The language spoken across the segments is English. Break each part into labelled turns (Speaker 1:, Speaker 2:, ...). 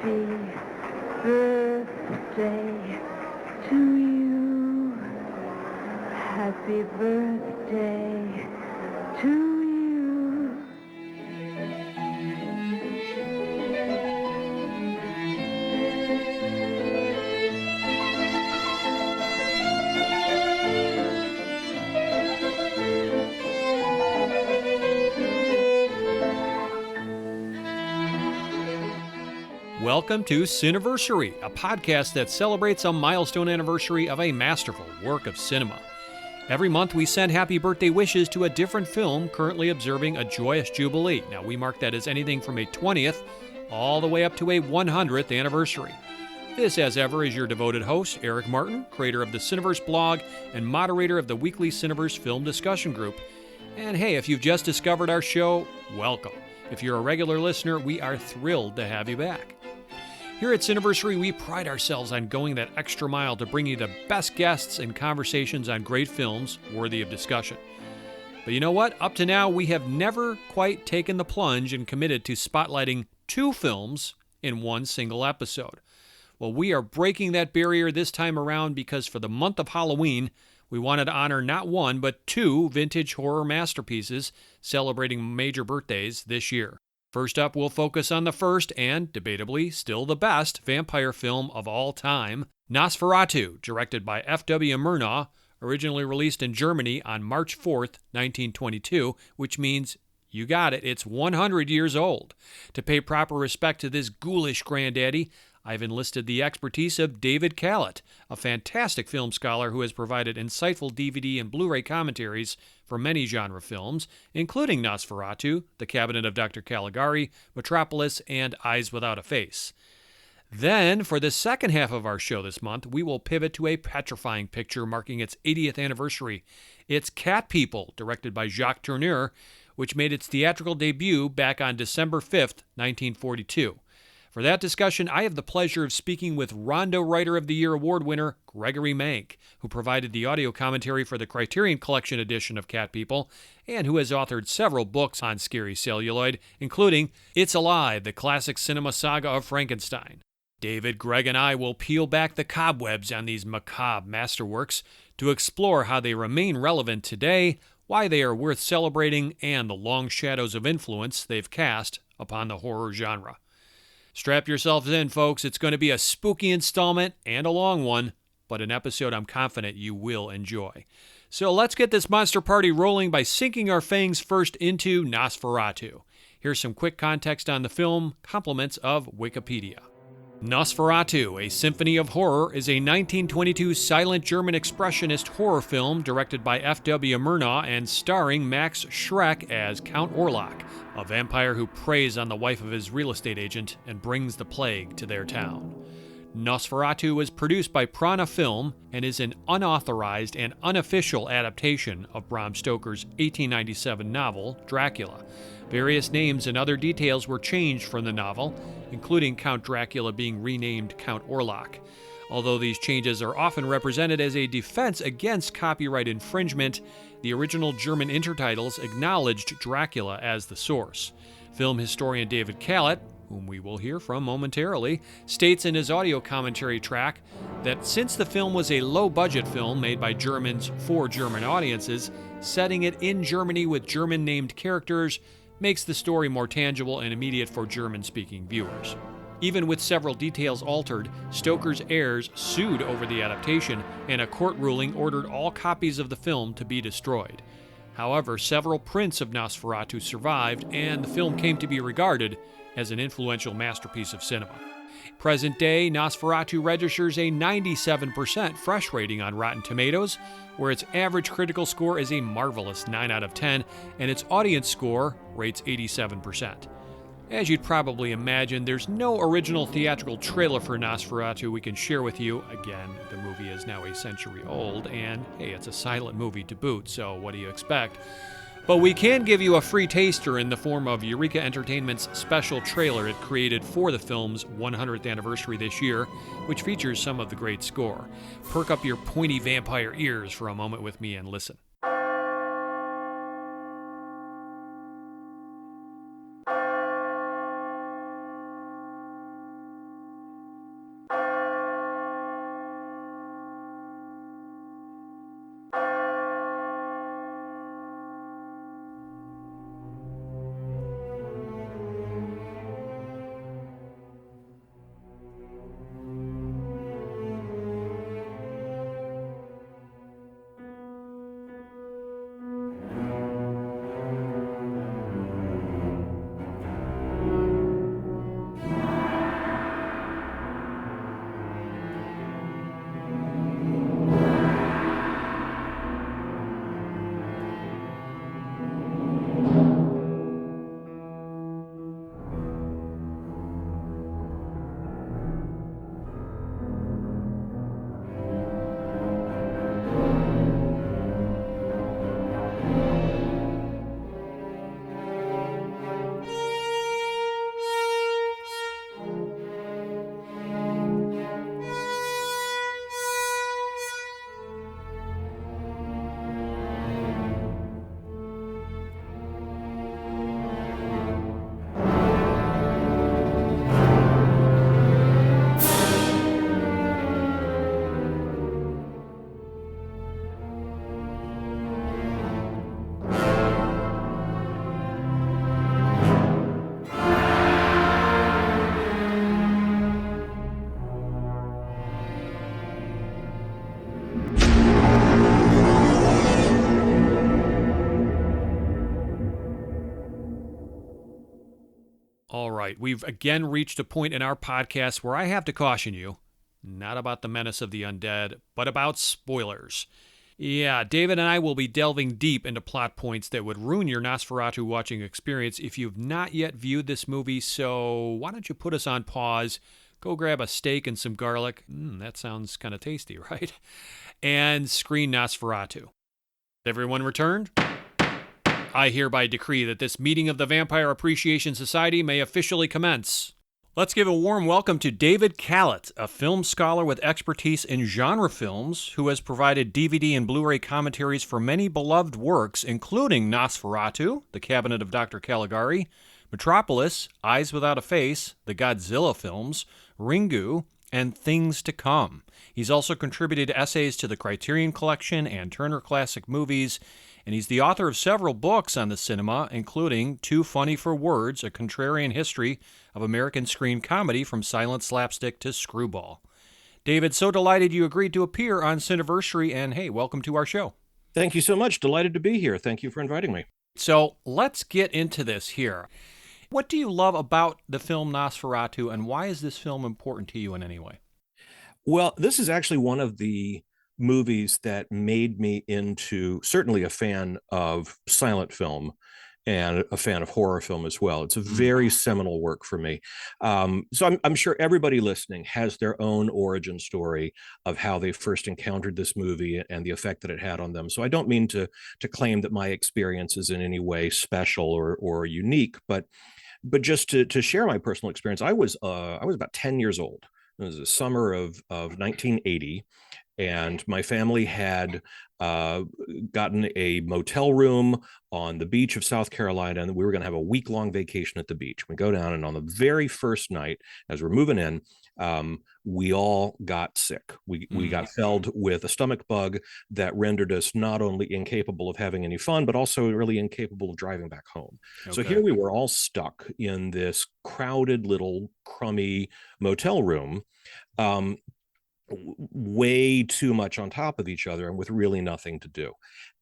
Speaker 1: Happy birthday to you. Happy birthday to you.
Speaker 2: Welcome to Cineversary, a podcast that celebrates a milestone anniversary of a masterful work of cinema. Every month we send happy birthday wishes to a different film currently observing a joyous jubilee. Now we mark that as anything from a 20th all the way up to a 100th anniversary. This, as ever, is your devoted host, Eric Martin, creator of the Cineverse blog and moderator of the weekly Cineverse film discussion group. And hey, if you've just discovered our show, welcome. If you're a regular listener, we are thrilled to have you back. Here at Cineversary, we pride ourselves on going that extra mile to bring you the best guests and conversations on great films worthy of discussion. But you know what? Up to now, we have never quite taken the plunge and committed to spotlighting two films in one single episode. Well, we are breaking that barrier this time around because for the month of Halloween, we wanted to honor not one, but two vintage horror masterpieces celebrating major birthdays this year. First up, we'll focus on the first and, debatably, still the best vampire film of all time, Nosferatu, directed by F.W. Murnau, originally released in Germany on March 4th, 1922, which means, you got it, it's 100 years old. To pay proper respect to this ghoulish granddaddy, I've enlisted the expertise of David Kalat, a fantastic film scholar who has provided insightful DVD and Blu-ray commentaries for many genre films, including Nosferatu, The Cabinet of Dr. Caligari, Metropolis, and Eyes Without a Face. Then, for the second half of our show this month, we will pivot to a petrifying picture marking its 80th anniversary. It's Cat People, directed by Jacques Tourneur, which made its theatrical debut back on December 5th, 1942. For that discussion, I have the pleasure of speaking with Rondo Writer of the Year award winner Gregory Mank, who provided the audio commentary for the Criterion Collection edition of Cat People, and who has authored several books on scary celluloid, including It's Alive, the classic cinema saga of Frankenstein. David, Greg, and I will peel back the cobwebs on these macabre masterworks to explore how they remain relevant today, why they are worth celebrating, and the long shadows of influence they've cast upon the horror genre. Strap yourselves in, folks. It's going to be a spooky installment and a long one, but an episode I'm confident you will enjoy. So let's get this monster party rolling by sinking our fangs first into Nosferatu. Here's some quick context on the film, compliments of Wikipedia. Nosferatu, a Symphony of Horror, is a 1922 silent German expressionist horror film directed by F.W. Murnau and starring Max Schreck as Count Orlok, a vampire who preys on the wife of his real estate agent and brings the plague to their town. Nosferatu was produced by Prana Film and is an unauthorized and unofficial adaptation of Bram Stoker's 1897 novel, Dracula. Various names and other details were changed from the novel, including Count Dracula being renamed Count Orlok. Although these changes are often represented as a defense against copyright infringement, the original German intertitles acknowledged Dracula as the source. Film historian David Kalat, whom we will hear from momentarily, states in his audio commentary track that since the film was a low-budget film made by Germans for German audiences, setting it in Germany with German-named characters makes the story more tangible and immediate for German-speaking viewers. Even with several details altered, Stoker's heirs sued over the adaptation, and a court ruling ordered all copies of the film to be destroyed. However, several prints of Nosferatu survived, and the film came to be regarded as an influential masterpiece of cinema. Present day, Nosferatu registers a 97% fresh rating on Rotten Tomatoes, where its average critical score is a marvelous 9 out of 10, and its audience score rates 87%. As you'd probably imagine, there's no original theatrical trailer for Nosferatu we can share with you. Again, the movie is now a century old, and hey, it's a silent movie to boot, so what do you expect? But we can give you a free taster in the form of Eureka Entertainment's special trailer it created for the film's 100th anniversary this year, which features some of the great score. Perk up your pointy vampire ears for a moment with me and listen. right. We've again reached a point in our podcast where I have to caution you, not about the menace of the undead, but about spoilers. Yeah, David and I will be delving deep into plot points that would ruin your Nosferatu watching experience if you've not yet viewed this movie, so why don't you put us on pause, go grab a steak and some garlic, that sounds kind of tasty, right? And screen Nosferatu. Everyone returned? I hereby decree that this meeting of the Vampire Appreciation Society may officially commence. Let's give a warm welcome to David Kalat, a film scholar with expertise in genre films who has provided DVD and Blu-ray commentaries for many beloved works, including Nosferatu, The Cabinet of Dr. Caligari, Metropolis, Eyes Without a Face, the Godzilla films, Ringu, and Things to Come. He's also contributed essays to the Criterion Collection and Turner Classic Movies, and he's the author of several books on the cinema, including Too Funny for Words, A Contrarian History of American Screen Comedy from Silent Slapstick to Screwball. David, so delighted you agreed to appear on Cineversary, and hey, welcome to our show.
Speaker 3: Thank you so much. Delighted to be here. Thank you for inviting me.
Speaker 2: So let's get into this here. What do you love about the film Nosferatu, and why is this film important to you in any way?
Speaker 3: Well, this is actually one of the movies that made me into certainly a fan of silent film and a fan of horror film as well. It's a very seminal work for me. So I'm sure everybody listening has their own origin story of how they first encountered this movie and the effect that it had on them. So I don't mean to claim that my experience is in any way special or unique, but just to share my personal experience, I was about 10 years old. It was the summer of 1980, and my family had gotten a motel room on the beach of South Carolina, and we were going to have a week-long vacation at the beach. We go down, and on the very first night, as we're moving in, we all got sick. We got felled with a stomach bug that rendered us not only incapable of having any fun, but also really incapable of driving back home. Okay. So here we were all stuck in this crowded little crummy motel room, way too much on top of each other and with really nothing to do.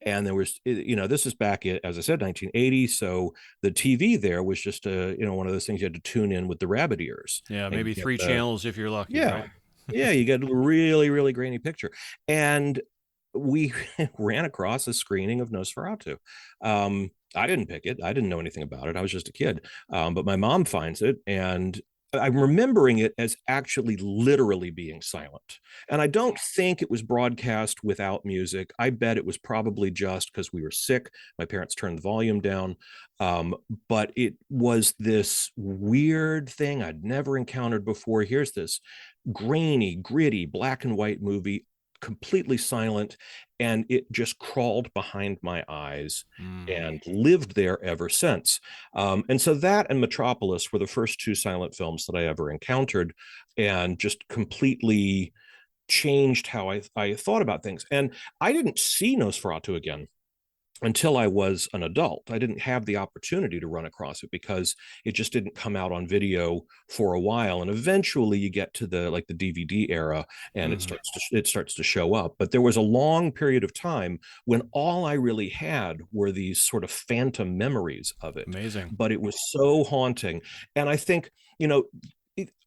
Speaker 3: And there was, this is back in, as I said, 1980. So the TV there was just one of those things you had to tune in with the rabbit ears.
Speaker 2: Yeah, maybe three channels if you're lucky.
Speaker 3: Yeah,
Speaker 2: right?
Speaker 3: Yeah, you get a really, really grainy picture. And we ran across a screening of Nosferatu. I didn't pick it. I didn't know anything about it. I was just a kid. But my mom finds it, and I'm remembering it as actually literally being silent. And I don't think it was broadcast without music. I bet it was probably just because we were sick. My parents turned the volume down. But it was this weird thing I'd never encountered before. Here's this grainy, gritty, black and white movie, completely silent, and it just crawled behind my eyes and lived there ever since. And so that and Metropolis were the first two silent films that I ever encountered, and just completely changed how I thought about things. And I didn't see Nosferatu again until I was an adult. I didn't have the opportunity to run across it because it just didn't come out on video for a while. And eventually you get to the DVD era, and it starts to show up. But there was a long period of time when all I really had were these sort of phantom memories of it.
Speaker 2: Amazing.
Speaker 3: But it was so haunting. And I think,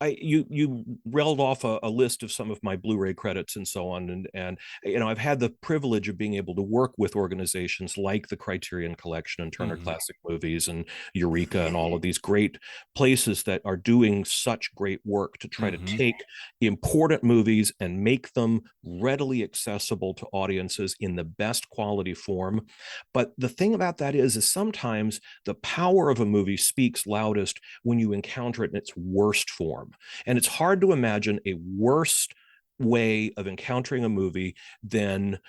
Speaker 3: you reeled off a list of some of my Blu-ray credits and so on, and I've had the privilege of being able to work with organizations like the Criterion Collection and Turner Classic Movies and Eureka and all of these great places that are doing such great work to try to take important movies and make them readily accessible to audiences in the best quality form. But the thing about that is sometimes the power of a movie speaks loudest when you encounter it in its worst form. And it's hard to imagine a worse way of encountering a movie than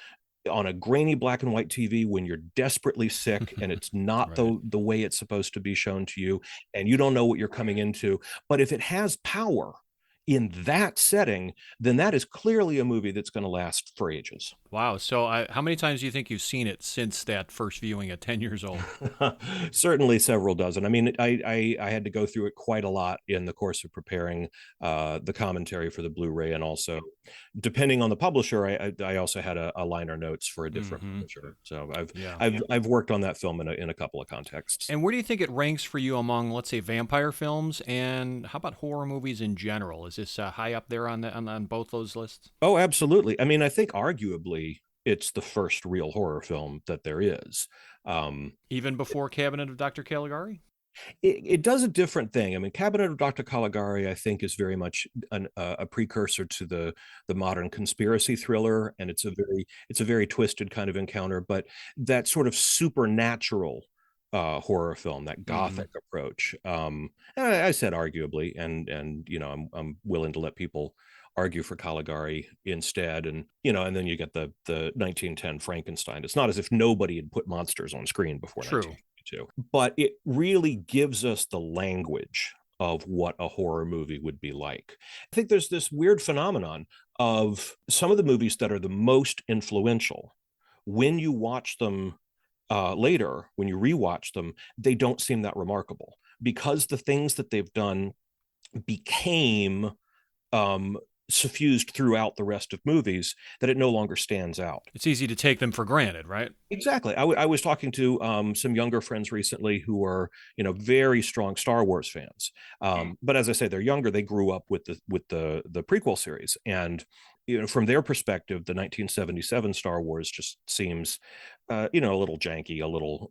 Speaker 3: on a grainy black and white TV when you're desperately sick and it's not right. the way it's supposed to be shown to you, and you don't know what you're coming into. But if it has power in that setting, then that is clearly a movie that's going to last for ages.
Speaker 2: Wow. So how many times do you think you've seen it since that first viewing at 10 years old?
Speaker 3: Certainly several dozen. I mean, I had to go through it quite a lot in the course of preparing the commentary for the Blu-ray, and also, depending on the publisher, I also had a liner notes for a different
Speaker 2: Mm-hmm.
Speaker 3: publisher. So I've
Speaker 2: Yeah.
Speaker 3: I've I've worked on that film in a couple of contexts.
Speaker 2: And where do you think it ranks for you among, let's say, vampire films, and how about horror movies in general? Is this high up there on both those lists?
Speaker 3: Oh, absolutely. I mean, I think arguably it's the first real horror film that there is. Um,
Speaker 2: Even before Cabinet of Dr. Caligari?
Speaker 3: it does a different thing. I mean, Cabinet of Dr. Caligari, I think, is very much a precursor to the modern conspiracy thriller, and it's a very twisted kind of encounter. But that sort of supernatural horror film, that
Speaker 2: Mm-hmm.
Speaker 3: gothic approach. I said arguably, and I'm willing to let people argue for Caligari instead, and then you get the 1910 Frankenstein. It's not as if nobody had put monsters on screen before
Speaker 2: True.
Speaker 3: 1952, but it really gives us the language of what a horror movie would be like. I think there's this weird phenomenon of some of the movies that are the most influential. When you watch them later, when you rewatch them, they don't seem that remarkable because the things that they've done became um, suffused throughout the rest of movies, that it no longer stands out.
Speaker 2: It's easy to take them for granted, right?
Speaker 3: Exactly. I was talking to some younger friends recently who are, very strong Star Wars fans. But as I say, they're younger. They grew up with the prequel series, and from their perspective, the 1977 Star Wars just seems, a little janky, a little,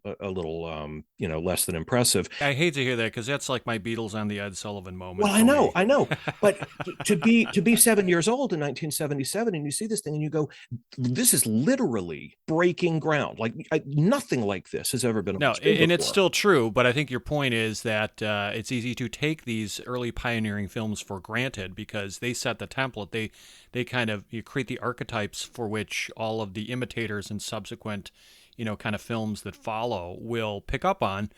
Speaker 3: less than impressive.
Speaker 2: I hate to hear that because that's like my Beatles on the Ed Sullivan moment
Speaker 3: Well,
Speaker 2: for me.
Speaker 3: I know, but to be 7 years old in 1977, and you see this thing, and you go, "This is literally breaking ground. Like nothing like this has ever been on
Speaker 2: No,
Speaker 3: screen
Speaker 2: and it's
Speaker 3: before."
Speaker 2: still true, but I think your point is that it's easy to take these early pioneering films for granted because they set the template. They kind of you create the archetypes for which all of the imitators and subsequent, kind of films that follow will pick up on.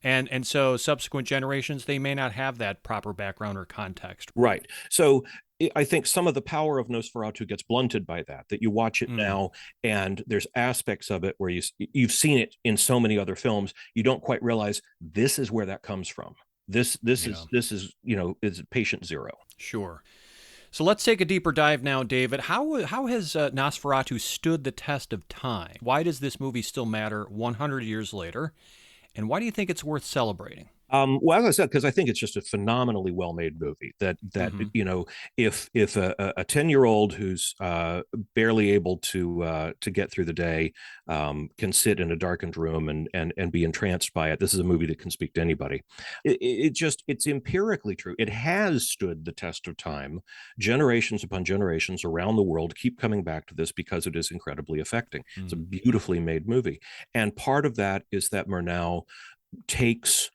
Speaker 2: And so subsequent generations, they may not have that proper background or context.
Speaker 3: Right. So I think some of the power of Nosferatu gets blunted by that you watch it
Speaker 2: Mm,
Speaker 3: now, and there's aspects of it where you've seen it in so many other films, you don't quite realize this is where that comes from. This
Speaker 2: yeah,
Speaker 3: is patient zero.
Speaker 2: sure. So let's take a deeper dive now, David. How has Nosferatu stood the test of time? Why does this movie still matter 100 years later? And why do you think it's worth celebrating?
Speaker 3: Well, as I said, because I think it's just a phenomenally well-made movie. That
Speaker 2: Mm-hmm.
Speaker 3: if a 10-year-old who's barely able to get through the day can sit in a darkened room and be entranced by it, this is a movie that can speak to anybody. It's empirically true. It has stood the test of time. Generations upon generations around the world keep coming back to this because it is incredibly affecting. It's a
Speaker 2: Mm,
Speaker 3: beautifully made movie, and part of that is that Murnau takes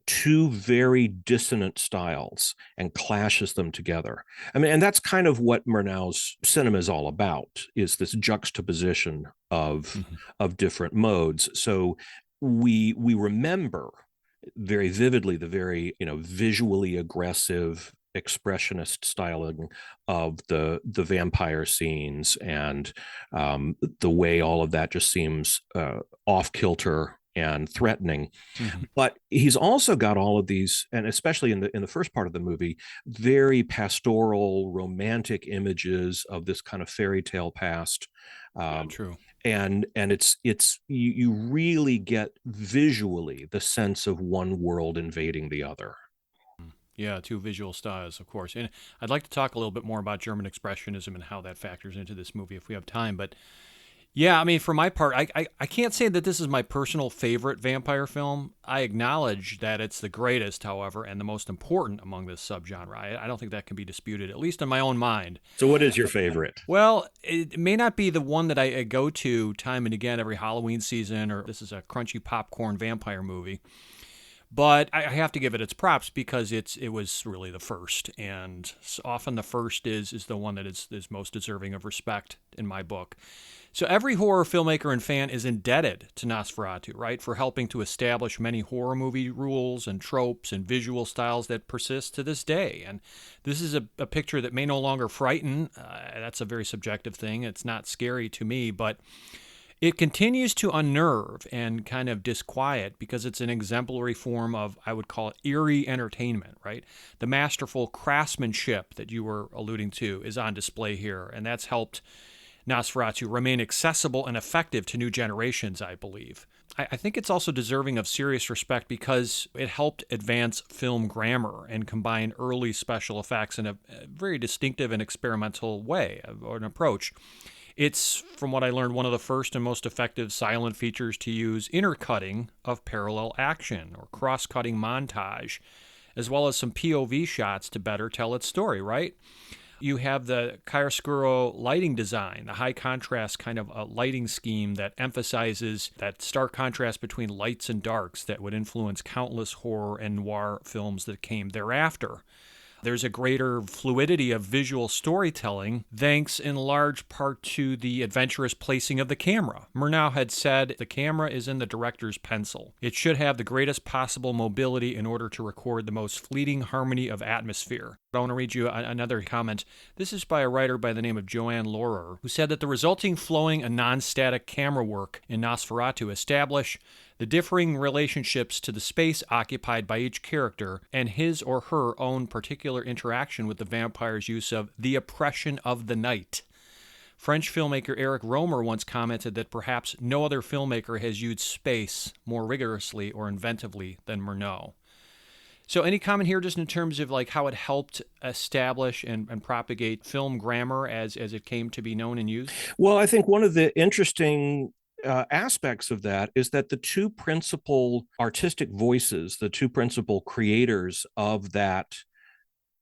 Speaker 3: two very dissonant styles and clashes them together. I mean, and that's kind of what Murnau's cinema is all about, is this juxtaposition of
Speaker 2: mm-hmm.
Speaker 3: different modes. So we remember very vividly the very, visually aggressive expressionist styling of the vampire scenes, and the way all of that just seems off kilter and threatening.
Speaker 2: Mm-hmm.
Speaker 3: But he's also got all of these, and especially in the first part of the movie, very pastoral, romantic images of this kind of fairy tale past.
Speaker 2: Yeah,
Speaker 3: Um,
Speaker 2: true.
Speaker 3: and it's you really get visually the sense of one world invading the other.
Speaker 2: Yeah, two visual styles, of course. And I'd like to talk a little bit more about German Expressionism and how that factors into this movie if we have time. But yeah, I mean, for my part, I can't say that this is my personal favorite vampire film. I acknowledge that it's the greatest, however, and the most important among this subgenre. I don't think that can be disputed, at least in my own mind.
Speaker 3: So what is your favorite?
Speaker 2: Well, it may not be the one that I go to time and again every Halloween season, or this is a crunchy popcorn vampire movie. But I have to give it its props because it was really the first, and often the first is the one that is most deserving of respect in my book. So every horror filmmaker and fan is indebted to Nosferatu, right, for helping to establish many horror movie rules and tropes and visual styles that persist to this day. And this is a picture that may no longer frighten. That's a very subjective thing. It's not scary to me, but it continues to unnerve and kind of disquiet because it's an exemplary form of, I would call it, eerie entertainment, right? The masterful craftsmanship that you were alluding to is on display here, and that's helped Nosferatu remain accessible and effective to new generations, I believe. I think it's also deserving of serious respect because it helped advance film grammar and combine early special effects in a very distinctive and experimental way or an approach. It's, from what I learned, one of the first and most effective silent features to use intercutting of parallel action or cross-cutting montage, as well as some POV shots to better tell its story, right? You have the chiaroscuro lighting design, the high contrast kind of a lighting scheme that emphasizes that stark contrast between lights and darks that would influence countless horror and noir films that came thereafter. There's a greater fluidity of visual storytelling, thanks in large part to the adventurous placing of the camera. Murnau had said, the camera is in the director's pencil. It should have the greatest possible mobility in order to record the most fleeting harmony of atmosphere. I want to read you another comment. This is by a writer by the name of Joanne Laurer, who said that the resulting flowing and non-static camera work in Nosferatu establish the differing relationships to the space occupied by each character and his or her own particular interaction with the vampire's use of the oppression of the night. French filmmaker Eric Romer once commented that perhaps no other filmmaker has used space more rigorously or inventively than Murnau. So any comment here just in terms of like how it helped establish and propagate film grammar as it came to be known and used?
Speaker 3: Well, I think one of the interesting aspects of that is that the two principal artistic voices, the two principal creators of that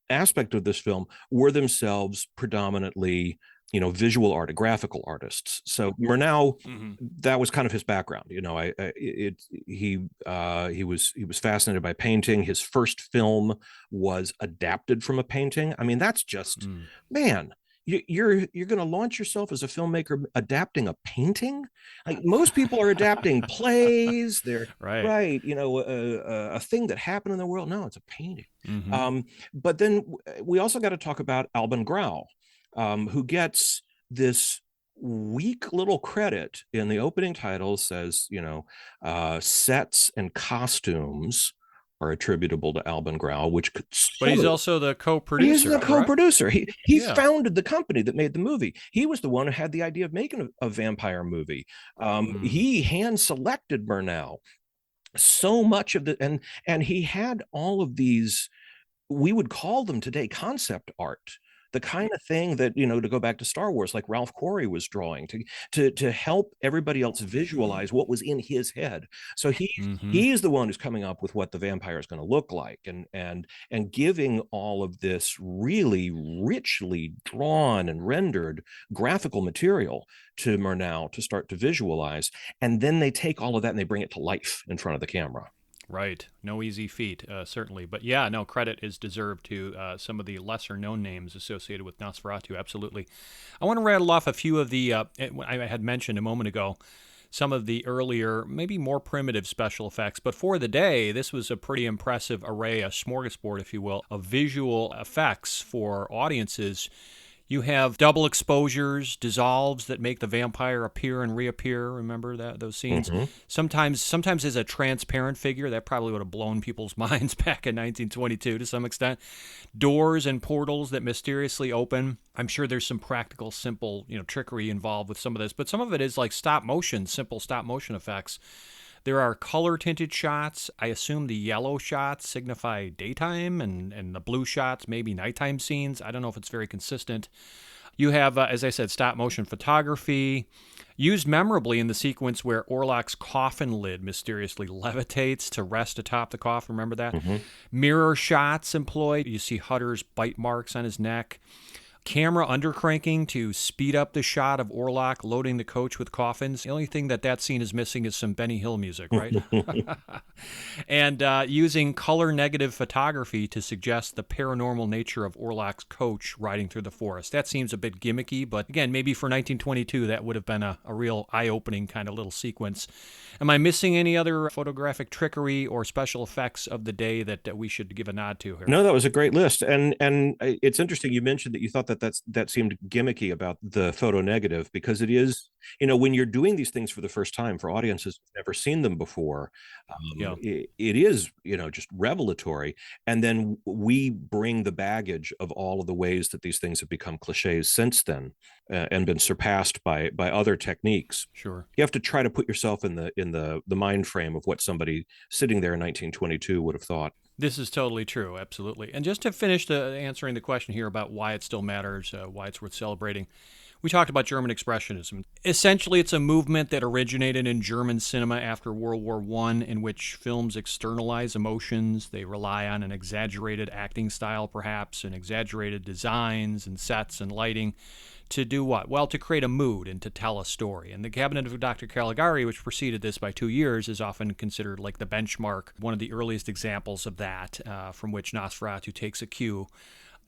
Speaker 3: aspect of this film were themselves predominantly visual art, graphical artists. So Murnau, that was kind of his background. He was fascinated by painting. His first film was adapted from a painting. I mean, that's just man. You're going to launch yourself as a filmmaker adapting a painting? Like most people are adapting plays. They're right. A thing that happened in the world. No, it's a painting. But then we also got to talk about Alban Grau, who gets this weak little credit in the opening title. Says, sets and costumes are attributable to Alban Grau,
Speaker 2: but he's also the co-producer.
Speaker 3: He's the co-producer. He founded the company that made the movie. He was the one who had the idea of making a vampire movie. He hand selected Murnau. So much of the and he had all of these, we would call them today concept art. The kind of thing that, to go back to Star Wars, like Ralph Corey was drawing to help everybody else visualize what was in his head. So he's the one who's coming up with what the vampire is going to look like and giving all of this really richly drawn and rendered graphical material to Murnau to start to visualize. And then they take all of that and they bring it to life in front of the camera.
Speaker 2: Right. No easy feat, certainly. But yeah, no, credit is deserved to some of the lesser-known names associated with Nosferatu, absolutely. I want to rattle off a few of the, I had mentioned a moment ago, some of the earlier, maybe more primitive special effects. But for the day, this was a pretty impressive array, a smorgasbord, if you will, of visual effects for audiences. You have double exposures, dissolves that make the vampire appear and reappear. Remember those scenes? Sometimes as a transparent figure. That probably would have blown people's minds back in 1922 to some extent. Doors and portals that mysteriously open. I'm sure there's some practical, simple, trickery involved with some of this, but some of it is like simple stop motion effects. There are color-tinted shots. I assume the yellow shots signify daytime, and the blue shots maybe nighttime scenes. I don't know if it's very consistent. You have, as I said, stop-motion photography, used memorably in the sequence where Orlok's coffin lid mysteriously levitates to rest atop the coffin. Remember that? Mirror shots employed. You see Hutter's bite marks on his neck. camera undercranking to speed up the shot of Orlok loading the coach with coffins. The only thing that scene is missing is some Benny Hill music, right? And using color negative photography to suggest the paranormal nature of Orlok's coach riding through the forest. That seems a bit gimmicky, but again, maybe for 1922, that would have been a real eye-opening kind of little sequence. Am I missing any other photographic trickery or special effects of the day that we should give a nod to here?
Speaker 3: No, that was a great list, and it's interesting you mentioned that you thought that seemed gimmicky about the photo negative, because it is, when you're doing these things for the first time for audiences who've never seen them before, it is just revelatory, and then we bring the baggage of all of the ways that these things have become cliches since then, and been surpassed by other techniques.
Speaker 2: Sure,
Speaker 3: you have to try to put yourself in the mind frame of what somebody sitting there in 1922 would have thought.
Speaker 2: This is totally true, absolutely. And just to finish answering the question here about why it still matters, why it's worth celebrating, we talked about German Expressionism. Essentially, it's a movement that originated in German cinema after World War I, in which films externalize emotions. They rely on an exaggerated acting style, perhaps, and exaggerated designs and sets and lighting. To do what? Well, to create a mood and to tell a story. And The Cabinet of Dr. Caligari, which preceded this by 2 years, is often considered like the benchmark, one of the earliest examples of that, from which Nosferatu takes a cue.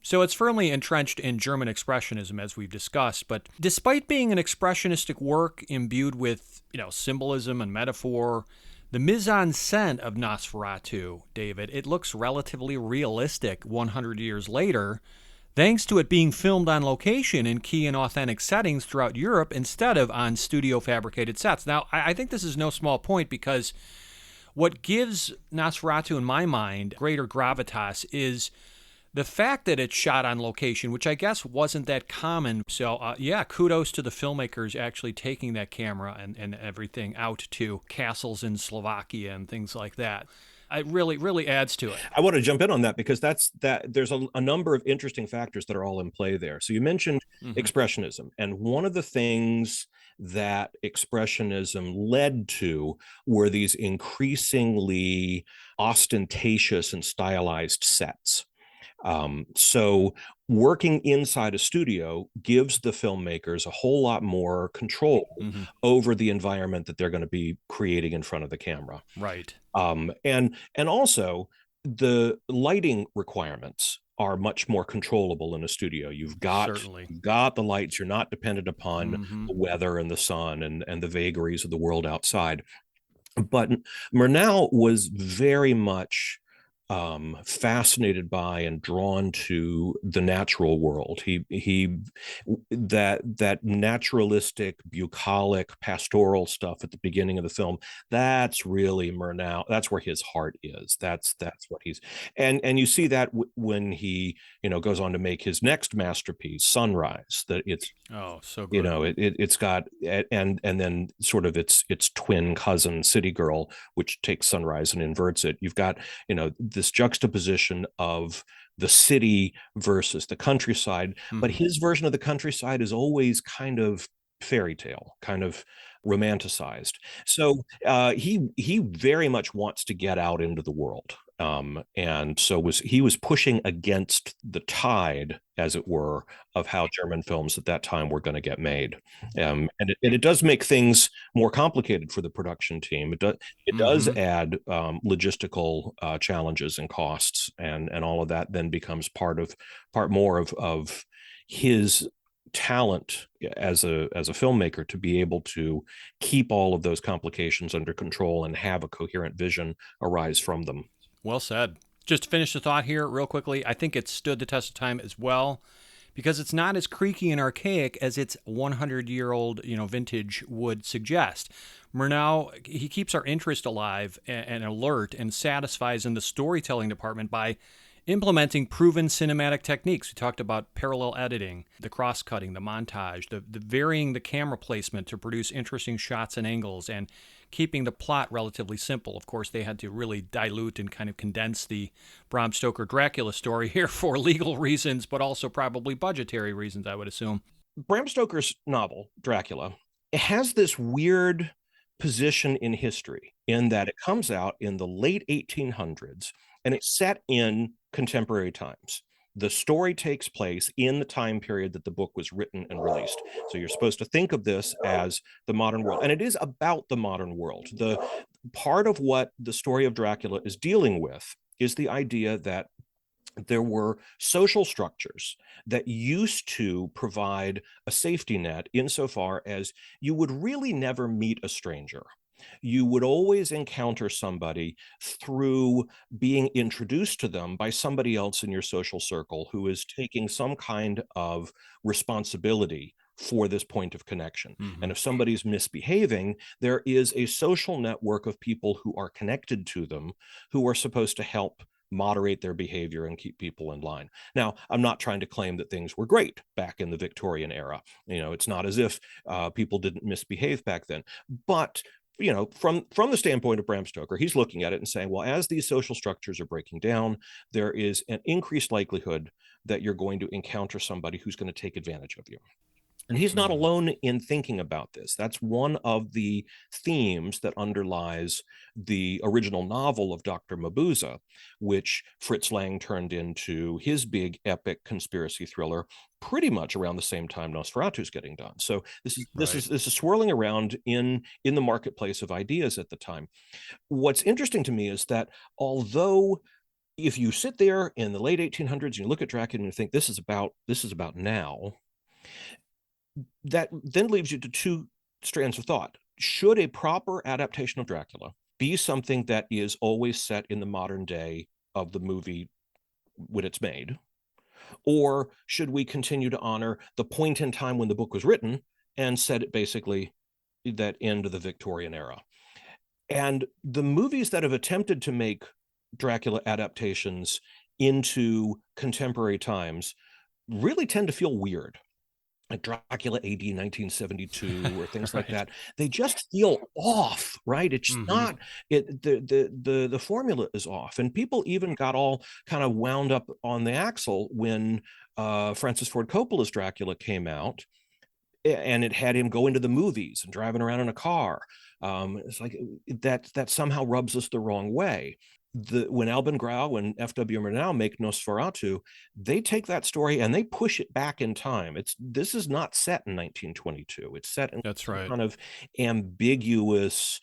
Speaker 2: So it's firmly entrenched in German Expressionism, as we've discussed, but despite being an expressionistic work imbued with, symbolism and metaphor, the mise-en-scène of Nosferatu, David, it looks relatively realistic 100 years later, thanks to it being filmed on location in key and authentic settings throughout Europe instead of on studio-fabricated sets. Now, I think this is no small point, because what gives Nosferatu, in my mind, greater gravitas is the fact that it's shot on location, which I guess wasn't that common. So, kudos to the filmmakers actually taking that camera and everything out to castles in Slovakia and things like that. It really adds to it.
Speaker 3: I want to jump in on that, because there's a number of interesting factors that are all in play there. So you mentioned Expressionism, and one of the things that Expressionism led to were these increasingly ostentatious and stylized sets. So working inside a studio gives the filmmakers a whole lot more control over the environment that they're going to be creating in front of the camera.
Speaker 2: Right.
Speaker 3: And also the lighting requirements are much more controllable in a studio. You've got the lights. You're not dependent upon the weather and the sun and the vagaries of the world outside. But Murnau was very much fascinated by and drawn to the natural world. That naturalistic, bucolic, pastoral stuff at the beginning of the film, that's really Murnau. That's where his heart is. That's what he's, and you see that when he goes on to make his next masterpiece, Sunrise. That it's
Speaker 2: so good.
Speaker 3: It's got and then sort of its twin cousin, City Girl, which takes Sunrise and inverts it. You've got this juxtaposition of the city versus the countryside, but his version of the countryside is always kind of fairy tale, kind of romanticized. So he very much wants to get out into the world, and so he was pushing against the tide, as it were, of how German films at that time were going to get made, and it does make things more complicated for the production team. It does add logistical challenges and costs, and all of that then becomes part more of his talent as a filmmaker, to be able to keep all of those complications under control and have a coherent vision arise from them.
Speaker 2: Well said. Just to finish the thought here real quickly, I think it stood the test of time as well, because it's not as creaky and archaic as its 100-year-old vintage would suggest. Murnau, he keeps our interest alive and alert, and satisfies in the storytelling department by implementing proven cinematic techniques. We talked about parallel editing, the cross-cutting, the montage, the varying the camera placement to produce interesting shots and angles, and keeping the plot relatively simple. Of course, they had to really dilute and kind of condense the Bram Stoker Dracula story here for legal reasons, but also probably budgetary reasons, I would assume.
Speaker 3: Bram Stoker's novel, Dracula, it has this weird position in history, in that it comes out in the late 1800s, and it's set in contemporary times. The story takes place in the time period that the book was written and released. So you're supposed to think of this as the modern world. And it is about the modern world. The part of what the story of Dracula is dealing with is the idea that there were social structures that used to provide a safety net insofar as you would really never meet a stranger. You would always encounter somebody through being introduced to them by somebody else in your social circle who is taking some kind of responsibility for this point of connection.
Speaker 2: Mm-hmm.
Speaker 3: And if somebody's misbehaving, there is a social network of people who are connected to them who are supposed to help moderate their behavior and keep people in line. Now, I'm not trying to claim that things were great back in the Victorian era. It's not as if people didn't misbehave back then. But from the standpoint of Bram Stoker, he's looking at it and saying, well, as these social structures are breaking down, there is an increased likelihood that you're going to encounter somebody who's going to take advantage of you. And he's not alone in thinking about this. That's one of the themes that underlies the original novel of Dr. Mabuse, which Fritz Lang turned into his big epic conspiracy thriller pretty much around the same time Nosferatu's getting done. So this is swirling around in the marketplace of ideas at the time. What's interesting to me is that although if you sit there in the late 1800s and you look at Dracula and you think this is about now, that then leaves you to two strands of thought. Should a proper adaptation of Dracula be something that is always set in the modern day of the movie when it's made? Or should we continue to honor the point in time when the book was written and set it basically that end of the Victorian era? And the movies that have attempted to make Dracula adaptations into contemporary times really tend to feel weird. Like Dracula AD 1972 or things like that. They just feel off, right? It's not it. The formula is off, and people even got all kind of wound up on the axle when Francis Ford Coppola's Dracula came out, and it had him go into the movies and driving around in a car. It's like that somehow rubs us the wrong way. When Albin Grau and F.W. Murnau make Nosferatu, they take that story and they push it back in time. This is not set in 1922. It's set in kind of ambiguous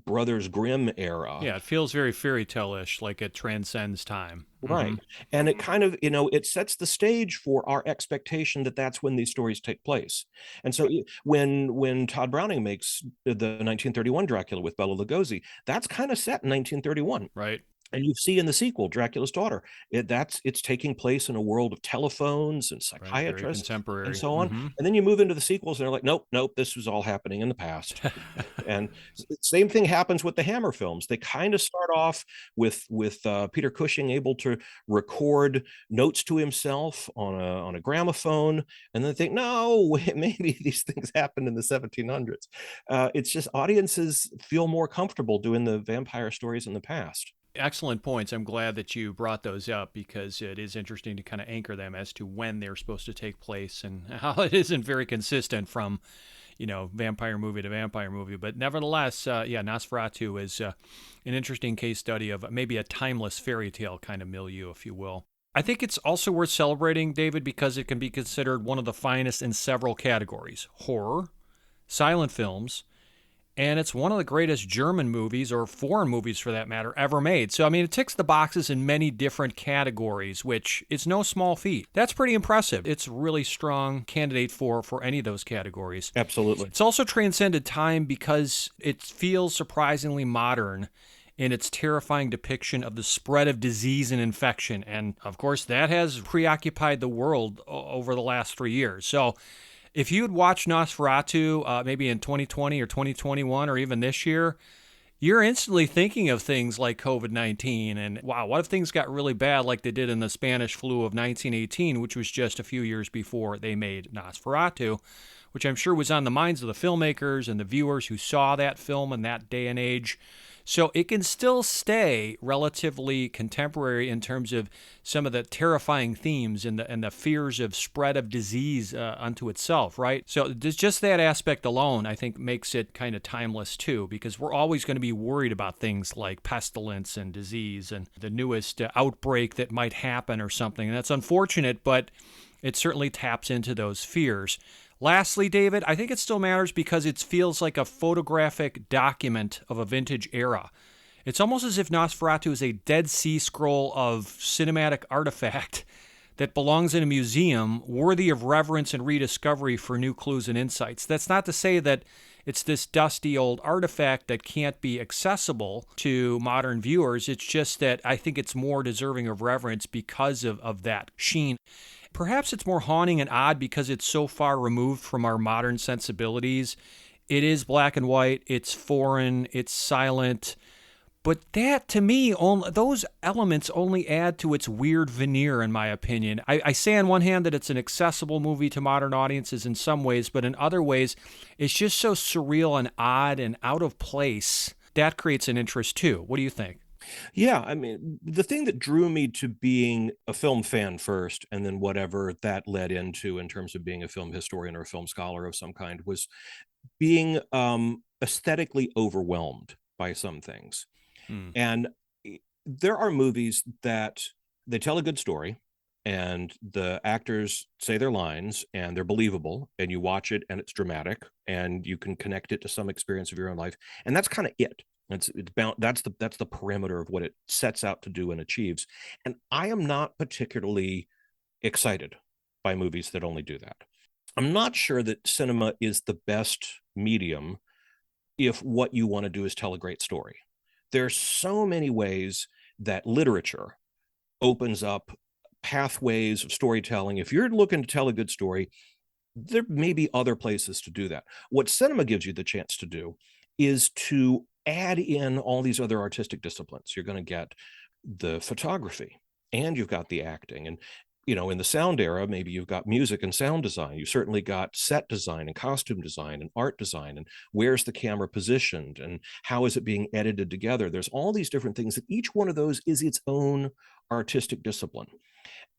Speaker 3: Brothers Grimm era.
Speaker 2: Yeah, it feels very fairy tale-ish, like it transcends time.
Speaker 3: Right. And it kind of, it sets the stage for our expectation that that's when these stories take place. And so when Todd Browning makes the 1931 Dracula with Bela Lugosi, that's kind of set in 1931.
Speaker 2: Right.
Speaker 3: And you see in the sequel, Dracula's Daughter, it's taking place in a world of telephones and psychiatrists and so on. And then you move into the sequels and they're like, nope, this was all happening in the past. And same thing happens with the Hammer films. They kind of start off with Peter Cushing able to record notes to himself on a gramophone, and then they think, no, maybe these things happened in the 1700s. It's just audiences feel more comfortable doing the vampire stories in the past.
Speaker 2: Excellent points. I'm glad that you brought those up because it is interesting to kind of anchor them as to when they're supposed to take place and how it isn't very consistent from, vampire movie to vampire movie. But nevertheless, Nosferatu is an interesting case study of maybe a timeless fairy tale kind of milieu, if you will. I think it's also worth celebrating, David, because it can be considered one of the finest in several categories: horror, silent films, and it's one of the greatest German movies, or foreign movies for that matter, ever made. So, it ticks the boxes in many different categories, which is no small feat. That's pretty impressive. It's a really strong candidate for any of those categories.
Speaker 3: Absolutely.
Speaker 2: It's also transcended time because it feels surprisingly modern in its terrifying depiction of the spread of disease and infection. And, of course, that has preoccupied the world over the last 3 years. So, if you had watched Nosferatu maybe in 2020 or 2021 or even this year, you're instantly thinking of things like COVID-19 and, wow, what if things got really bad like they did in the Spanish flu of 1918, which was just a few years before they made Nosferatu, which I'm sure was on the minds of the filmmakers and the viewers who saw that film in that day and age. So it can still stay relatively contemporary in terms of some of the terrifying themes and the fears of spread of disease unto itself, right? So just that aspect alone, I think, makes it kind of timeless too, because we're always going to be worried about things like pestilence and disease and the newest outbreak that might happen or something. And that's unfortunate, but it certainly taps into those fears. Lastly, David, I think it still matters because it feels like a photographic document of a vintage era. It's almost as if Nosferatu is a Dead Sea Scroll of cinematic artifact that belongs in a museum worthy of reverence and rediscovery for new clues and insights. That's not to say that it's this dusty old artifact that can't be accessible to modern viewers. It's just that I think it's more deserving of reverence because of that sheen. Perhaps it's more haunting and odd because it's so far removed from our modern sensibilities. It is black and white, it's foreign, it's silent. But that, to me, those elements only add to its weird veneer, in my opinion. I say on one hand that it's an accessible movie to modern audiences in some ways, but in other ways, it's just so surreal and odd and out of place. That creates an interest, too. What do you think?
Speaker 3: Yeah, I mean, the thing that drew me to being a film fan first, and then whatever that led into in terms of being a film historian or a film scholar of some kind, was being aesthetically overwhelmed by some things. And there are movies that they tell a good story and the actors say their lines and they're believable and you watch it and it's dramatic and you can connect it to some experience of your own life. And that's kind of it. It's bound, that's the perimeter of what it sets out to do and achieves. And I am not particularly excited by movies that only do that. I'm not sure that cinema is the best medium if what you want to do is tell a great story. There's so many ways that literature opens up pathways of storytelling. If you're looking to tell a good story, there may be other places to do that. What cinema gives you the chance to do is to add in all these other artistic disciplines. You're going to get the photography and you've got the acting. And, in the sound era, maybe you've got music and sound design. You certainly got set design and costume design and art design. And where's the camera positioned and how is it being edited together? There's all these different things that each one of those is its own artistic discipline.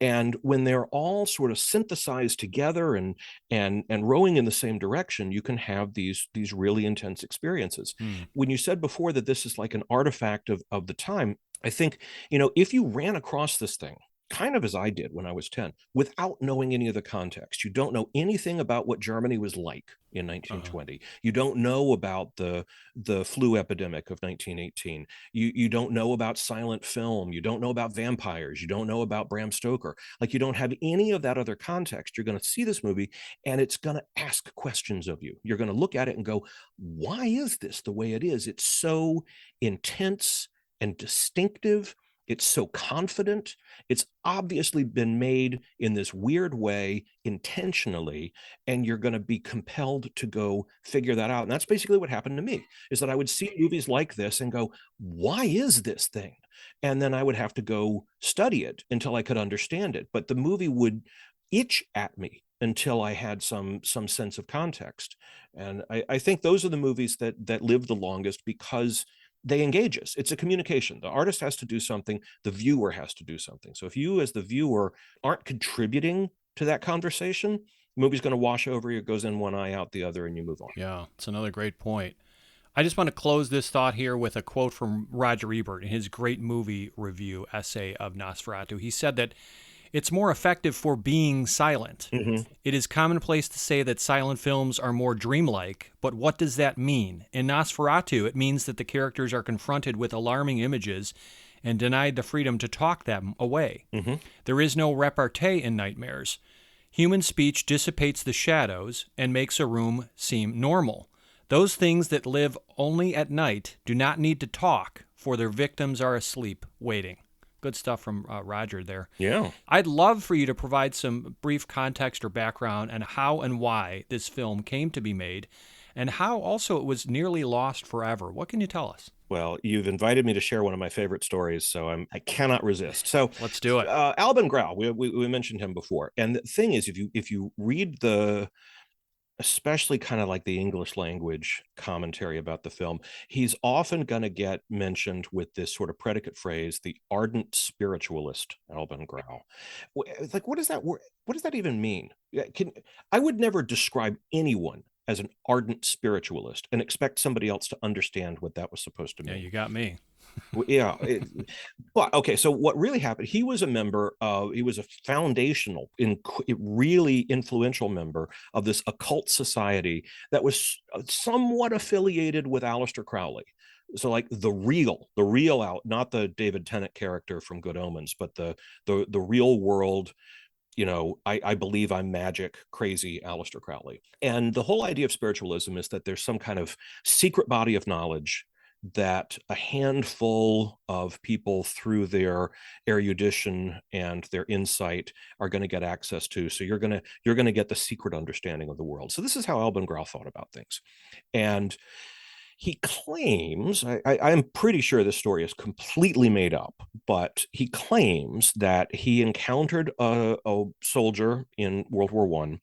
Speaker 3: And when they're all sort of synthesized together and rowing in the same direction, you can have these really intense experiences. When you said before that this is like an artifact of the time, I think, if you ran across this thing kind of as I did when I was 10, without knowing any of the context. You don't know anything about what Germany was like in 1920. You don't know about the flu epidemic of 1918. You don't know about silent film. You don't know about vampires. You don't know about Bram Stoker. Like, you don't have any of that other context. You're going to see this movie and it's going to ask questions of you. You're going to look at it and go, why is this the way it is? It's so intense and distinctive. It's so confident. It's obviously been made in this weird way intentionally, and you're going to be compelled to go figure that out. And that's basically what happened to me, is that I would see movies like this and go, why is this thing? And then I would have to go study it until I could understand it. But the movie would itch at me until I had some sense of context. And I think those are the movies that live the longest because they engage us. It's a communication. The artist has to do something. The viewer has to do something. So if you as the viewer aren't contributing to that conversation, the movie's going to wash over you. It goes in one eye, out the other, and you move on.
Speaker 2: Yeah, it's another great point. I just want to close this thought here with a quote from Roger Ebert in his great movie review essay of Nosferatu. He said that it's more effective for being silent.
Speaker 3: Mm-hmm.
Speaker 2: It is commonplace to say that silent films are more dreamlike, but what does that mean? In Nosferatu, it means that the characters are confronted with alarming images and denied the freedom to talk them away.
Speaker 3: Mm-hmm.
Speaker 2: There is no repartee in nightmares. Human speech dissipates the shadows and makes a room seem normal. Those things that live only at night do not need to talk, for their victims are asleep, waiting. Good stuff from Roger there.
Speaker 3: Yeah.
Speaker 2: I'd love for you to provide some brief context or background on how and why this film came to be made and how also it was nearly lost forever. What can you tell us?
Speaker 3: Well, you've invited me to share one of my favorite stories, so I cannot resist. So
Speaker 2: let's do it.
Speaker 3: Albin Grau, we mentioned him before. And the thing is, if you read the especially kind of like the English language commentary about the film, he's often going to get mentioned with this sort of predicate phrase, the ardent spiritualist Alban Grau. It's like, what does that word, what does that even mean? I would never describe anyone as an ardent spiritualist and expect somebody else to understand what that was supposed to
Speaker 2: Yeah,
Speaker 3: mean.
Speaker 2: you got me.
Speaker 3: Yeah. But okay, so what really happened, he was a member of, he was a foundational, really influential member of this occult society that was somewhat affiliated with Aleister Crowley. So like the real out, not the David Tennant character from Good Omens, but the real world, I believe I'm magic, crazy Aleister Crowley. And the whole idea of spiritualism is that there's some kind of secret body of knowledge that a handful of people through their erudition and their insight are going to get access to. So you're going to get the secret understanding of the world. So this is how Alban Grau thought about things. And he claims, I'm pretty sure this story is completely made up, but he claims that he encountered a soldier in World War One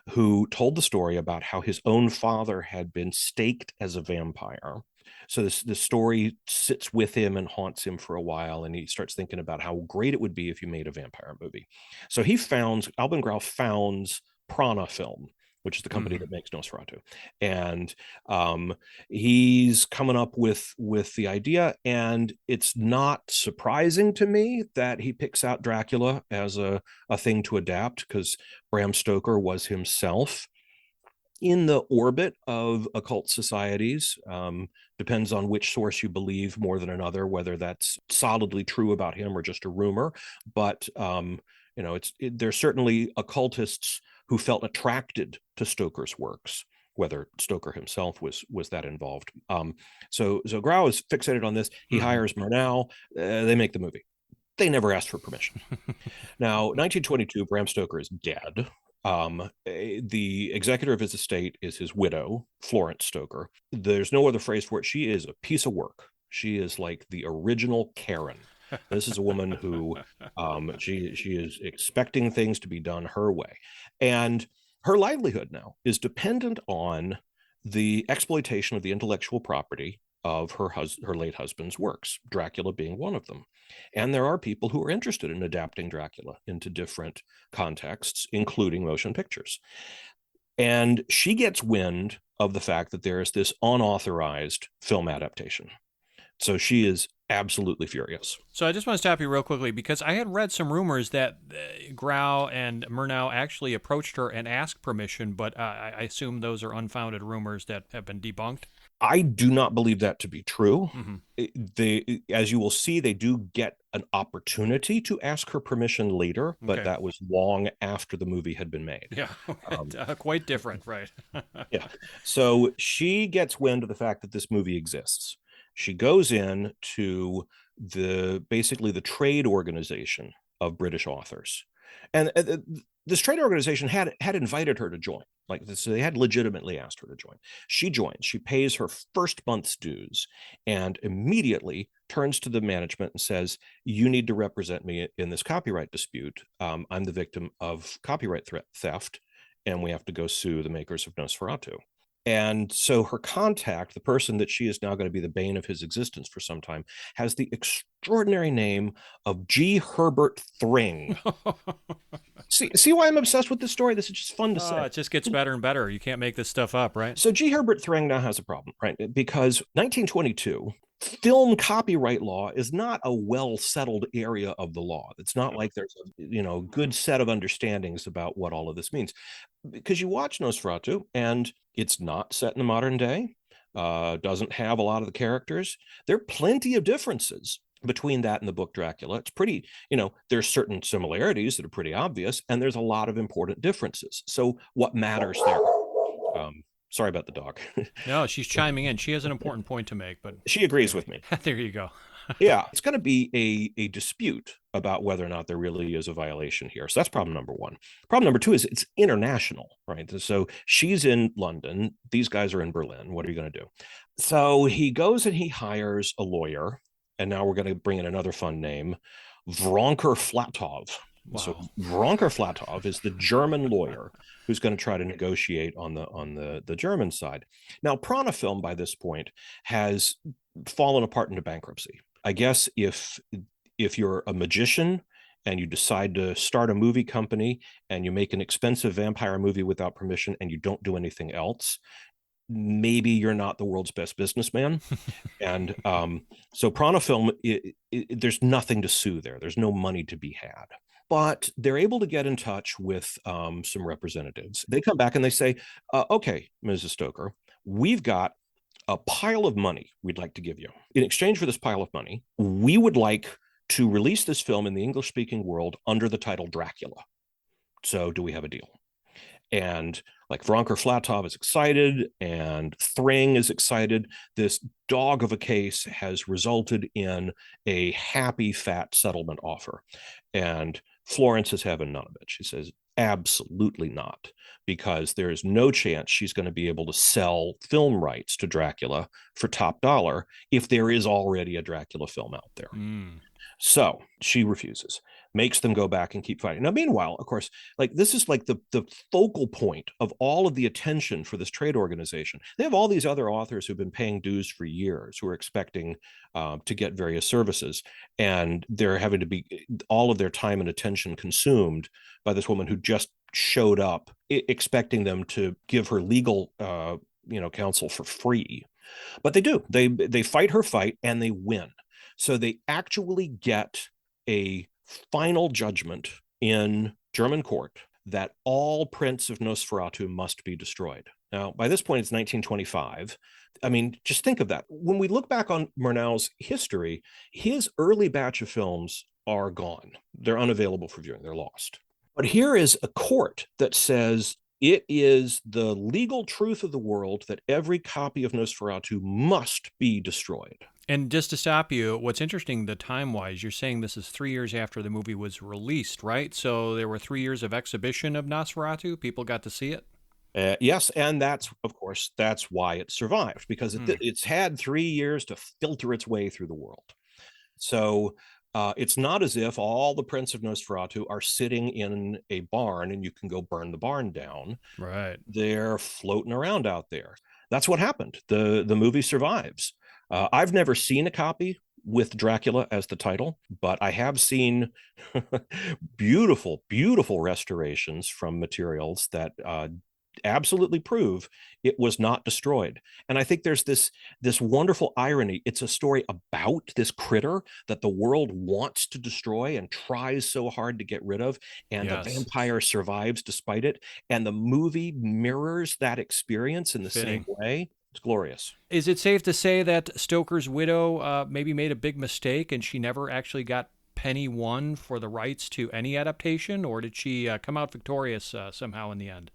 Speaker 3: who told the story about how his own father had been staked as a vampire. So this story sits with him and haunts him for a while, and he starts thinking about how great it would be if you made a vampire movie. So Alban Grau founds Prana Film, which is the company that makes Nosferatu, and he's coming up with the idea. And it's not surprising to me that he picks out Dracula as a thing to adapt, because Bram Stoker was himself in the orbit of occult societies. Depends on which source you believe more than another, whether that's solidly true about him or just a rumor. But there's certainly occultists who felt attracted to Stoker's works, whether Stoker himself was that involved. So Grau is fixated on this. He hires Murnau. They make the movie. They never asked for permission. Now, 1922, Bram Stoker is dead. The executor of his estate is his widow, Florence Stoker. There's no other phrase for it. She is a piece of work. She is like the original Karen. This is a woman who she is expecting things to be done her way. And her livelihood now is dependent on the exploitation of the intellectual property of her late husband's works, Dracula being one of them. And there are people who are interested in adapting Dracula into different contexts, including motion pictures. And she gets wind of the fact that there is this unauthorized film adaptation. So she is absolutely furious.
Speaker 2: So I just want to stop you real quickly, because I had read some rumors that Grau and Murnau actually approached her and asked permission, but I assume those are unfounded rumors that have been debunked.
Speaker 3: I do not believe that to be true.
Speaker 2: Mm-hmm.
Speaker 3: As you will see, they do get an opportunity to ask her permission later, but that was long after the movie had been made.
Speaker 2: Yeah, quite different, right?
Speaker 3: Yeah. So she gets wind of the fact that this movie exists. She goes in to basically the trade organization of British authors, and this trade organization had invited her to join. Like this, so they had legitimately asked her to join. She joins. She pays her first month's dues, and immediately turns to the management and says, "You need to represent me in this copyright dispute. I'm the victim of copyright theft, and we have to go sue the makers of Nosferatu." And so her contact, the person that she is now going to be the bane of his existence for some time, has the extraordinary name of G. Herbert Thring. See why I'm obsessed with this story? This is just fun to say.
Speaker 2: It just gets better and better. You can't make this stuff up, right?
Speaker 3: So G. Herbert Thring now has a problem, right? Because 1922, film copyright law is not a well-settled area of the law. It's not like there's a good set of understandings about what all of this means. Because you watch Nosferatu, and it's not set in the modern day, doesn't have a lot of the characters. There are plenty of differences between that and the book Dracula. It's pretty, there's certain similarities that are pretty obvious, and there's a lot of important differences. So what matters there? Sorry about the dog.
Speaker 2: No, she's chiming in. She has an important point to make, but
Speaker 3: she agrees with me.
Speaker 2: There you go.
Speaker 3: Yeah, it's going to be a dispute about whether or not there really is a violation here. So that's problem number one. Problem number two is it's international, right? So she's in London. These guys are in Berlin. What are you going to do? So he goes and he hires a lawyer. And now we're going to bring in another fun name, Vronker Flatov. So
Speaker 2: Wow.
Speaker 3: Wronker Flatov is the German lawyer who's going to try to negotiate on the German side. Now, Prana Film by this point has fallen apart into bankruptcy. I guess if you're a magician and you decide to start a movie company and you make an expensive vampire movie without permission and you don't do anything else, maybe you're not the world's best businessman. And so Prana Film, there's nothing to sue there. There's no money to be had. But they're able to get in touch with some representatives. They come back and they say, okay, Mrs. Stoker, we've got a pile of money we'd like to give you. In exchange for this pile of money, we would like to release this film in the English speaking world under the title Dracula. So do we have a deal? And like Vronker Flatov is excited and Thring is excited. This dog of a case has resulted in a happy, fat settlement offer. And Florence is having none of it. She says, absolutely not, because there is no chance she's going to be able to sell film rights to Dracula for top dollar if there is already a Dracula film out there. So she refuses, makes them go back and keep fighting. Now, meanwhile, of course, like this is like the focal point of all of the attention for this trade organization. They have all these other authors who've been paying dues for years, who are expecting to get various services, and they're having to be all of their time and attention consumed by this woman who just showed up, expecting them to give her legal, counsel for free. But they do. They fight her fight and they win. So they actually get a final judgment in German court that all prints of Nosferatu must be destroyed. Now, by this point, it's 1925. I mean, just think of that. When we look back on Murnau's history, his early batch of films are gone. They're unavailable for viewing. They're lost. But here is a court that says it is the legal truth of the world that every copy of Nosferatu must be destroyed.
Speaker 2: And just to stop you, what's interesting, the time-wise, you're saying this is 3 years after the movie was released, right? So there were 3 years of exhibition of Nosferatu. People got to see it.
Speaker 3: Yes, and that's why it survived, because it's had 3 years to filter its way through the world. So it's not as if all the prints of Nosferatu are sitting in a barn and you can go burn the barn down.
Speaker 2: Right.
Speaker 3: They're floating around out there. That's what happened. The movie survives. I've never seen a copy with Dracula as the title, but I have seen beautiful, beautiful restorations from materials that absolutely prove it was not destroyed. And I think there's this wonderful irony. It's a story about this critter that the world wants to destroy and tries so hard to get rid of, and the vampire survives despite it. And the movie mirrors that experience in the same way. It's glorious.
Speaker 2: Is it safe to say that Stoker's widow maybe made a big mistake and she never actually got penny one for the rights to any adaptation, or did she come out victorious somehow in the end?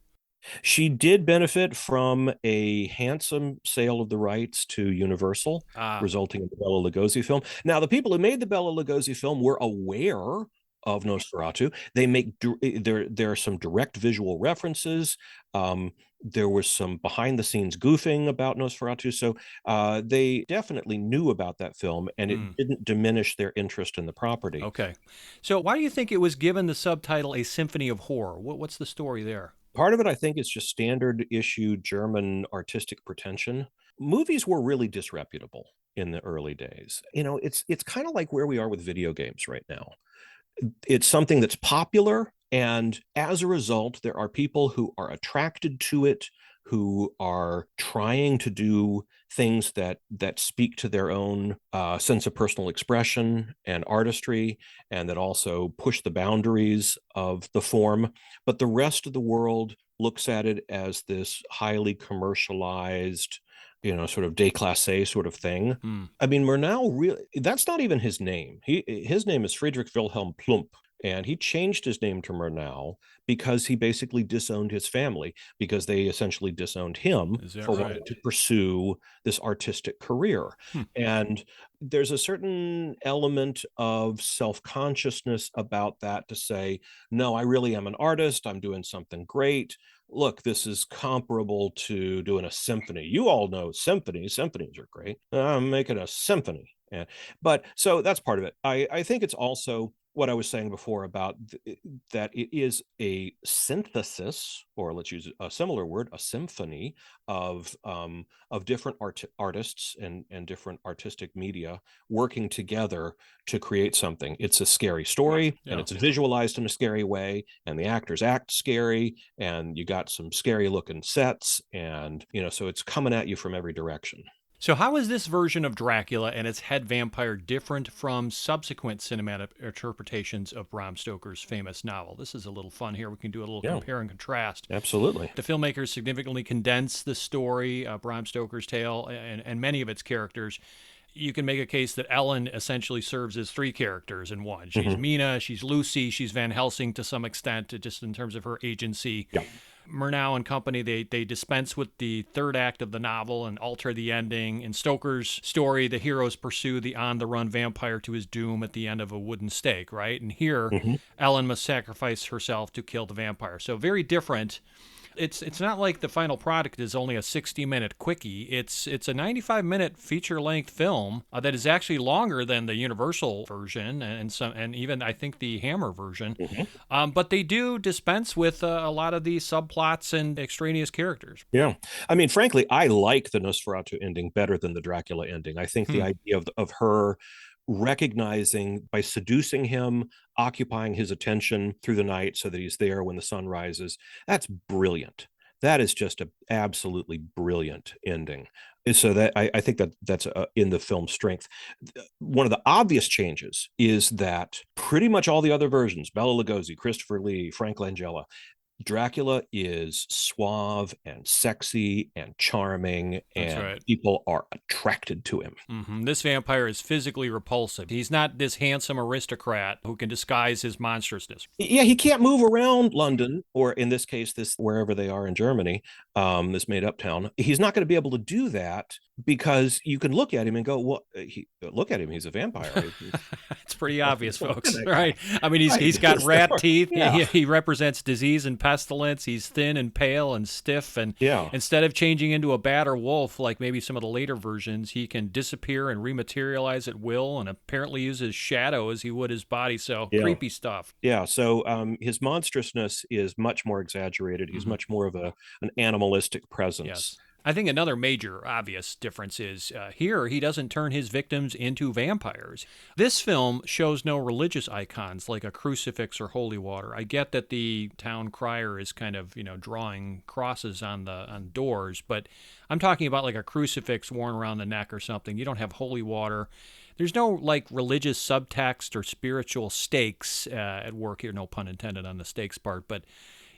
Speaker 3: She did benefit from a handsome sale of the rights to Universal, resulting in the Bela Lugosi film. Now, the people who made the Bela Lugosi film were aware of Nosferatu. They make there are some direct visual references. There was some behind the scenes goofing about Nosferatu. So they definitely knew about that film, and it didn't diminish their interest in the property.
Speaker 2: Okay. So why do you think it was given the subtitle A Symphony of Horror? What's the story there?
Speaker 3: Part of it, I think, is just standard issue German artistic pretension. Movies were really disreputable in the early days. It's kind of like where we are with video games right now. It's something that's popular, and as a result, there are people who are attracted to it, who are trying to do things that speak to their own sense of personal expression and artistry, and that also push the boundaries of the form. But the rest of the world looks at it as this highly commercialized, sort of déclassé sort of thing. I mean, Murnau really, that's not even his name. His name is Friedrich Wilhelm Plump, and he changed his name to Murnau because he basically disowned his family, because they essentially disowned him for wanting to pursue this artistic career. And there's a certain element of self-consciousness about that, to say, no, I really am an artist. I'm doing something great. Look, this is comparable to doing a symphony. You all know symphonies are great. I'm making a symphony. But so that's part of it. I think it's also what I was saying before about that it is a synthesis, or let's use a similar word, a symphony of different artists and different artistic media working together to create something. It's a scary story, and it's visualized in a scary way, and the actors act scary, and you got some scary looking sets, and so it's coming at you from every direction.
Speaker 2: So how is this version of Dracula and its head vampire different from subsequent cinematic interpretations of Bram Stoker's famous novel? This is a little fun here. We can do a little compare and contrast.
Speaker 3: Absolutely.
Speaker 2: The filmmakers significantly condense the story, Bram Stoker's tale, and many of its characters. You can make a case that Ellen essentially serves as three characters in one. She's Mina, she's Lucy, she's Van Helsing to some extent, just in terms of her agency.
Speaker 3: Yeah.
Speaker 2: Murnau and company, they dispense with the third act of the novel and alter the ending. In Stoker's story, the heroes pursue the on-the-run vampire to his doom at the end of a wooden stake, right? And here, Ellen must sacrifice herself to kill the vampire. So very different. It's not like the final product is only a 60-minute quickie. It's a 95-minute feature-length film that is actually longer than the Universal version and even I think the Hammer version. But they do dispense with a lot of the subplots and extraneous characters.
Speaker 3: Yeah, I mean, frankly, I like the Nosferatu ending better than the Dracula ending. I think the idea of her recognizing by seducing him, occupying his attention through the night so that he's there when the sun rises, that's brilliant. That is just an absolutely brilliant ending. So that I think that's in the film's strength. One of the obvious changes is that pretty much all the other versions, Bela Lugosi, Christopher Lee, Frank Langella, Dracula is suave and sexy and charming, and people are attracted to him.
Speaker 2: This vampire is physically repulsive. He's not this handsome aristocrat who can disguise his monstrousness.
Speaker 3: Yeah, he can't move around London, or in this case, this wherever they are in Germany, this made-up town. He's not going to be able to do that because you can look at him and go, "Well, look at him. He's a vampire."
Speaker 2: It's pretty obvious, folks, right? I mean, he's got rat teeth. Yeah. He represents disease and pestilence. He's thin and pale and stiff, and instead of changing into a bat or wolf like maybe some of the later versions, he can disappear and rematerialize at will, and apparently use his shadow as he would his body. So creepy stuff.
Speaker 3: Yeah. So his monstrousness is much more exaggerated. He's much more of an animalistic presence.
Speaker 2: Yes. I think another major obvious difference is here he doesn't turn his victims into vampires. This film shows no religious icons like a crucifix or holy water. I get that the town crier is kind of, drawing crosses on doors, but I'm talking about like a crucifix worn around the neck or something. You don't have holy water. There's no like religious subtext or spiritual stakes at work here, no pun intended on the stakes part, but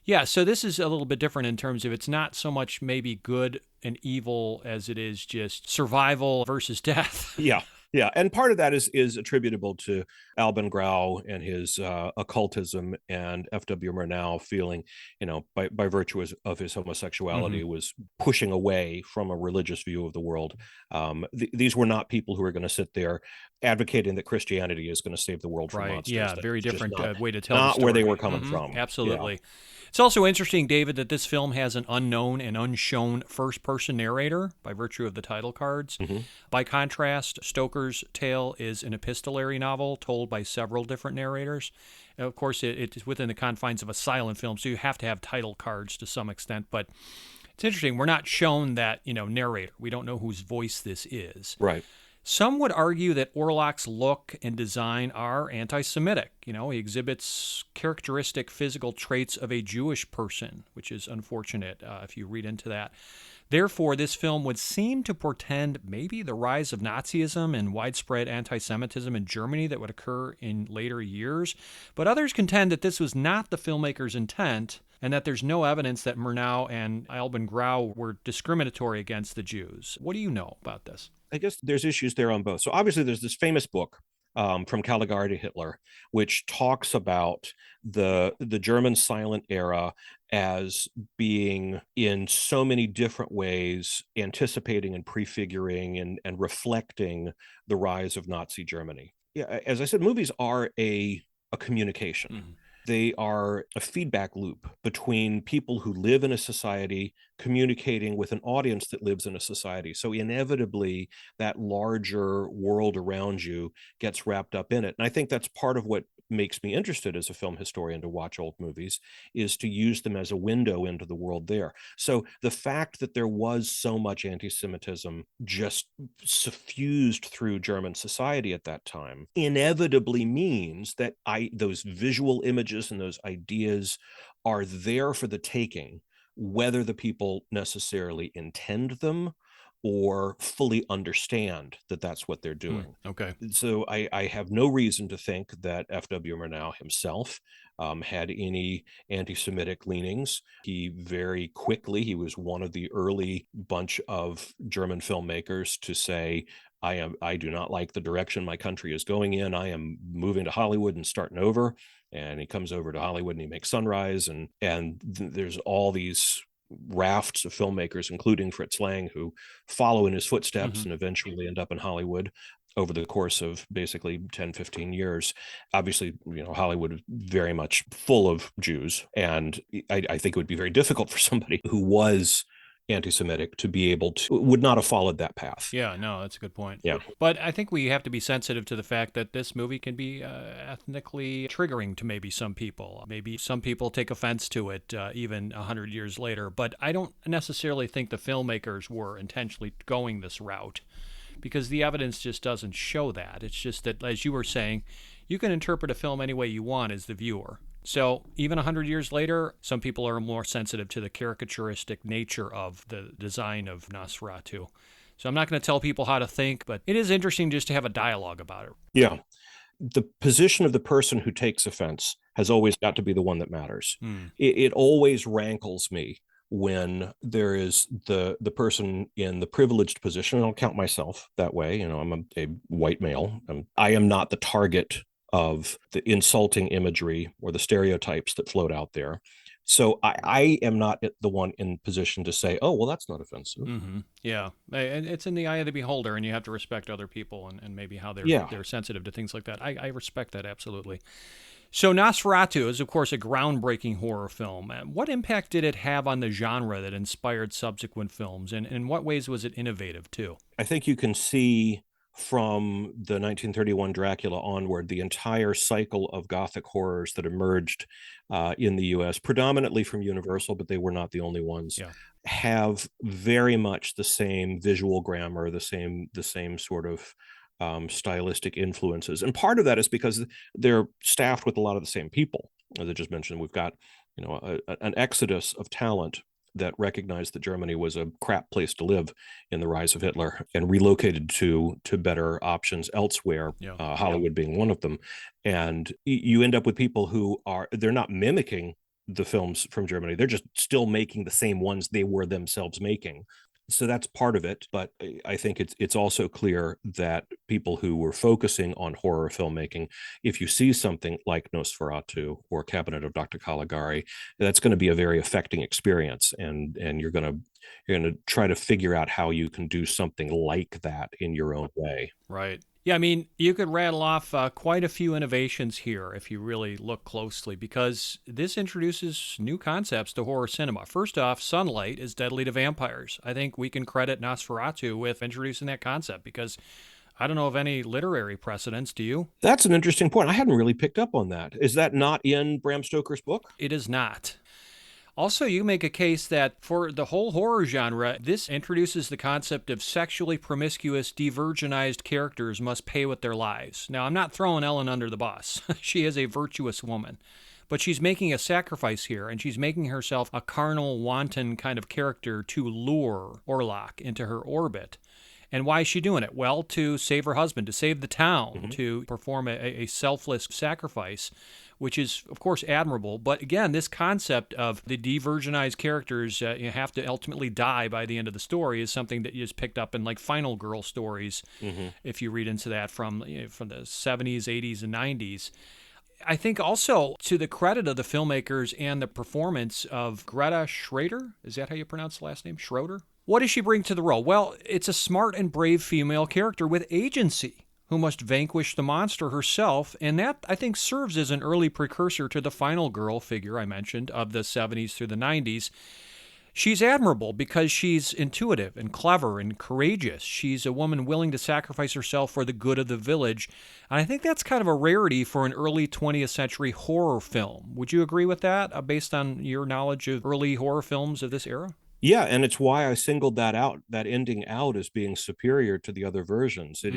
Speaker 2: yeah, so this is a little bit different in terms of it's not so much maybe good and evil as it is just survival versus death.
Speaker 3: Yeah. Yeah, and part of that is attributable to Alban Grau and his occultism, and F.W. Murnau feeling, by virtue of his homosexuality, was pushing away from a religious view of the world. These were not people who were going to sit there advocating that Christianity is going to save the world from monsters.
Speaker 2: Yeah, very different way to tell
Speaker 3: the
Speaker 2: story.
Speaker 3: Not where they were coming from.
Speaker 2: Absolutely. Yeah. It's also interesting, David, that this film has an unknown and unshown first-person narrator by virtue of the title cards. By contrast, Stoker's tale is an epistolary novel told by several different narrators. Of course, it is within the confines of a silent film, so you have to have title cards to some extent, but it's interesting. We're not shown that, narrator. We don't know whose voice this is.
Speaker 3: Right.
Speaker 2: Some would argue that Orlok's look and design are anti-Semitic. He exhibits characteristic physical traits of a Jewish person, which is unfortunate if you read into that. Therefore, this film would seem to portend maybe the rise of Nazism and widespread anti-Semitism in Germany that would occur in later years. But others contend that this was not the filmmaker's intent, and that there's no evidence that Murnau and Alban Grau were discriminatory against the Jews. What do you know about this?
Speaker 3: I guess there's issues there on both. So obviously there's this famous book from Caligari to Hitler, which talks about the German silent era as being in so many different ways anticipating and prefiguring and reflecting the rise of Nazi Germany. Yeah, as I said, movies are a communication. They are a feedback loop between people who live in a society communicating with an audience that lives in a society. So inevitably, that larger world around you gets wrapped up in it. And I think that's part of what makes me interested as a film historian to watch old movies is to use them as a window into the world there. So the fact that there was so much anti-Semitism just suffused through German society at that time inevitably means that those visual images and those ideas are there for the taking, whether the people necessarily intend them or fully understand that that's what they're doing.
Speaker 2: Okay.
Speaker 3: So I have no reason to think that F.W. Murnau himself had any anti-Semitic leanings. He was one of the early bunch of German filmmakers to say, I do not like the direction my country is going in. I am moving to Hollywood and starting over. And he comes over to Hollywood and he makes Sunrise, and there's all these rafts of filmmakers, including Fritz Lang, who follow in his footsteps and eventually end up in Hollywood over the course of basically 10, 15 years. Obviously, Hollywood is very much full of Jews. And I think it would be very difficult for somebody who was anti-Semitic would not have followed that path.
Speaker 2: Yeah, no, that's a good point.
Speaker 3: Yeah.
Speaker 2: But I think we have to be sensitive to the fact that this movie can be ethnically triggering to maybe some people. Maybe some people take offense to it even 100 years later. But I don't necessarily think the filmmakers were intentionally going this route, because the evidence just doesn't show that. It's just that, as you were saying, you can interpret a film any way you want as the viewer. So even 100 years later, some people are more sensitive to the caricaturistic nature of the design of Nosferatu. So I'm not going to tell people how to think, but it is interesting just to have a dialogue about it.
Speaker 3: Yeah. The position of the person who takes offense has always got to be the one that matters. It always rankles me when there is the person in the privileged position, and I'll count myself that way. I'm a white male. I am not the target of the insulting imagery or the stereotypes that float out there. So I am not the one in position to say, oh, well, that's not offensive.
Speaker 2: Yeah. It's in the eye of the beholder, and you have to respect other people and maybe how they're sensitive to things like that. I respect that, absolutely. So Nosferatu is, of course, a groundbreaking horror film. What impact did it have on the genre that inspired subsequent films, and in what ways was it innovative, too?
Speaker 3: I think you can see from the 1931 Dracula onward, the entire cycle of Gothic horrors that emerged in the U.S., predominantly from Universal, but they were not the only ones, have very much the same visual grammar, the same sort of stylistic influences. And part of that is because they're staffed with a lot of the same people. As I just mentioned, we've got an exodus of talent that recognized that Germany was a crap place to live in the rise of Hitler and relocated to better options elsewhere, Hollywood being one of them. And you end up with people who they're not mimicking the films from Germany. They're just still making the same ones they were themselves making. So that's part of it. But I think it's also clear that people who were focusing on horror filmmaking, if you see something like Nosferatu or Cabinet of Dr. Caligari, that's going to be a very affecting experience. And you're going to try to figure out how you can do something like that in your own way.
Speaker 2: Right. Yeah, I mean, you could rattle off quite a few innovations here if you really look closely, because this introduces new concepts to horror cinema. First off, sunlight is deadly to vampires. I think we can credit Nosferatu with introducing that concept, because I don't know of any literary precedents. Do you?
Speaker 3: That's an interesting point. I hadn't really picked up on that. Is that not in Bram Stoker's book?
Speaker 2: It is not. Also, you make a case that for the whole horror genre, this introduces the concept of sexually promiscuous, de-virginized characters must pay with their lives. Now, I'm not throwing Ellen under the bus. She is a virtuous woman. But she's making a sacrifice here, and she's making herself a carnal, wanton kind of character to lure Orlok into her orbit. And why is she doing it? Well, to save her husband, to save the town, to perform a selfless sacrifice, which is, of course, admirable. But again, this concept of the de-virginized characters you have to ultimately die by the end of the story is something that is picked up in like Final Girl stories, if you read into that from the 70s, 80s, and 90s. I think also to the credit of the filmmakers and the performance of Greta Schrader, is that how you pronounce the last name? Schroeder? What does she bring to the role? Well, it's a smart and brave female character with agency who must vanquish the monster herself, and that, I think, serves as an early precursor to the Final Girl figure I mentioned of the 70s through the 90s. She's admirable because she's intuitive and clever and courageous. She's a woman willing to sacrifice herself for the good of the village. And I think that's kind of a rarity for an early 20th century horror film. Would you agree with that, based on your knowledge of early horror films of this era?
Speaker 3: Yeah, and it's why I singled that out, that ending out as being superior to the other versions. It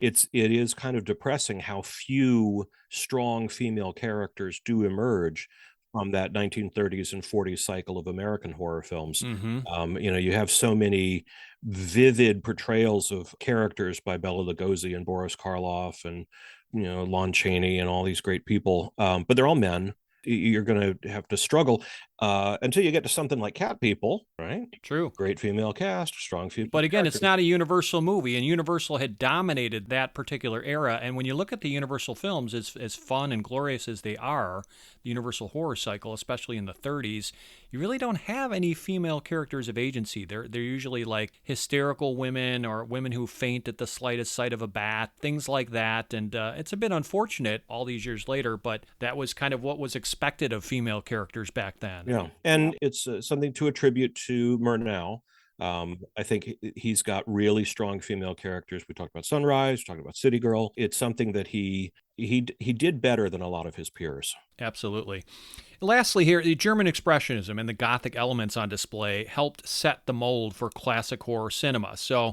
Speaker 3: is kind of depressing how few strong female characters do emerge from that 1930s and 40s cycle of American horror films.
Speaker 2: Mm-hmm.
Speaker 3: You have so many vivid portrayals of characters by Bela Lugosi and Boris Karloff and Lon Chaney and all these great people, but they're all men. You're going to have to struggle until you get to something like Cat People, right?
Speaker 2: True.
Speaker 3: Great female cast, strong female.
Speaker 2: But again,
Speaker 3: characters.
Speaker 2: it's not a Universal movie, and Universal had dominated that particular era. And when you look at the Universal films, as fun and glorious as they are, the Universal horror cycle, especially in the 30s, you really don't have any female characters of agency. They're usually like hysterical women or women who faint at the slightest sight of a bat, things like that. And it's a bit unfortunate all these years later, but that was kind of what was expected of female characters back then.
Speaker 3: Yeah, and it's something to attribute to Murnau. I think he's got really strong female characters. We talked about Sunrise, we talked about City Girl. It's something that he did better than a lot of his peers.
Speaker 2: Absolutely. Lastly here, the German Expressionism and the Gothic elements on display helped set the mold for classic horror cinema. So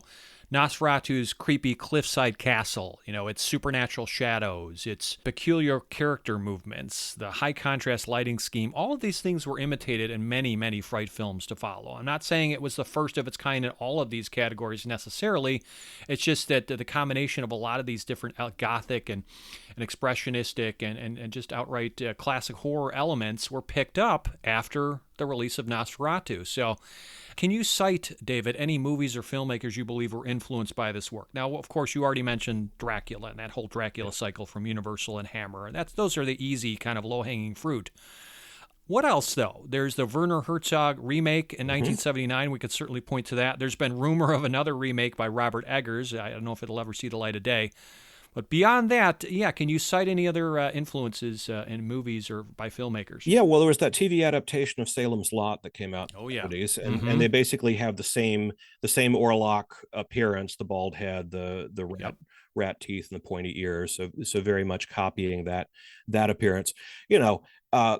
Speaker 2: Nosferatu's creepy cliffside castle, its supernatural shadows, its peculiar character movements, the high contrast lighting scheme, all of these things were imitated in many, many Fright films to follow. I'm not saying it was the first of its kind in all of these categories necessarily. It's just that the combination of a lot of these different Gothic and expressionistic and just outright classic horror elements were picked up after the release of Nosferatu. So can you cite, David, any movies or filmmakers you believe were influenced by this work? Now, of course, you already mentioned Dracula and that whole Dracula cycle from Universal and Hammer. And those are the easy kind of low-hanging fruit. What else, though? There's the Werner Herzog remake in 1979. We could certainly point to that. There's been rumor of another remake by Robert Eggers. I don't know if it'll ever see the light of day. But beyond that, can you cite any other influences in movies or by filmmakers?
Speaker 3: Yeah, well, there was that TV adaptation of Salem's Lot that came out
Speaker 2: in the
Speaker 3: 70s, and they basically have the same Orlok appearance, the bald head, the rat teeth, and the pointy ears. So very much copying that appearance.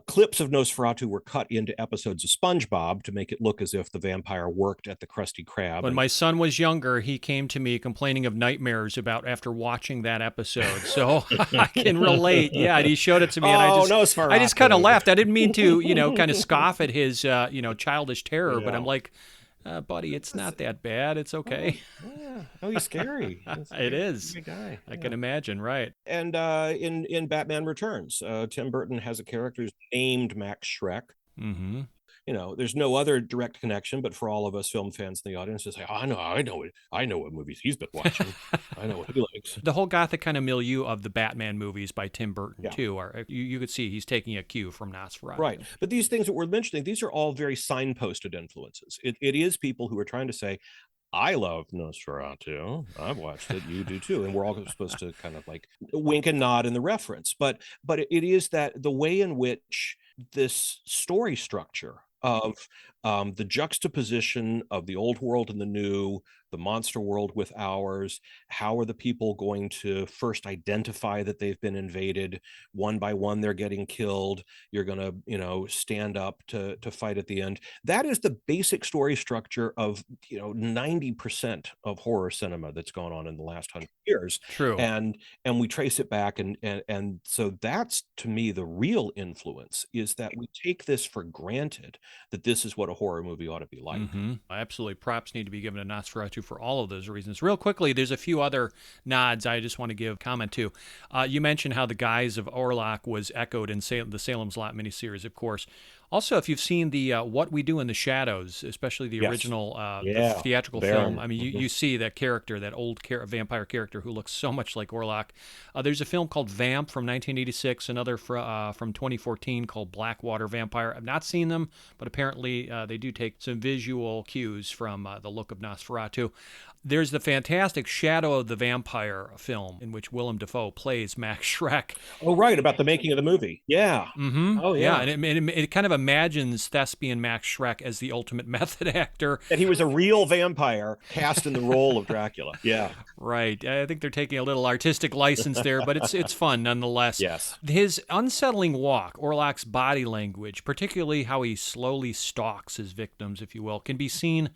Speaker 3: Clips of Nosferatu were cut into episodes of SpongeBob to make it look as if the vampire worked at the Krusty Krab.
Speaker 2: When my son was younger, he came to me complaining of nightmares after watching that episode. So I can relate. Yeah, and he showed it to me, and I just kind of laughed. I didn't mean to, kind of scoff at his, childish terror, but I'm like, buddy, it's not that bad. It's okay.
Speaker 3: He's scary.
Speaker 2: It is.
Speaker 3: Big guy.
Speaker 2: I can imagine, right?
Speaker 3: And in Batman Returns, Tim Burton has a character named Max Schreck.
Speaker 2: Mm-hmm.
Speaker 3: There's no other direct connection, but for all of us film fans in the audience, it's like, I know what movies he's been watching. I know what he likes.
Speaker 2: The whole Gothic kind of milieu of the Batman movies by Tim Burton, too, you could see he's taking a cue from Nosferatu.
Speaker 3: Right. But these things that we're mentioning, these are all very signposted influences. It is people who are trying to say, I love Nosferatu. I've watched it. You do too. And we're all supposed to kind of like wink and nod in the reference. But it is that the way in which this story structure of the juxtaposition of the old world and the new, the monster world with ours, how are the people going to first identify that they've been invaded? One by one, they're getting killed. You're going to, stand up to fight at the end. That is the basic story structure of, 90% of horror cinema that's gone on in the last 100 years.
Speaker 2: True.
Speaker 3: And we trace it back. And so that's, to me, the real influence is that we take this for granted that this is what a horror movie ought to be like.
Speaker 2: Mm-hmm. Absolutely. Props need to be given to Nosferatu for all of those reasons. Real quickly, there's a few other nods I just want to give comment to. You mentioned how the guise of Orlok was echoed in the Salem's Lot miniseries, of course. Also, if you've seen the What We Do in the Shadows, especially the original the theatrical film, I mean, you see that character, that old vampire character who looks so much like Orlok. There's a film called Vamp from 1986, another from 2014 called Blackwater Vampire. I've not seen them, but apparently they do take some visual cues from the look of Nosferatu. There's the fantastic Shadow of the Vampire film in which Willem Dafoe plays Max Schreck.
Speaker 3: Oh, right, about the making of the movie. Yeah.
Speaker 2: Mm-hmm.
Speaker 3: Oh, yeah.
Speaker 2: And it kind of imagines thespian Max Schreck as the ultimate method actor.
Speaker 3: And he was a real vampire cast in the role of Dracula. Yeah.
Speaker 2: Right. I think they're taking a little artistic license there, but it's fun nonetheless.
Speaker 3: Yes.
Speaker 2: His unsettling walk, Orlok's body language, particularly how he slowly stalks his victims, if you will, can be seen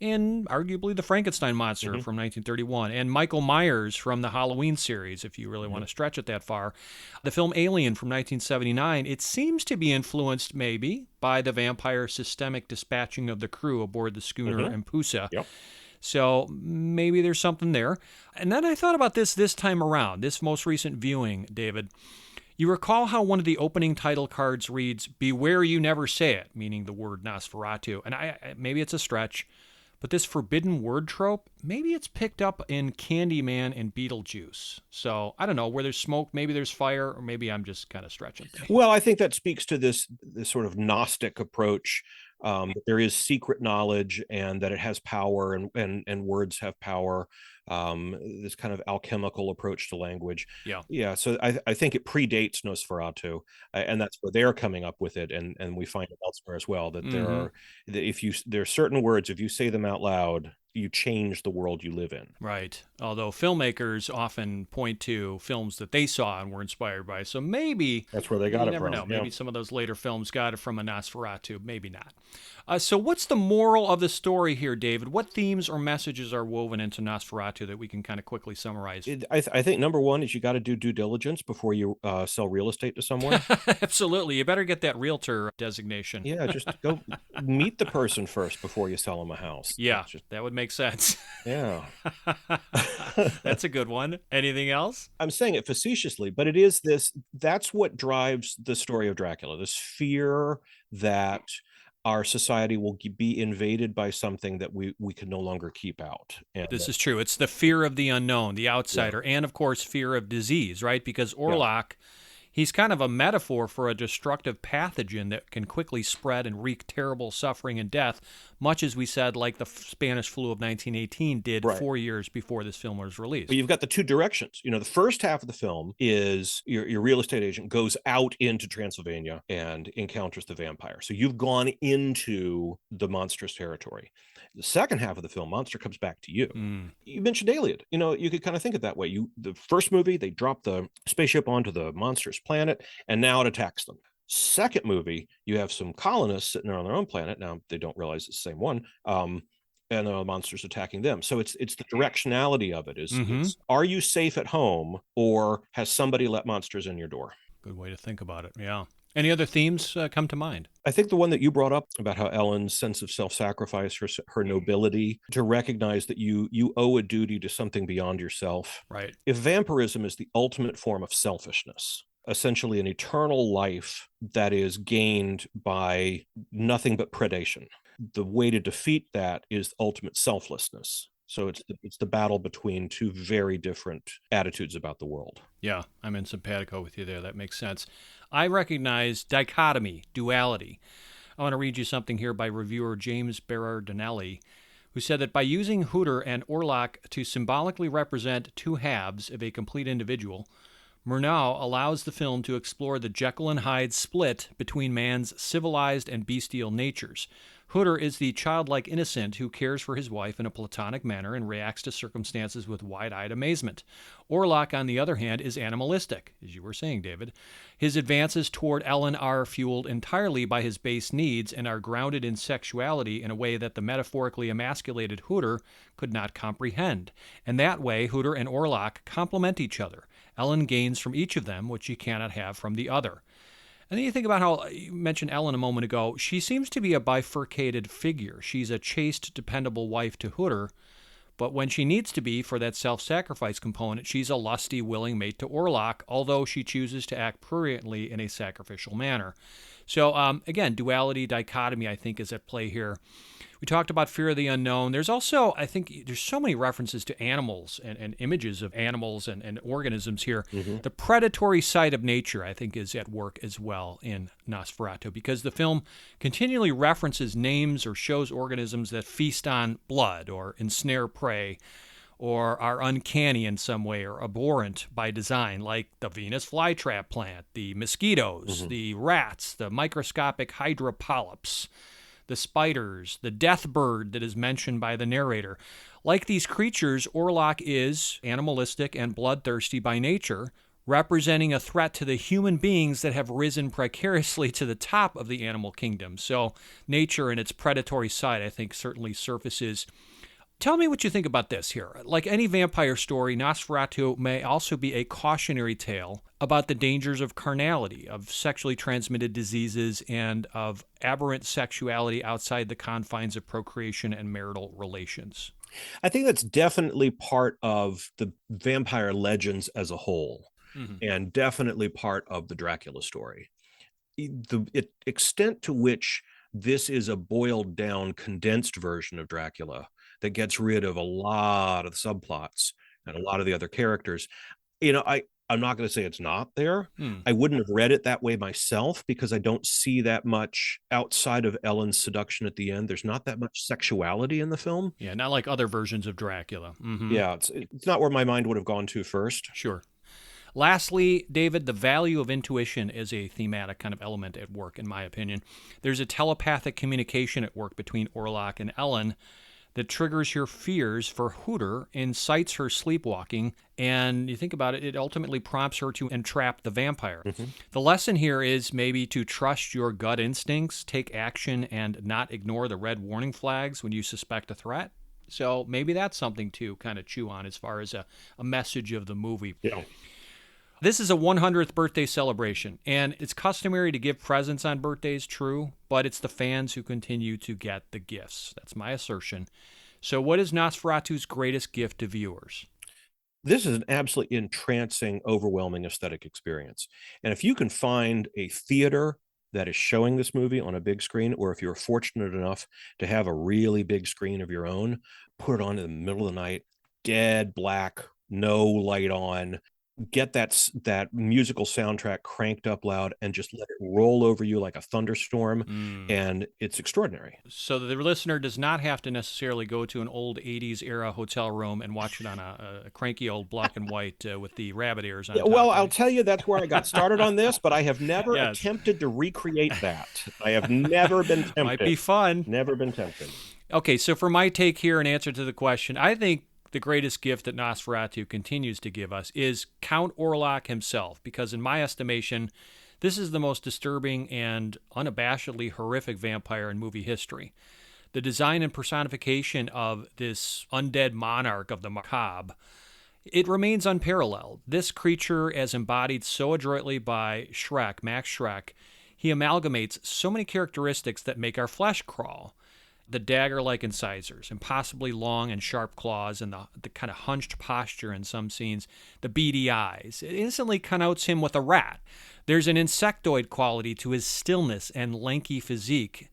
Speaker 2: in arguably the Frankenstein monster from 1931 and Michael Myers from the Halloween series, if you really want to stretch it that far. The film Alien from 1979, it seems to be influenced maybe by the vampire systemic dispatching of the crew aboard the schooner Empusa.
Speaker 3: Yep.
Speaker 2: So maybe there's something there. And then I thought about this time around, this most recent viewing, David. You recall how one of the opening title cards reads, "Beware you never say it," meaning the word Nosferatu. And maybe it's a stretch, but this forbidden word trope, maybe it's picked up in Candyman and Beetlejuice. So I don't know, where there's smoke, maybe there's fire, or maybe I'm just kind of stretching.
Speaker 3: Well, I think that speaks to this sort of Gnostic approach, that there is secret knowledge and that it has power, and words have power. This kind of alchemical approach to language. Yeah. So I think it predates Nosferatu, and that's where they're coming up with it, and we find it elsewhere as well that there are certain words, if you say them out loud, you change the world you live in.
Speaker 2: Right. Although filmmakers often point to films that they saw and were inspired by. So maybe
Speaker 3: that's where they got it from.
Speaker 2: You never know. Maybe some of those later films got it from a Nosferatu. Maybe not. So what's the moral of the story here, David? What themes or messages are woven into Nosferatu that we can kind of quickly summarize?
Speaker 3: I think number one is you got to do due diligence before you sell real estate to someone.
Speaker 2: Absolutely. You better get that realtor designation.
Speaker 3: Yeah, just go meet the person first before you sell them a house.
Speaker 2: Yeah, that would make sense.
Speaker 3: Yeah.
Speaker 2: That's a good one. Anything else?
Speaker 3: I'm saying it facetiously, but it is that's what drives the story of Dracula, this fear that our society will be invaded by something that we can no longer keep out. And
Speaker 2: this is true. It's the fear of the unknown, the outsider, and of course, fear of disease, right? Because Orlok, he's kind of a metaphor for a destructive pathogen that can quickly spread and wreak terrible suffering and death, much as we said, like the Spanish flu of 1918 did 4 years before this film was released.
Speaker 3: But you've got the two directions. You know, the first half of the film is your real estate agent goes out into Transylvania and encounters the vampire. So you've gone into the monstrous territory. The second half of the film, monster comes back to you. You mentioned Alien. You know, you could kind of think it that way. The first movie, they drop the spaceship onto the monster's planet, and now it attacks them. Second movie, you have some colonists sitting there on their own planet. Now they don't realize it's the same one. And the monster's attacking them. So it's the directionality of it is are you safe at home, or has somebody let monsters in your door?
Speaker 2: Good way to think about it. Yeah. Any other themes come to mind?
Speaker 3: I think the one that you brought up about how Ellen's sense of self-sacrifice, her nobility, to recognize that you owe a duty to something beyond yourself.
Speaker 2: Right.
Speaker 3: If vampirism is the ultimate form of selfishness, essentially an eternal life that is gained by nothing but predation, the way to defeat that is ultimate selflessness. So it's the battle between two very different attitudes about the world.
Speaker 2: Yeah, I'm in simpatico with you there. That makes sense. I recognize dichotomy, duality. I want to read you something here by reviewer James Berardinelli, who said that by using Hooter and Orlok to symbolically represent two halves of a complete individual, Murnau allows the film to explore the Jekyll and Hyde split between man's civilized and bestial natures. Hooter is the childlike innocent who cares for his wife in a platonic manner and reacts to circumstances with wide-eyed amazement. Orlok, on the other hand, is animalistic, as you were saying, David. His advances toward Ellen are fueled entirely by his base needs and are grounded in sexuality in a way that the metaphorically emasculated Hooter could not comprehend. And that way, Hooter and Orlok complement each other. Ellen gains from each of them what she cannot have from the other. And then you think about how you mentioned Ellen a moment ago. She seems to be a bifurcated figure. She's a chaste, dependable wife to Hooter, but when she needs to be for that self-sacrifice component, she's a lusty, willing mate to Orlok, although she chooses to act pruriently in a sacrificial manner. So, again, duality, dichotomy, I think, is at play here. We talked about fear of the unknown. There's also, I think, there's so many references to animals and images of animals and organisms here. The predatory side of nature, I think, is at work as well in Nosferatu, because the film continually references names or shows organisms that feast on blood or ensnare prey, or are uncanny in some way or abhorrent by design, like the Venus flytrap plant, the mosquitoes, the rats, the microscopic hydra polyps, the spiders, the death bird that is mentioned by the narrator. Like these creatures, Orlok is animalistic and bloodthirsty by nature, representing a threat to the human beings that have risen precariously to the top of the animal kingdom. So nature and its predatory side, I think, certainly surfaces. Tell me what you think about this here. Like any vampire story, Nosferatu may also be a cautionary tale about the dangers of carnality, of sexually transmitted diseases, and of aberrant sexuality outside the confines of procreation and marital relations.
Speaker 3: I think that's definitely part of the vampire legends as a whole, and definitely part of the Dracula story. The extent to which this is a boiled down, condensed version of Dracula that gets rid of a lot of the subplots and a lot of the other characters, I'm not going to say it's not there. I wouldn't have read it that way myself because I don't see that much outside of Ellen's seduction at the end. There's not that much sexuality in the film.
Speaker 2: Yeah, not like other versions of Dracula.
Speaker 3: Yeah, it's not where my mind would have gone to first.
Speaker 2: Sure. Lastly, David, the value of intuition is a thematic kind of element at work, in my opinion. There's a telepathic communication at work between Orlok and Ellen that triggers her fears for Hooter, incites her sleepwalking, and you think about it, it ultimately prompts her to entrap the vampire. The lesson here is maybe to trust your gut instincts, take action, and not ignore the red warning flags when you suspect a threat. So maybe that's something to kind of chew on as far as a message of the movie.
Speaker 3: Yeah.
Speaker 2: This is a 100th birthday celebration, and it's customary to give presents on birthdays, true, but it's the fans who continue to get the gifts. That's my assertion. So what is Nosferatu's greatest gift to viewers?
Speaker 3: This is an absolutely entrancing, overwhelming aesthetic experience. And if you can find a theater that is showing this movie on a big screen, or if you're fortunate enough to have a really big screen of your own, put it on in the middle of the night, dead black, no light on, get that musical soundtrack cranked up loud and just let it roll over you like a thunderstorm, and it's extraordinary.
Speaker 2: So the listener does not have to necessarily go to an old 80s era hotel room and watch it on a cranky old black and white with the rabbit ears on top,
Speaker 3: well,
Speaker 2: right?
Speaker 3: I'll tell you, that's where I got started on this, but I have never attempted to recreate that. I have never been tempted.
Speaker 2: Might be fun.
Speaker 3: Never been tempted.
Speaker 2: Okay, so for my take here in answer to the question, I think the greatest gift that Nosferatu continues to give us is Count Orlok himself, because in my estimation, this is the most disturbing and unabashedly horrific vampire in movie history. The design and personification of this undead monarch of the macabre, it remains unparalleled. This creature, as embodied so adroitly by Max Schreck, he amalgamates so many characteristics that make our flesh crawl. The dagger-like incisors, impossibly long and sharp claws, and the kind of hunched posture in some scenes, the beady eyes. It instantly connotes him with a rat. There's an insectoid quality to his stillness and lanky physique.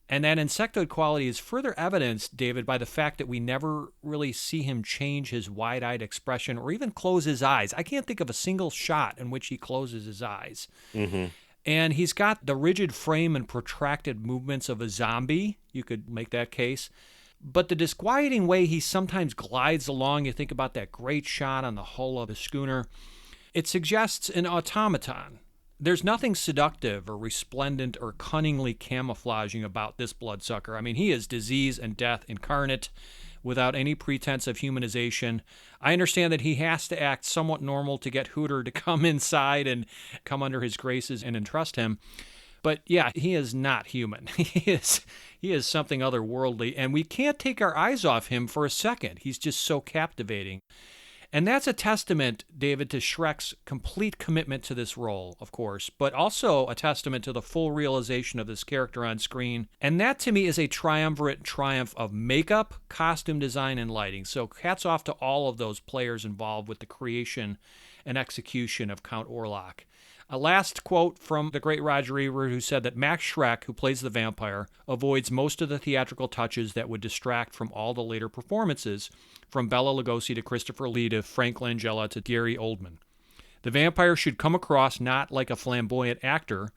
Speaker 2: And that insectoid quality is further evidenced, David, by the fact that we never really see him change his wide-eyed expression or even close his eyes. I can't think of a single shot in which he closes his eyes. And he's got the rigid frame and protracted movements of a zombie. You could make that case. But the disquieting way he sometimes glides along, you think about that great shot on the hull of the schooner, it suggests an automaton. There's nothing seductive or resplendent or cunningly camouflaging about this bloodsucker. I mean, he is disease and death incarnate, without any pretense of humanization. I understand that he has to act somewhat normal to get Hooter to come inside and come under his graces and entrust him. But yeah, he is not human. He is something otherworldly, and we can't take our eyes off him for a second. He's just so captivating. And that's a testament, David, to Schreck's complete commitment to this role, of course, but also a testament to the full realization of this character on screen. And that, to me, is a triumvirate triumph of makeup, costume design, and lighting. So hats off to all of those players involved with the creation and execution of Count Orlok. A last quote from the great Roger Ebert, who said that Max Schreck, who plays the vampire, avoids most of the theatrical touches that would distract from all the later performances, from Bela Lugosi to Christopher Lee to Frank Langella to Gary Oldman. The vampire should come across not like a flamboyant actor,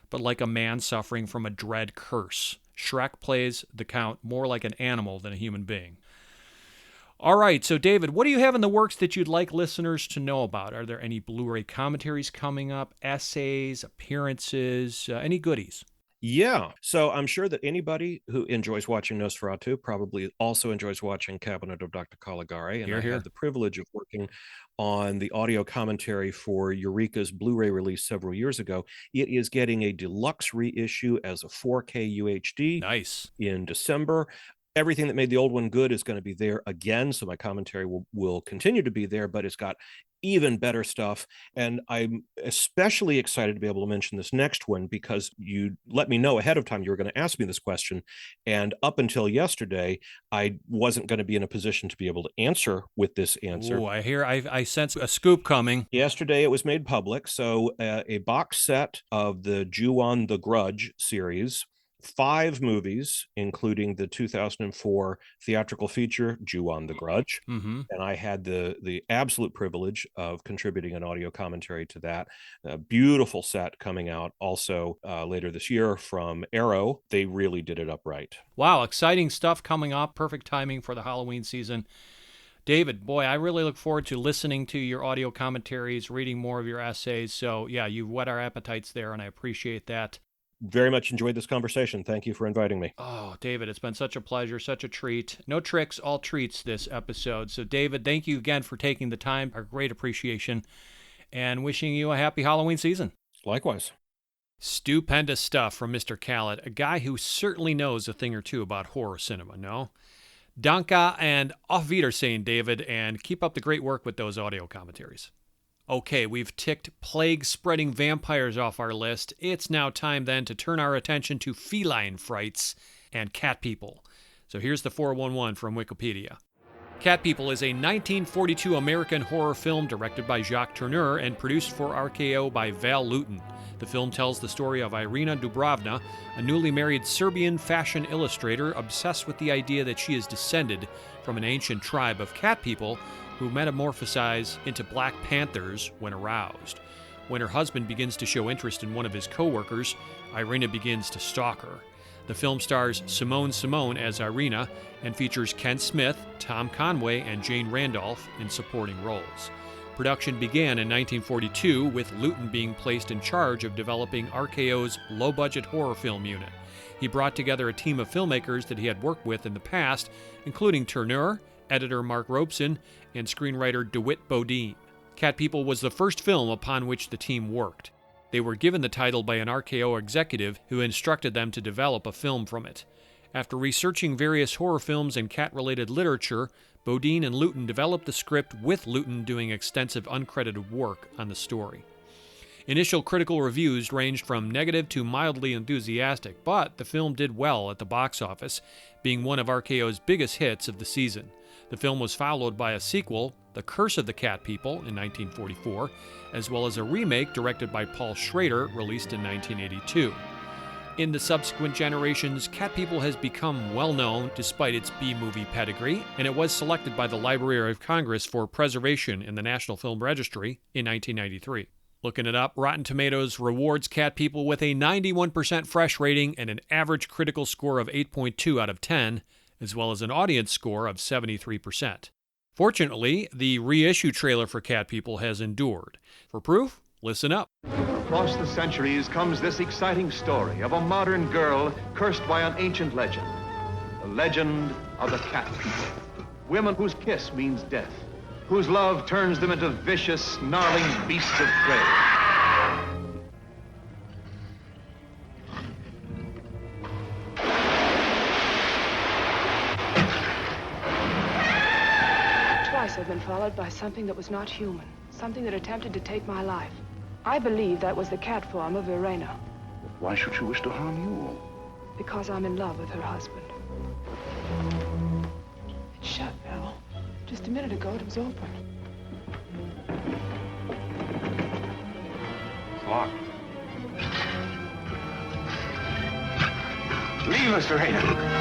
Speaker 2: but like a man suffering from a dread curse. Schreck plays the Count more like an animal than a human being. All right, so David, what do you have in the works that you'd like listeners to know about? Are there any Blu-ray commentaries coming up, essays, appearances, any goodies?
Speaker 3: Yeah. So I'm sure that anybody who enjoys watching Nosferatu probably also enjoys watching Cabinet of Dr. Caligari. And
Speaker 2: Hear,
Speaker 3: I
Speaker 2: hear.
Speaker 3: had the privilege of working on the audio commentary for Eureka's Blu-ray release several years ago. It is getting a deluxe reissue as a 4K UHD
Speaker 2: Nice.
Speaker 3: in December. Everything that made the old one good is going to be there again. So my commentary will continue to be there, but it's got even better stuff. And I'm especially excited to be able to mention this next one because you let me know ahead of time you were going to ask me this question. And up until yesterday, I wasn't going to be in a position to be able to answer with this answer.
Speaker 2: Ooh, I sense a scoop coming.
Speaker 3: Yesterday, it was made public. So a box set of the Ju-on the Grudge series, 5 movies, including the 2004 theatrical feature, Ju-on the Grudge.
Speaker 2: Mm-hmm.
Speaker 3: And I had the absolute privilege of contributing an audio commentary to that. A beautiful set coming out also later this year from Arrow. They really did it up right.
Speaker 2: Wow, exciting stuff coming up. Perfect timing for the Halloween season. David, boy, I really look forward to listening to your audio commentaries, reading more of your essays. So, yeah, you've whet our appetites there, and I appreciate that.
Speaker 3: Very much enjoyed this conversation. Thank you for inviting me.
Speaker 2: Oh, David, it's been such a pleasure, such a treat. No tricks, all treats this episode. So, David, thank you again for taking the time. Our great appreciation, and wishing you a happy Halloween season.
Speaker 3: Likewise.
Speaker 2: Stupendous stuff from Mr. Kalat, a guy who certainly knows a thing or two about horror cinema, no? Danke and auf Wiedersehen, David, and keep up the great work with those audio commentaries. Okay, we've ticked plague-spreading vampires off our list. It's now time then to turn our attention to feline frights and cat people. So here's the 411 from Wikipedia. Cat People is a 1942 American horror film directed by Jacques Tourneur and produced for RKO by Val Lewton. The film tells the story of Irina Dubrovna, a newly married Serbian fashion illustrator obsessed with the idea that she is descended from an ancient tribe of cat people who metamorphosize into Black Panthers when aroused. When her husband begins to show interest in one of his co-workers, Irina begins to stalk her. The film stars Simone as Irina and features Ken Smith, Tom Conway, and Jane Randolph in supporting roles. Production began in 1942 with Lewton being placed in charge of developing RKO's low-budget horror film unit. He brought together a team of filmmakers that he had worked with in the past, including Tourneur, editor Mark Robeson, and screenwriter DeWitt Bodine. Cat People was the first film upon which the team worked. They were given the title by an RKO executive who instructed them to develop a film from it. After researching various horror films and cat-related literature, Bodine and Lewton developed the script with Lewton doing extensive uncredited work on the story. Initial critical reviews ranged from negative to mildly enthusiastic, but the film did well at the box office, being one of RKO's biggest hits of the season. The film was followed by a sequel, The Curse of the Cat People, in 1944, as well as a remake directed by Paul Schrader, released in 1982. In the subsequent generations, Cat People has become well known despite its B-movie pedigree, and it was selected by the Library of Congress for preservation in the National Film Registry in 1993. Looking it up, Rotten Tomatoes rewards Cat People with a 91% fresh rating and an average critical score of 8.2 out of 10, as well as an audience score of 73%. Fortunately, the reissue trailer for Cat People has endured. For proof, listen up.
Speaker 4: Across the centuries comes this exciting story of a modern girl cursed by an ancient legend. The legend of the cat people. Women whose kiss means death, whose love turns them into vicious, snarling beasts of prey.
Speaker 5: Twice I've been followed by something that was not human, something that attempted to take my life. I believe that was the cat form of Irena.
Speaker 4: Why should she wish to harm you?
Speaker 5: Because I'm in love with her husband. It's shut now. Just a minute ago, it was open.
Speaker 4: It's locked. Leave us, Irena.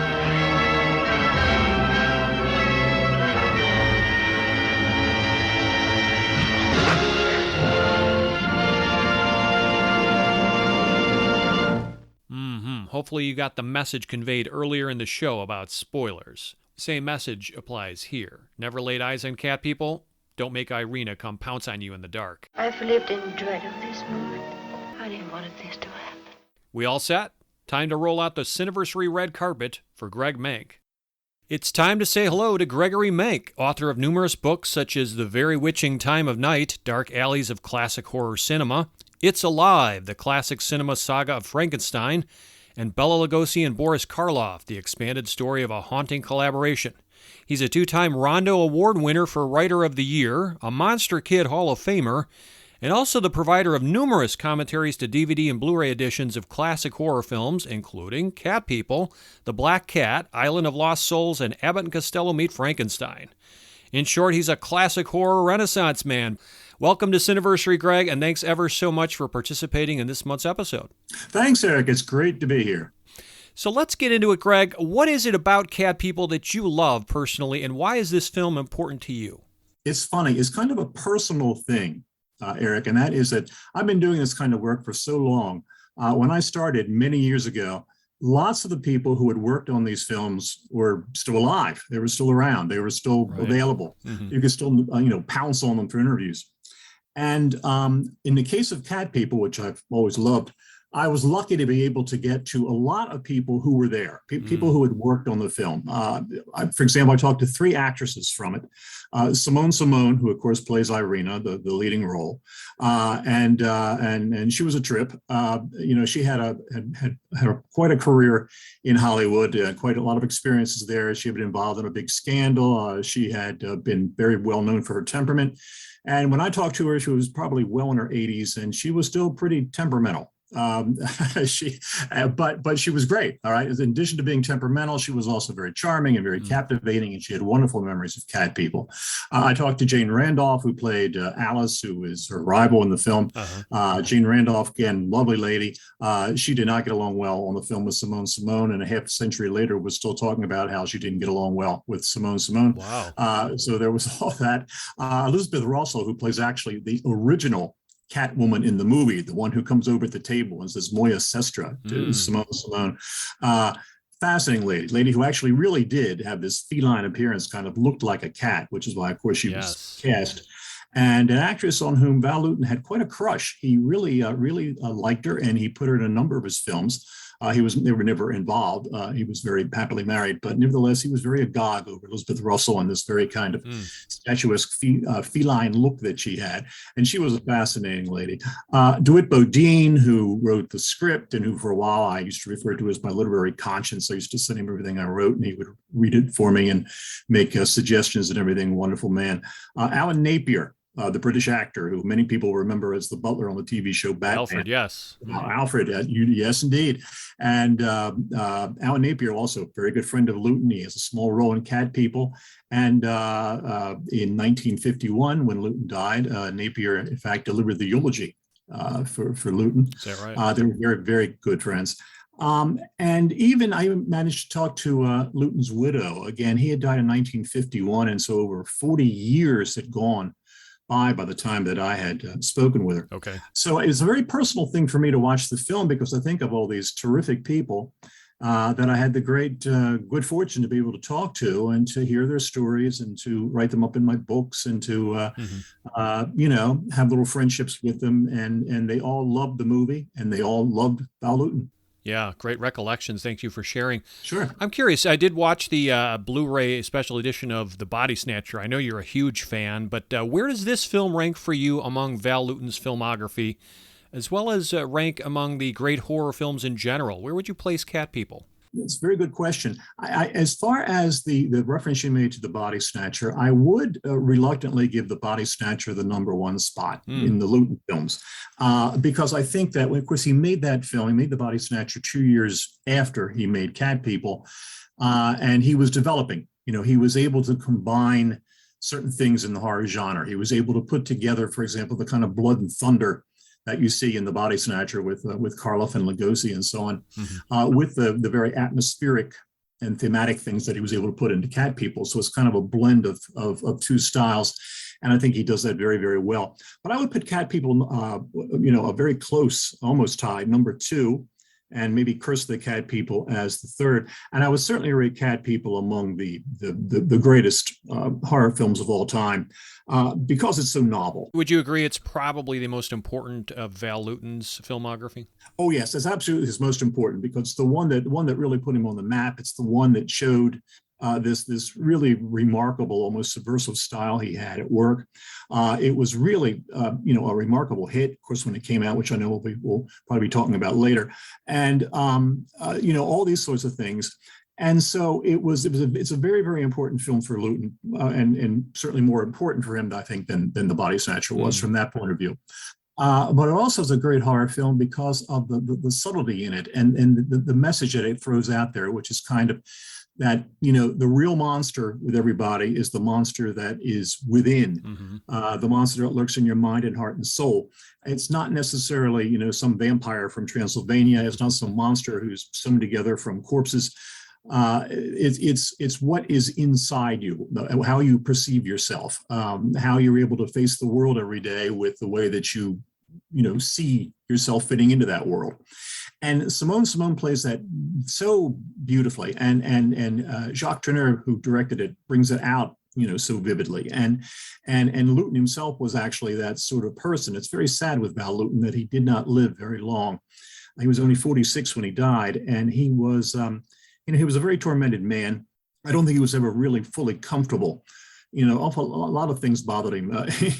Speaker 2: Hopefully you got the message conveyed earlier in the show about spoilers. Same message applies here. Never laid eyes on cat people? Don't make Irina come pounce on you in the dark.
Speaker 6: I've lived in dread of this moment. I didn't want this to happen.
Speaker 2: We all set? Time to roll out the Cineversary red carpet for Greg Mank. It's time to say hello to Gregory Mank, author of numerous books such as The Very Witching Time of Night, Dark Alleys of Classic Horror Cinema, It's Alive, the classic cinema saga of Frankenstein, and Bela Lugosi and Boris Karloff, the expanded story of a haunting collaboration. He's a 2-time Rondo Award winner for Writer of the Year, a Monster Kid Hall of Famer, and also the provider of numerous commentaries to DVD and Blu-ray editions of classic horror films, including Cat People, The Black Cat, Island of Lost Souls, and Abbott and Costello Meet Frankenstein. In short, he's a classic horror renaissance man. Welcome to Cineversary, Greg, and thanks ever so much for participating in this month's episode.
Speaker 7: Thanks, Eric. It's great to be here.
Speaker 2: So let's get into it, Greg. What is it about Cat People that you love personally, and why is this film important to you?
Speaker 7: It's funny. It's kind of a personal thing, Eric, and that is that I've been doing this kind of work for so long. When I started many years ago, lots of the people who had worked on these films were still alive. They were still around. They were still available. Mm-hmm. You could still, pounce on them for interviews. And in the case of Cat People, which I've always loved, I was lucky to be able to get to a lot of people who were there, people who had worked on the film. For example, I talked to 3 actresses from it. Simone, who of course plays Irina, the leading role, and she was a trip. She had quite a career in Hollywood, quite a lot of experiences there. She had been involved in a big scandal. She had been very well known for her temperament. And when I talked to her, she was probably well in her 80s, and she was still pretty temperamental. But she was great. All right. In addition to being temperamental, she was also very charming and very captivating, and she had wonderful memories of Cat People. I talked to Jane Randolph, who played Alice, who is her rival in the film. Jane Randolph, again, lovely lady. She did not get along well on the film with Simone, and a half a century later was still talking about how she didn't get along well with Simone.
Speaker 2: Wow.
Speaker 7: So there was all that. Elizabeth Russell, who plays actually the original Catwoman in the movie, the one who comes over at the table and says Moya Sestra to Simone. Fascinating lady who actually really did have this feline appearance, kind of looked like a cat, which is why, of course, she was cast. And an actress on whom Val Lewton had quite a crush. He really liked her, and he put her in a number of his films. They were never involved. He was very happily married, but nevertheless, he was very agog over Elizabeth Russell and this very kind of statuesque feline look that she had. And she was a fascinating lady. DeWitt Bodine, who wrote the script and who for a while I used to refer to as my literary conscience. I used to send him everything I wrote, and he would read it for me and make suggestions and everything. Wonderful man. Alan Napier, the British actor who many people remember as the butler on the TV show Batman.
Speaker 2: Alfred, yes.
Speaker 7: Alfred, yes, indeed. And Alan Napier, also a very good friend of Lewton. He has a small role in Cat People. And in 1951, when Lewton died, Napier, in fact, delivered the eulogy for Lewton.
Speaker 2: Is that right?
Speaker 7: They were very, very good friends. And even I managed to talk to Lewton's widow. Again, he had died in 1951, and so over 40 years had gone by the time that I had spoken with her.
Speaker 2: Okay.
Speaker 7: So it's a very personal thing for me to watch the film, because I think of all these terrific people that I had the great good fortune to be able to talk to and to hear their stories and to write them up in my books and to, have little friendships with them. And they all loved the movie, and they all loved Val Lewton.
Speaker 2: Yeah, great recollections. Thank you for sharing.
Speaker 7: Sure.
Speaker 2: I'm curious. I did watch the Blu-ray special edition of The Body Snatcher. I know you're a huge fan, but where does this film rank for you among Val Lewton's filmography, as well as rank among the great horror films in general? Where would you place Cat People?
Speaker 7: It's a very good question. As far as the reference you made to The Body Snatcher, I would reluctantly give The Body Snatcher the #1 spot in the Lewton films, because I think that, of course, he made that film. He made The Body Snatcher 2 years after he made Cat People, and he was developing. He was able to combine certain things in the horror genre. He was able to put together, for example, the kind of blood and thunder that you see in The Body Snatcher with Karloff and Lugosi and so on, with the very atmospheric and thematic things that he was able to put into Cat People. So it's kind of a blend of two styles. And I think he does that very, very well. But I would put Cat People, a very close, almost tied, #2. and maybe Curse of the Cat People as the third. And I would certainly rate Cat People among the greatest horror films of all time because it's so novel.
Speaker 2: Would you agree it's probably the most important of Val Lewton's filmography?
Speaker 7: Oh yes, that's absolutely his most important, because it's the one that really put him on the map. It's the one that showed this really remarkable, almost subversive style he had at work. It was really, a remarkable hit, of course, when it came out, which I know we'll probably be talking about later, and all these sorts of things. And so it's a very, very important film for Lewton, and certainly more important for him, I think, than The Body Snatcher was from that point of view. But it also is a great horror film because of the subtlety in it, and the message that it throws out there, which is kind of that, the real monster with everybody is the monster that is within, the monster that lurks in your mind and heart and soul. It's not necessarily, some vampire from Transylvania. It's not some monster who's sewn together from corpses. It's what is inside you, how you perceive yourself, how you're able to face the world every day with the way that you see yourself fitting into that world. And Simone plays that so beautifully, and Jacques Tourneur, who directed it, brings it out so vividly. And Lewton himself was actually that sort of person. It's very sad with Val Lewton that he did not live very long. He was only 46 when he died, and he was he was a very tormented man. I don't think he was ever really fully comfortable. A lot of things bothered him,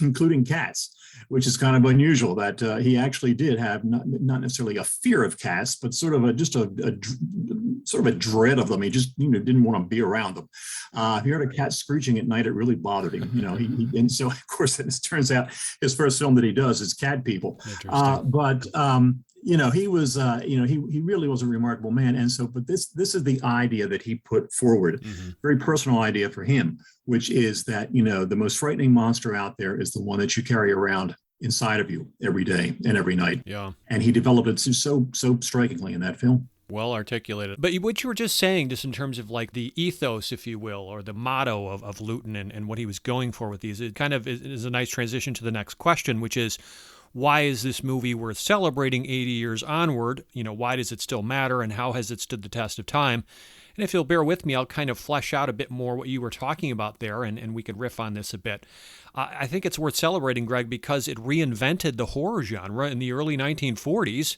Speaker 7: including cats, which is kind of unusual. That he actually did have not necessarily a fear of cats, but sort of a dread of them. He just didn't want to be around them. If he heard a cat screeching at night, it really bothered him. And so of course it turns out his first film that he does is Cat People. He was, he really was a remarkable man. And so, but this is the idea that he put forward, very personal idea for him, which is that, the most frightening monster out there is the one that you carry around inside of you every day and every night.
Speaker 2: Yeah.
Speaker 7: And he developed it so strikingly in that film.
Speaker 2: Well articulated. But what you were just saying, just in terms of like the ethos, if you will, or the motto of Lewton and what he was going for with these, it kind of is a nice transition to the next question, which is, why is this movie worth celebrating 80 years onward? Why does it still matter, and how has it stood the test of time? And if you'll bear with me, I'll kind of flesh out a bit more what you were talking about there, and we could riff on this a bit. I think it's worth celebrating, Greg, because it reinvented the horror genre in the early 1940s.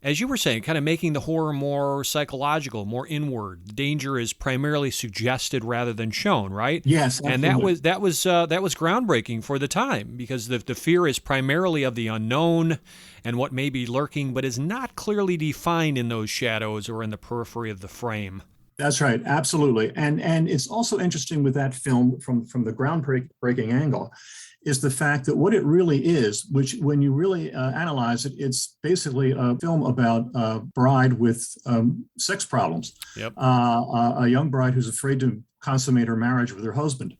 Speaker 2: As you were saying, kind of making the horror more psychological, more inward. The danger is primarily suggested rather than shown, right?
Speaker 7: Yes, absolutely.
Speaker 2: And that was groundbreaking for the time, because the fear is primarily of the unknown and what may be lurking, but is not clearly defined in those shadows or in the periphery of the frame.
Speaker 7: That's right, absolutely. And it's also interesting with that film from the groundbreaking angle, is the fact that what it really is, which when you really analyze it, it's basically a film about a bride with sex problems.
Speaker 2: Yep.
Speaker 7: A young bride who's afraid to consummate her marriage with her husband.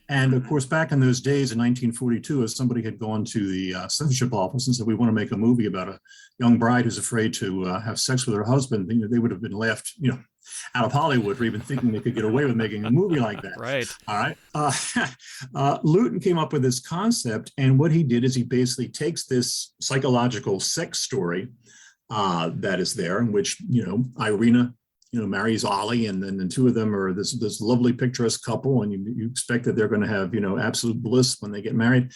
Speaker 7: And of course, back in those days in 1942, if somebody had gone to the censorship office and said, we want to make a movie about a young bride who's afraid to have sex with her husband, they would have been laughed, out of Hollywood for even thinking they could get away with making a movie like that.
Speaker 2: Right.
Speaker 7: All right. Lewton came up with this concept, and what he did is he basically takes this psychological sex story that is there, in which Irina marries Ollie, and then the two of them are this lovely picturesque couple, and you expect that they're going to have absolute bliss when they get married,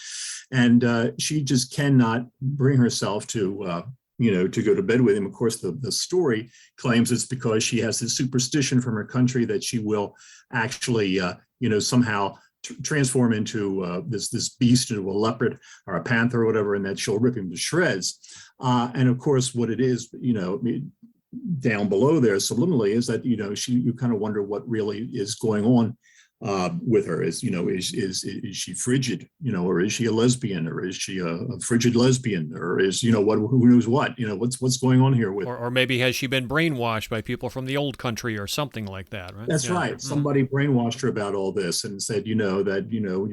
Speaker 7: and she just cannot bring herself to to go to bed with him. Of course, the story claims it's because she has this superstition from her country that she will actually, somehow transform into this beast, into a leopard or a panther or whatever, and that she'll rip him to shreds. And of course, what it is, down below there subliminally is that, you kind of wonder what really is going on with her. Is she frigid, or is she a lesbian, or is she a frigid lesbian, or is, who knows what, what's going on here with
Speaker 2: or maybe has she been brainwashed by people from the old country or something like that, right?
Speaker 7: That's right. Somebody brainwashed her about all this and said, that,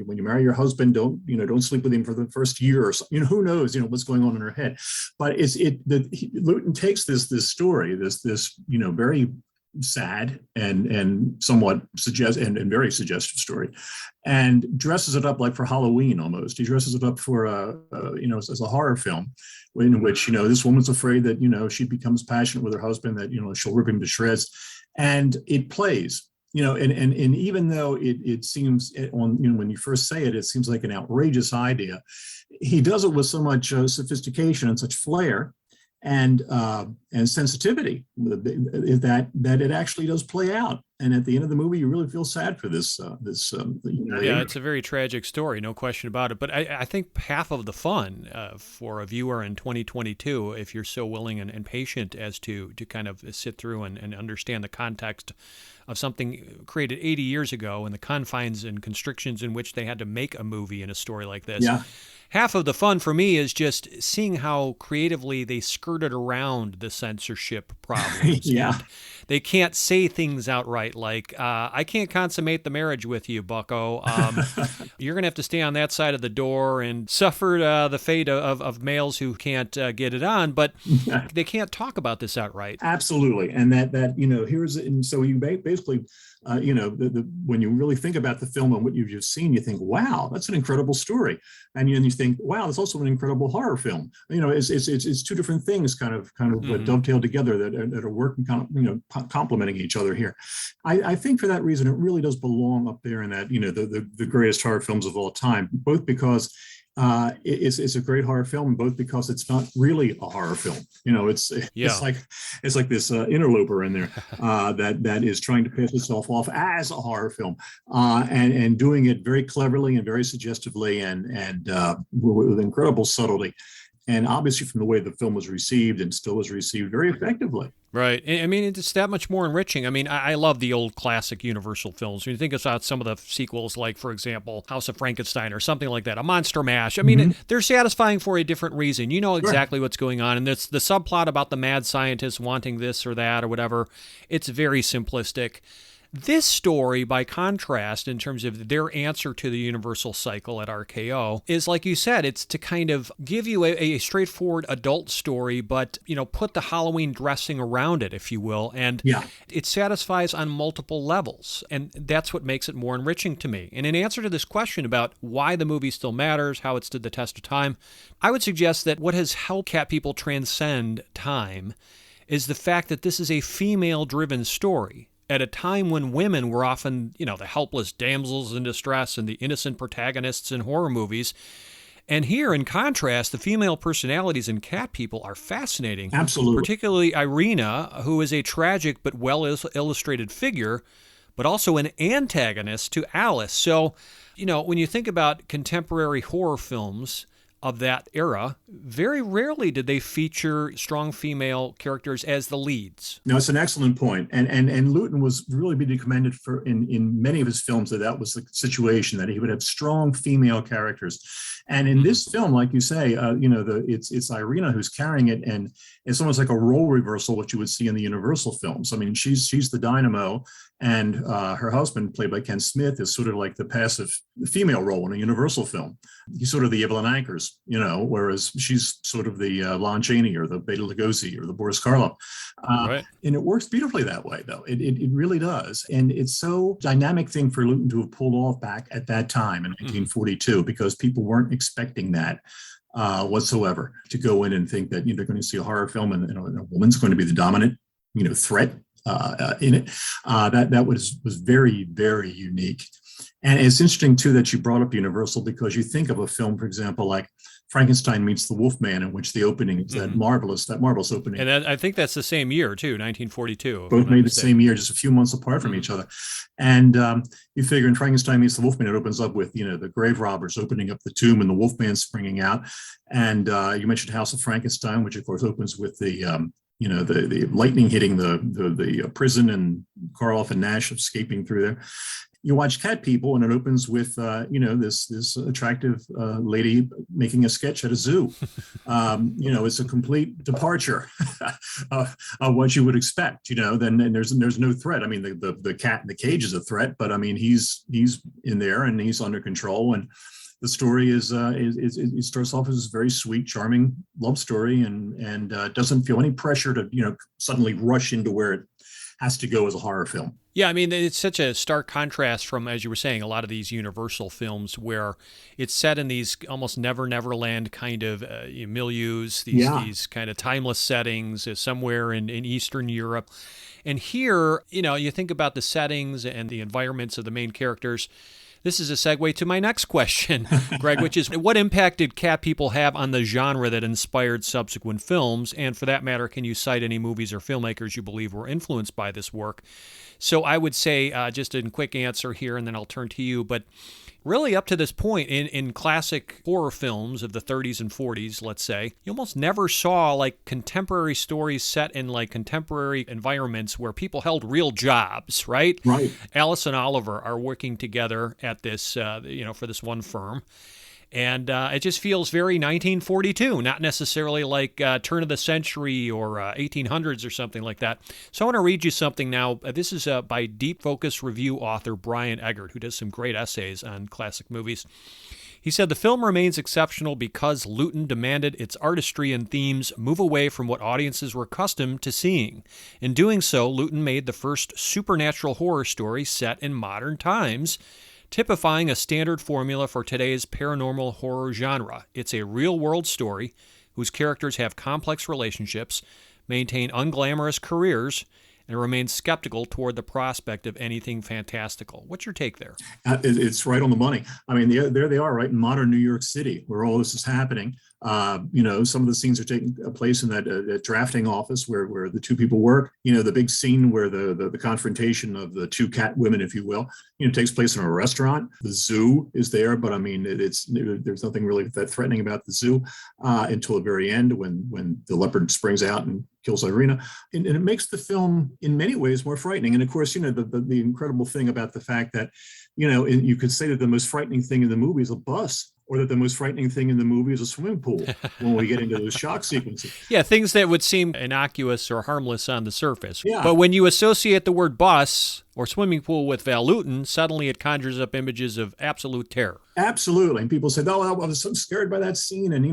Speaker 7: when you marry your husband, don't sleep with him for the first year or something. Who knows, what's going on in her head. But Lewton takes this story, this very sad and somewhat and very suggestive story, and dresses it up like for Halloween almost. He dresses it up for as a horror film, in which this woman's afraid that she becomes passionate with her husband, that she'll rip him to shreds, and it plays. And even though it seems when you first say it, it seems like an outrageous idea, he does it with so much sophistication and such flair and sensitivity that it actually does play out. And at the end of the movie, you really feel sad for this.
Speaker 2: Yeah, it's a very tragic story, no question about it. But I think half of the fun for a viewer in 2022, if you're so willing and patient as to kind of sit through and understand the context of something created 80 years ago and the confines and constrictions in which they had to make a movie in a story like this.
Speaker 7: Yeah.
Speaker 2: Half of the fun for me is just seeing how creatively they skirted around the censorship problems.
Speaker 7: Yeah.
Speaker 2: And they can't say things outright like, I can't consummate the marriage with you, bucko. You're going to have to stay on that side of the door and suffer the fate of males who can't get it on. But they can't talk about this outright.
Speaker 7: Absolutely. And and so you basically, when you really think about the film and what you've just seen, you think, wow, that's an incredible story. And then you think, wow, it's also an incredible horror film. It's two different things kind of dovetailed together that are working, complementing each other here. I think for that reason, it really does belong up there in that, the greatest horror films of all time, both because it's a great horror film, both because it's not really a horror film. It's like this interloper in there that is trying to pass itself off as a horror film, and doing it very cleverly and very suggestively and with incredible subtlety. And obviously, from the way the film was received and still is received, very effectively.
Speaker 2: Right. I mean, it's that much more enriching. I mean, I love the old classic Universal films. When you think about some of the sequels, like, for example, House of Frankenstein or something like that, a Monster Mash. I mean, they're satisfying for a different reason. You know exactly what's going on. And it's the subplot about the mad scientist wanting this or that or whatever. It's very simplistic. This story, by contrast, in terms of their answer to the universal cycle at RKO, is, like you said, it's to kind of give you a straightforward adult story, but, put the Halloween dressing around it, if you will. And it satisfies on multiple levels. And that's what makes it more enriching to me. And in answer to this question about why the movie still matters, how it stood the test of time, I would suggest that what has helped cat people transcend time is the fact that this is a female-driven story at a time when women were often, the helpless damsels in distress and the innocent protagonists in horror movies. And here, in contrast, the female personalities in Cat People are fascinating.
Speaker 7: Absolutely.
Speaker 2: Particularly Irina, who is a tragic but well-illustrated figure, but also an antagonist to Alice. So, when you think about contemporary horror films of that era, very rarely did they feature strong female characters as the leads.
Speaker 7: No, it's an excellent point. And Luton was really being commended for in many of his films that was the situation, that he would have strong female characters. And in this film, like you say, it's Irina who's carrying it, and it's almost like a role reversal, what you would see in the Universal films. I mean, she's the dynamo, and her husband, played by Ken Smith, is sort of like the passive female role in a Universal film. He's sort of the Evelyn Ankers, whereas she's sort of the Lon Chaney or the Bela Lugosi or the Boris Karloff.
Speaker 2: Right.
Speaker 7: And it works beautifully that way, though. It really does. And it's so dynamic thing for Luton to have pulled off back at that time in 1942, because people weren't expecting that whatsoever, to go in and think that they're going to see a horror film and a woman's going to be the dominant threat in it. That was very, very unique. And it's interesting, too, that you brought up Universal, because you think of a film, for example, like Frankenstein Meets the Wolfman, in which the opening is that marvelous opening.
Speaker 2: And I think that's the same year, too, 1942.
Speaker 7: Both made the same year, just a few months apart from each other. And you figure in Frankenstein Meets the Wolfman, it opens up with, the grave robbers opening up the tomb and the Wolfman springing out. And you mentioned House of Frankenstein, which, of course, opens with the lightning hitting the prison and Karloff and Nash escaping through there. You watch Cat People, and it opens with this attractive lady making a sketch at a zoo. It's a complete departure of what you would expect. Then there's no threat. I mean, the cat in the cage is a threat, but I mean he's in there and he's under control. And the story it starts off as a very sweet, charming love story, and doesn't feel any pressure to suddenly rush into where it has to go as a horror film.
Speaker 2: Yeah, I mean, it's such a stark contrast from, as you were saying, a lot of these Universal films where it's set in these almost Neverland kind of milieus, these kind of timeless settings somewhere in Eastern Europe. And here, you think about the settings and the environments of the main characters. This is a segue to my next question, Greg, which is, what impact did Cat People have on the genre that inspired subsequent films? And for that matter, can you cite any movies or filmmakers you believe were influenced by this work? So I would say, just a quick answer here, and then I'll turn to you, but really up to this point in classic horror films of the 30s and 40s, let's say, you almost never saw like contemporary stories set in like contemporary environments where people held real jobs, right?
Speaker 7: Right.
Speaker 2: Alice and Oliver are working together at this, for this one firm. And it just feels very 1942, not necessarily like turn of the century or 1800s or something like that. So I want to read you something now. This is by Deep Focus Review author Brian Eggert, who does some great essays on classic movies. He said, the film remains exceptional because Luton demanded its artistry and themes move away from what audiences were accustomed to seeing. In doing so, Luton made the first supernatural horror story set in modern times, typifying a standard formula for today's paranormal horror genre. It's a real-world story whose characters have complex relationships, maintain unglamorous careers, and remain skeptical toward the prospect of anything fantastical. What's your take there?
Speaker 7: It's right on the money. I mean, there they are, right in modern New York City, where all this is happening. Some of the scenes are taking place in that drafting office where the two people work. The big scene where the confrontation of the two cat women, if you will, takes place in a restaurant. The zoo is there, but I mean, there's nothing really that threatening about the zoo until the very end when the leopard springs out and kills Irina, and it makes the film in many ways more frightening. And of course, the incredible thing about the fact that, you could say that the most frightening thing in the movie is a bus, or that the most frightening thing in the movie is a swimming pool when we get into those shock sequences.
Speaker 2: Yeah, things that would seem innocuous or harmless on the surface.
Speaker 7: Yeah.
Speaker 2: But when you associate the word bus or swimming pool with Val Luton, suddenly it conjures up images of absolute terror.
Speaker 7: Absolutely. And people said, oh, I was so scared by that scene. And,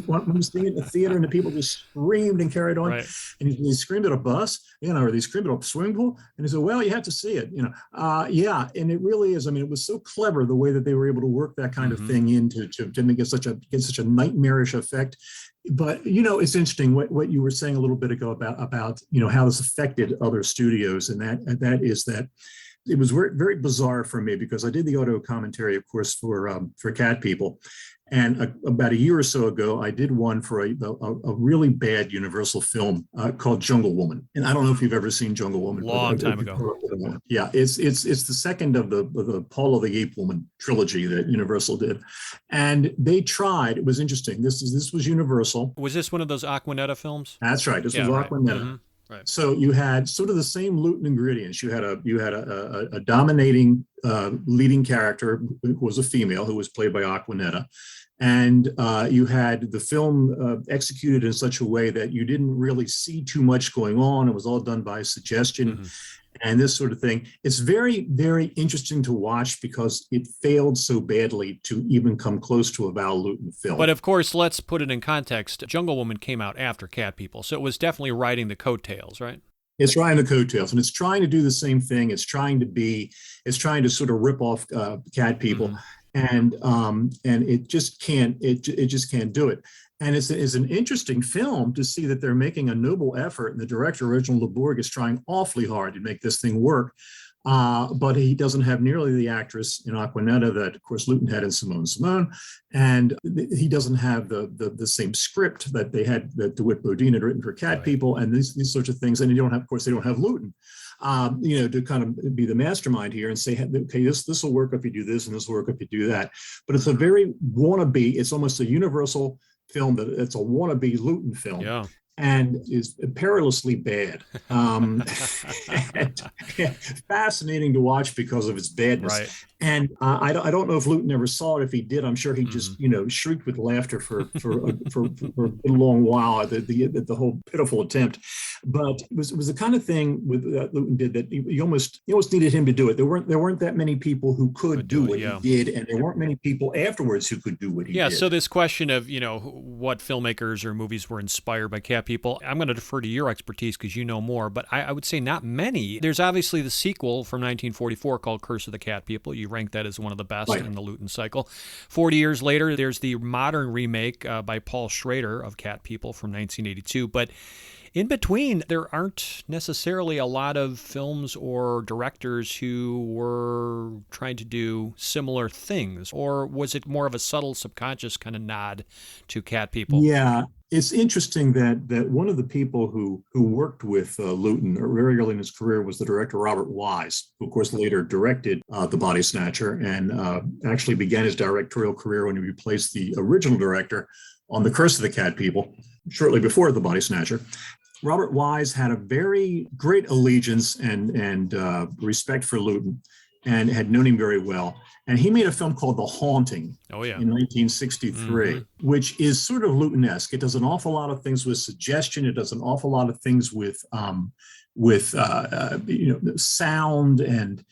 Speaker 7: one was in the theater and the people just screamed and carried on.
Speaker 2: Right.
Speaker 7: And they screamed at a bus, or they screamed at a swimming pool. And he said, well, you have to see it, Yeah. And it really is. I mean, it was so clever the way that they were able to work that kind of thing into to make it such a nightmarish effect. But, it's interesting what you were saying a little bit ago about how this affected other studios. And that is that it was very, very bizarre for me because I did the audio commentary, of course, for Cat People. And about a year or so ago, I did one for a really bad Universal film called Jungle Woman. And I don't know if you've ever seen Jungle Woman.
Speaker 2: Long time ago.
Speaker 7: Yeah, it's the second of the Paul of the Ape Woman trilogy that Universal did. And they tried, it was interesting. This was Universal.
Speaker 2: Was this one of those Aquanetta films?
Speaker 7: That's right. This was Aquanetta.
Speaker 2: Mm-hmm. Right.
Speaker 7: So you had sort of the same Luton ingredients. You had a dominating leading character who was a female who was played by Aquanetta, and you had the film executed in such a way that you didn't really see too much going on. It was all done by suggestion. And this sort of thing. It's very, very interesting to watch because it failed so badly to even come close to a Val Luton film.
Speaker 2: But of course, let's put it in context. Jungle Woman came out after Cat People, so it was definitely riding the coattails, right?
Speaker 7: It's riding the coattails, and it's trying to do the same thing. It's trying to sort of rip off Cat People, and it just can't. It just can't do it. And it's an interesting film to see that they're making a noble effort, and the director, Reginald Leborg, is trying awfully hard to make this thing work. But he doesn't have nearly the actress in Aquanetta that, of course, Luton had in Simone, and he doesn't have the same script that they had, that DeWitt Bodine had written for Cat People, and these sorts of things. And they don't have Luton, to kind of be the mastermind here and say, okay, this will work if you do this, and this will work if you do that. But it's a very wannabe. It's almost a Universal film that it's a wannabe Luton film. Yeah. And is perilously bad. And fascinating to watch because of its badness. Right. And I don't know if Luton ever saw it. If he did, I'm sure he just shrieked with laughter for a long while at the whole pitiful attempt. But it was the kind of thing with Luton did that you almost needed him to do it. There weren't that many people who could do what he did, and there weren't many people afterwards who could do what he did.
Speaker 2: Yeah. So this question of what filmmakers or movies were inspired by Cat Cat People. I'm going to defer to your expertise because you know more, but I would say not many. There's obviously the sequel from 1944 called Curse of the Cat People. You rank that as one of the best in the Luton cycle. 40 years later, there's the modern remake by Paul Schrader of Cat People from 1982. But in between, there aren't necessarily a lot of films or directors who were trying to do similar things. Or was it more of a subtle, subconscious kind of nod to Cat People?
Speaker 7: Yeah, it's interesting that one of the people who worked with Luton very early in his career was the director Robert Wise, who of course later directed The Body Snatcher and actually began his directorial career when he replaced the original director on The Curse of the Cat People shortly before The Body Snatcher. Robert Wise had a very great allegiance and respect for Luton and had known him very well. And he made a film called The Haunting in 1963, which is sort of Luton-esque. It does an awful lot of things with suggestion. It does an awful lot of things with sound and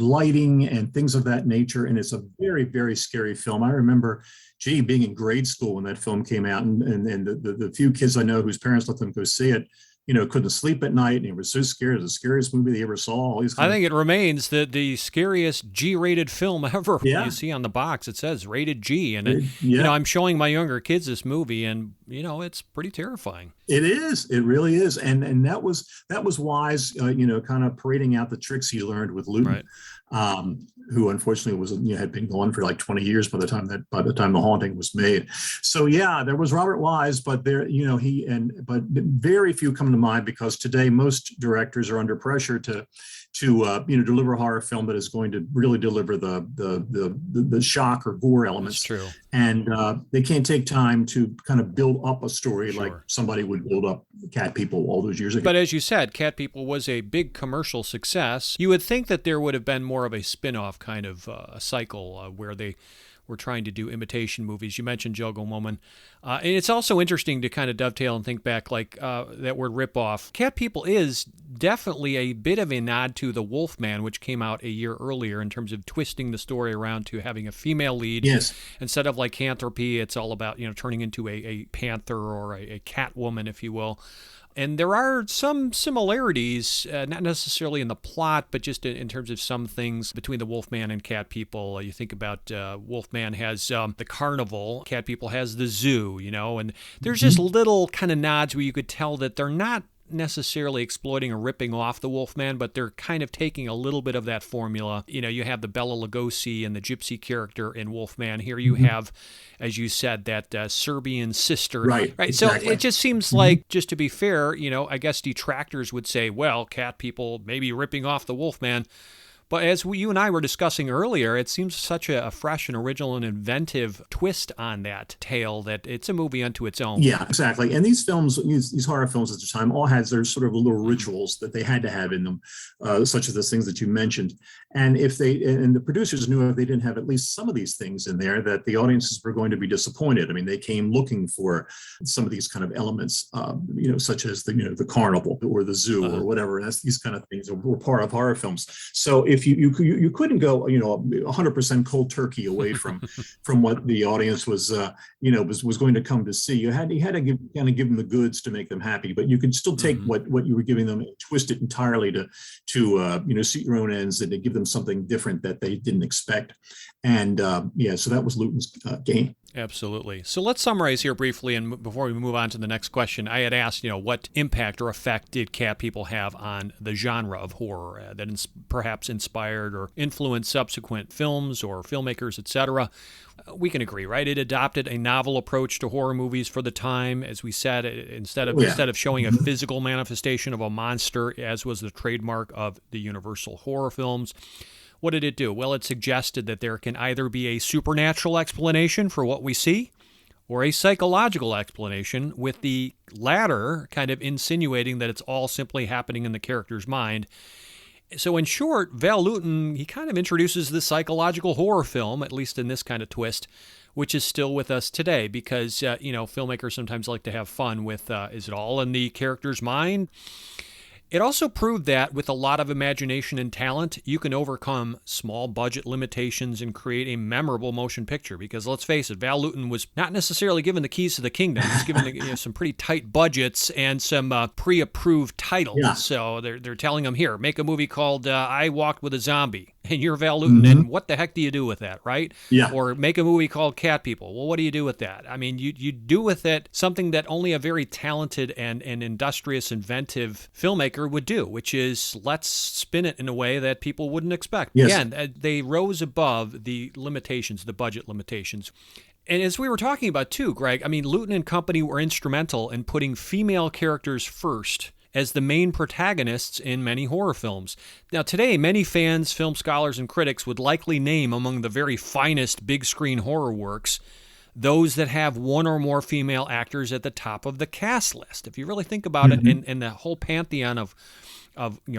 Speaker 7: lighting and things of that nature. And it's a very, very scary film. I remember, being in grade school when that film came out, and the few kids I know whose parents let them go see it, couldn't sleep at night, and they were so scared. It was the scariest movie they ever saw.
Speaker 2: I think it remains the scariest G-rated film ever.
Speaker 7: Yeah.
Speaker 2: You see on the box, it says rated G. And, I'm showing my younger kids this movie, and, it's pretty terrifying.
Speaker 7: It is. It really is. And that was Wise, kind of parading out the tricks he learned with Luton. Right. Who unfortunately had been gone for like 20 years by the time The Haunting was made. So yeah, there was Robert Wise, but but very few come to mind because today most directors are under pressure to deliver a horror film that is going to really deliver the shock or gore elements.
Speaker 2: That's true.
Speaker 7: And they can't take time to kind of build up a story like somebody would build up Cat People all those years ago.
Speaker 2: But as you said, Cat People was a big commercial success. You would think that there would have been more of a spin-off kind of a cycle where they were trying to do imitation movies. You mentioned Jungle Woman. And it's also interesting to kind of dovetail and think back like that word rip-off. Cat People is definitely a bit of a nod to The Wolfman, which came out a year earlier in terms of twisting the story around to having a female lead.
Speaker 7: Yes.
Speaker 2: Instead of lycanthropy, it's all about, turning into a panther or a cat woman, if you will. And there are some similarities, not necessarily in the plot, but just in terms of some things between the Wolfman and Cat People. You think about Wolfman has the carnival, Cat People has the zoo, and there's just little kind of nods where you could tell that they're not necessarily exploiting or ripping off the Wolfman, but they're kind of taking a little bit of that formula. You have the Bela Lugosi and the gypsy character in Wolfman. Here you have, as you said, that Serbian sister.
Speaker 7: Right. Exactly.
Speaker 2: So it just seems like, just to be fair, I guess detractors would say, well, Cat People may be ripping off the Wolfman. But as you and I were discussing earlier, it seems such a fresh and original and inventive twist on that tale that it's a movie unto its own.
Speaker 7: Yeah, exactly. And these films, these horror films at the time, all had their sort of little rituals that they had to have in them, such as the things that you mentioned. And the producers knew if they didn't have at least some of these things in there, that the audiences were going to be disappointed. I mean, they came looking for some of these kind of elements, such as the carnival or the zoo or whatever. And these kind of things were part of horror films. So if you couldn't go 100% cold turkey away from what the audience was going to come to see. You had to give them the goods to make them happy, but you could still take what you were giving them and twist it entirely to suit your own ends and to give them something different that they didn't expect. And so that was Luton's game.
Speaker 2: Absolutely. So let's summarize here briefly, and before we move on to the next question, I had asked, what impact or effect did Cat People have on the genre of horror that perhaps inspired or influenced subsequent films or filmmakers, etc. We can agree, right? It adopted a novel approach to horror movies for the time. As we said, instead of showing a physical manifestation of a monster, as was the trademark of the Universal horror films, what did it do? Well, it suggested that there can either be a supernatural explanation for what we see or a psychological explanation, with the latter kind of insinuating that it's all simply happening in the character's mind. So in short, Val Lewton, he kind of introduces the psychological horror film, at least in this kind of twist, which is still with us today because, filmmakers sometimes like to have fun with, is it all in the character's mind? It also proved that with a lot of imagination and talent, you can overcome small budget limitations and create a memorable motion picture. Because let's face it, Val Lewton was not necessarily given the keys to the kingdom. He was given some pretty tight budgets and some pre-approved titles.
Speaker 7: Yeah.
Speaker 2: So they're telling him, here, make a movie called I Walked with a Zombie. And you're Val Lewton, and what the heck do you do with that, right?
Speaker 7: Yeah.
Speaker 2: Or make a movie called Cat People. Well, what do you do with that? I mean, you do with it something that only a very talented and industrious, inventive filmmaker would do, which is let's spin it in a way that people wouldn't expect.
Speaker 7: Yes.
Speaker 2: Again, they rose above the limitations, the budget limitations. And as we were talking about too, Greg, I mean, Lewton and company were instrumental in putting female characters first as the main protagonists in many horror films. Now today, many fans, film scholars, and critics would likely name among the very finest big screen horror works those that have one or more female actors at the top of the cast list. If you really think about it, in the whole pantheon of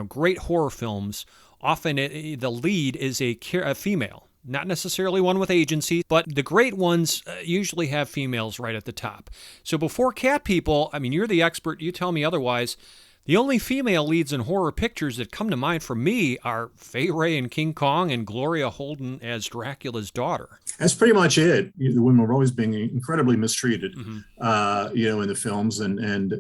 Speaker 2: great horror films, often the lead is a female. Not necessarily one with agency, but the great ones usually have females right at the top. So before Cat People, I mean, you're the expert, you tell me otherwise, the only female leads in horror pictures that come to mind for me are Fay Wray in King Kong and Gloria Holden as Dracula's daughter. The
Speaker 7: That's pretty much it. The women were always being incredibly mistreated, in the films and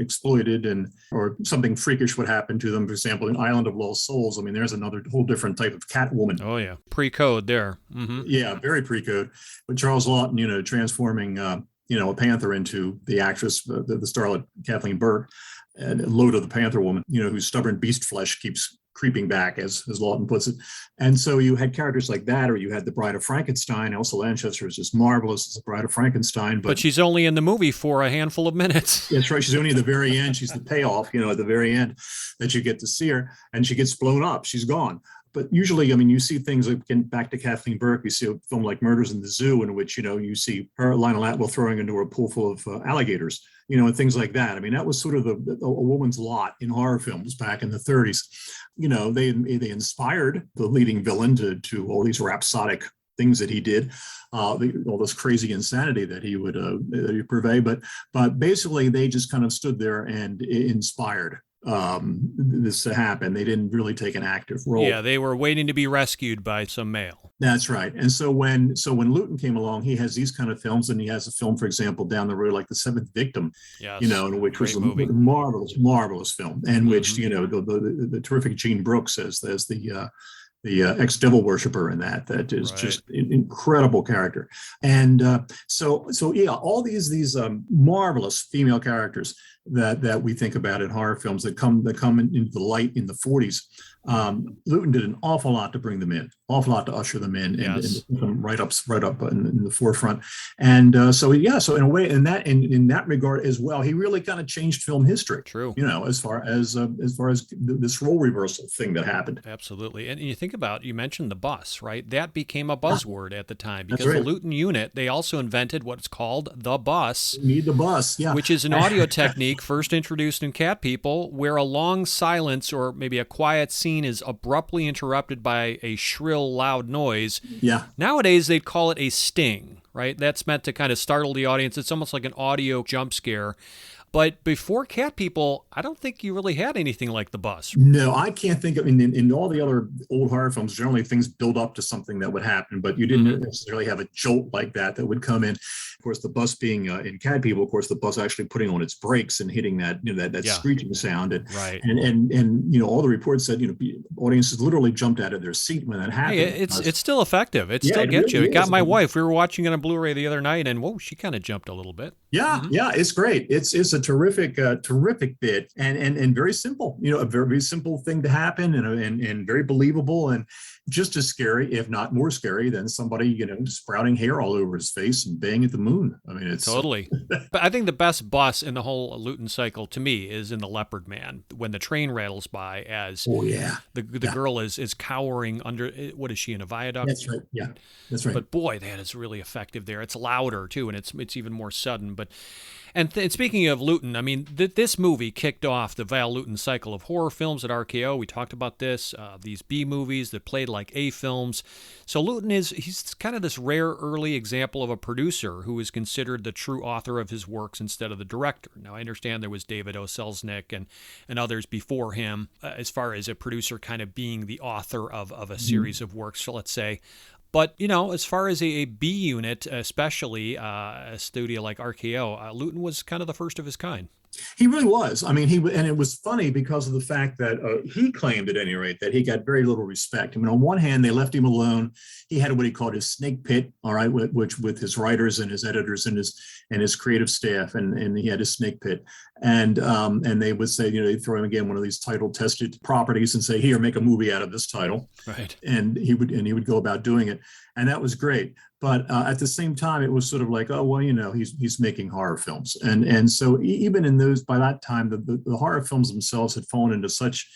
Speaker 7: exploited, or something freakish would happen to them. For example, in Island of Lost Souls, I mean, there's another whole different type of Catwoman.
Speaker 2: Oh yeah, pre-code there.
Speaker 7: Yeah, very pre-code. But Charles Lawton, transforming, a panther into the actress, the starlet Kathleen Burke, and Loda the Panther Woman, whose stubborn beast flesh keeps creeping back, as Lawton puts it. And so you had characters like that, or you had the Bride of Frankenstein. Elsa Lanchester is just marvelous as the Bride of Frankenstein.
Speaker 2: But she's only in the movie for a handful of minutes.
Speaker 7: That's right. She's only at the very end. She's the payoff, at the very end that you get to see her, and she gets blown up. She's gone. But usually, I mean, you see things like, back to Kathleen Burke, you see a film like Murders in the Zoo, in which, you see her, Lionel Atwill, throwing into a pool full of alligators, and things like that. I mean, that was sort of a woman's lot in horror films back in the 30s. They inspired the leading villain to all these rhapsodic things that he did, all this crazy insanity that he would purvey. But basically, they just kind of stood there and inspired this to happen. They didn't really take an active role.
Speaker 2: Yeah, they were waiting to be rescued by some male.
Speaker 7: That's right. And so when Lewton came along, he has these kind of films, and he has a film, for example, down the road, like The Seventh Victim,
Speaker 2: yes,
Speaker 7: in which was a marvelous film, and which the terrific Gene Brooks as the ex-devil worshiper in that is just an incredible character. And so all these marvelous female characters that we think about in horror films that come into the light in the 40s. Lewton did an awful lot to bring them in, awful lot to usher them in, and put them right up in the forefront. And so in a way, in that regard as well, he really kind of changed film history.
Speaker 2: True.
Speaker 7: As far as this role reversal thing that happened.
Speaker 2: Absolutely. And you think about, you mentioned the bus, right? That became a buzzword at the time, because
Speaker 7: right.
Speaker 2: the Lewton unit, they also invented what's called the bus.
Speaker 7: You need the bus, yeah.
Speaker 2: Which is an audio technique first introduced in Cat People, where a long silence or maybe a quiet scene is abruptly interrupted by a shrill, loud noise.
Speaker 7: Yeah.
Speaker 2: Nowadays, they'd call it a sting, right? That's meant to kind of startle the audience. It's almost like an audio jump scare. But before Cat People, I don't think you really had anything like the bus.
Speaker 7: No, I can't think of, in all the other old horror films, generally things build up to something that would happen, but you didn't necessarily have a jolt like that would come in. Of course, the bus being in Cat People, of course, the bus actually putting on its brakes and hitting that screeching sound. And all the reports said, audiences literally jumped out of their seat when that happened.
Speaker 2: Hey, it's still effective. It still gets you. It got my wife. We were watching it on Blu-ray the other night, and whoa, she kind of jumped a little bit.
Speaker 7: Yeah, it's great. It's a terrific bit and very simple. A very, very simple thing to happen and very believable and just as scary, if not more scary, than somebody sprouting hair all over his face and baying at the moon. I mean, it's
Speaker 2: totally. But I think the best bus in the whole Lewton cycle to me is in The Leopard Man, when the train rattles by as the girl is cowering under, what is she, in a viaduct?
Speaker 7: That's right. Yeah, that's right.
Speaker 2: But boy, that is really effective there. It's louder too, and it's even more sudden. And speaking of Luton, I mean, this movie kicked off the Val Luton cycle of horror films at RKO. We talked about this, these B movies that played like A films. So Luton he's kind of this rare early example of a producer who is considered the true author of his works instead of the director. Now, I understand there was David O. Selznick and others before him, as far as a producer kind of being the author of a series of works, so let's say. But, as far as a B unit, especially a studio like RKO, Luton was kind of the first of his kind.
Speaker 7: He really was. I mean, and it was funny because of the fact that he claimed, at any rate, that he got very little respect. I mean, on one hand, they left him alone. He had what he called his snake pit, all right, which with his writers and his editors and his creative staff, and he had his snake pit. And they would say, they'd throw him again one of these title tested properties and say, here, make a movie out of this title.
Speaker 2: Right.
Speaker 7: And he would go about doing it, and that was great. But at the same time, it was sort of like, oh, well, he's making horror films. And so even in those, by that time, the horror films themselves had fallen into such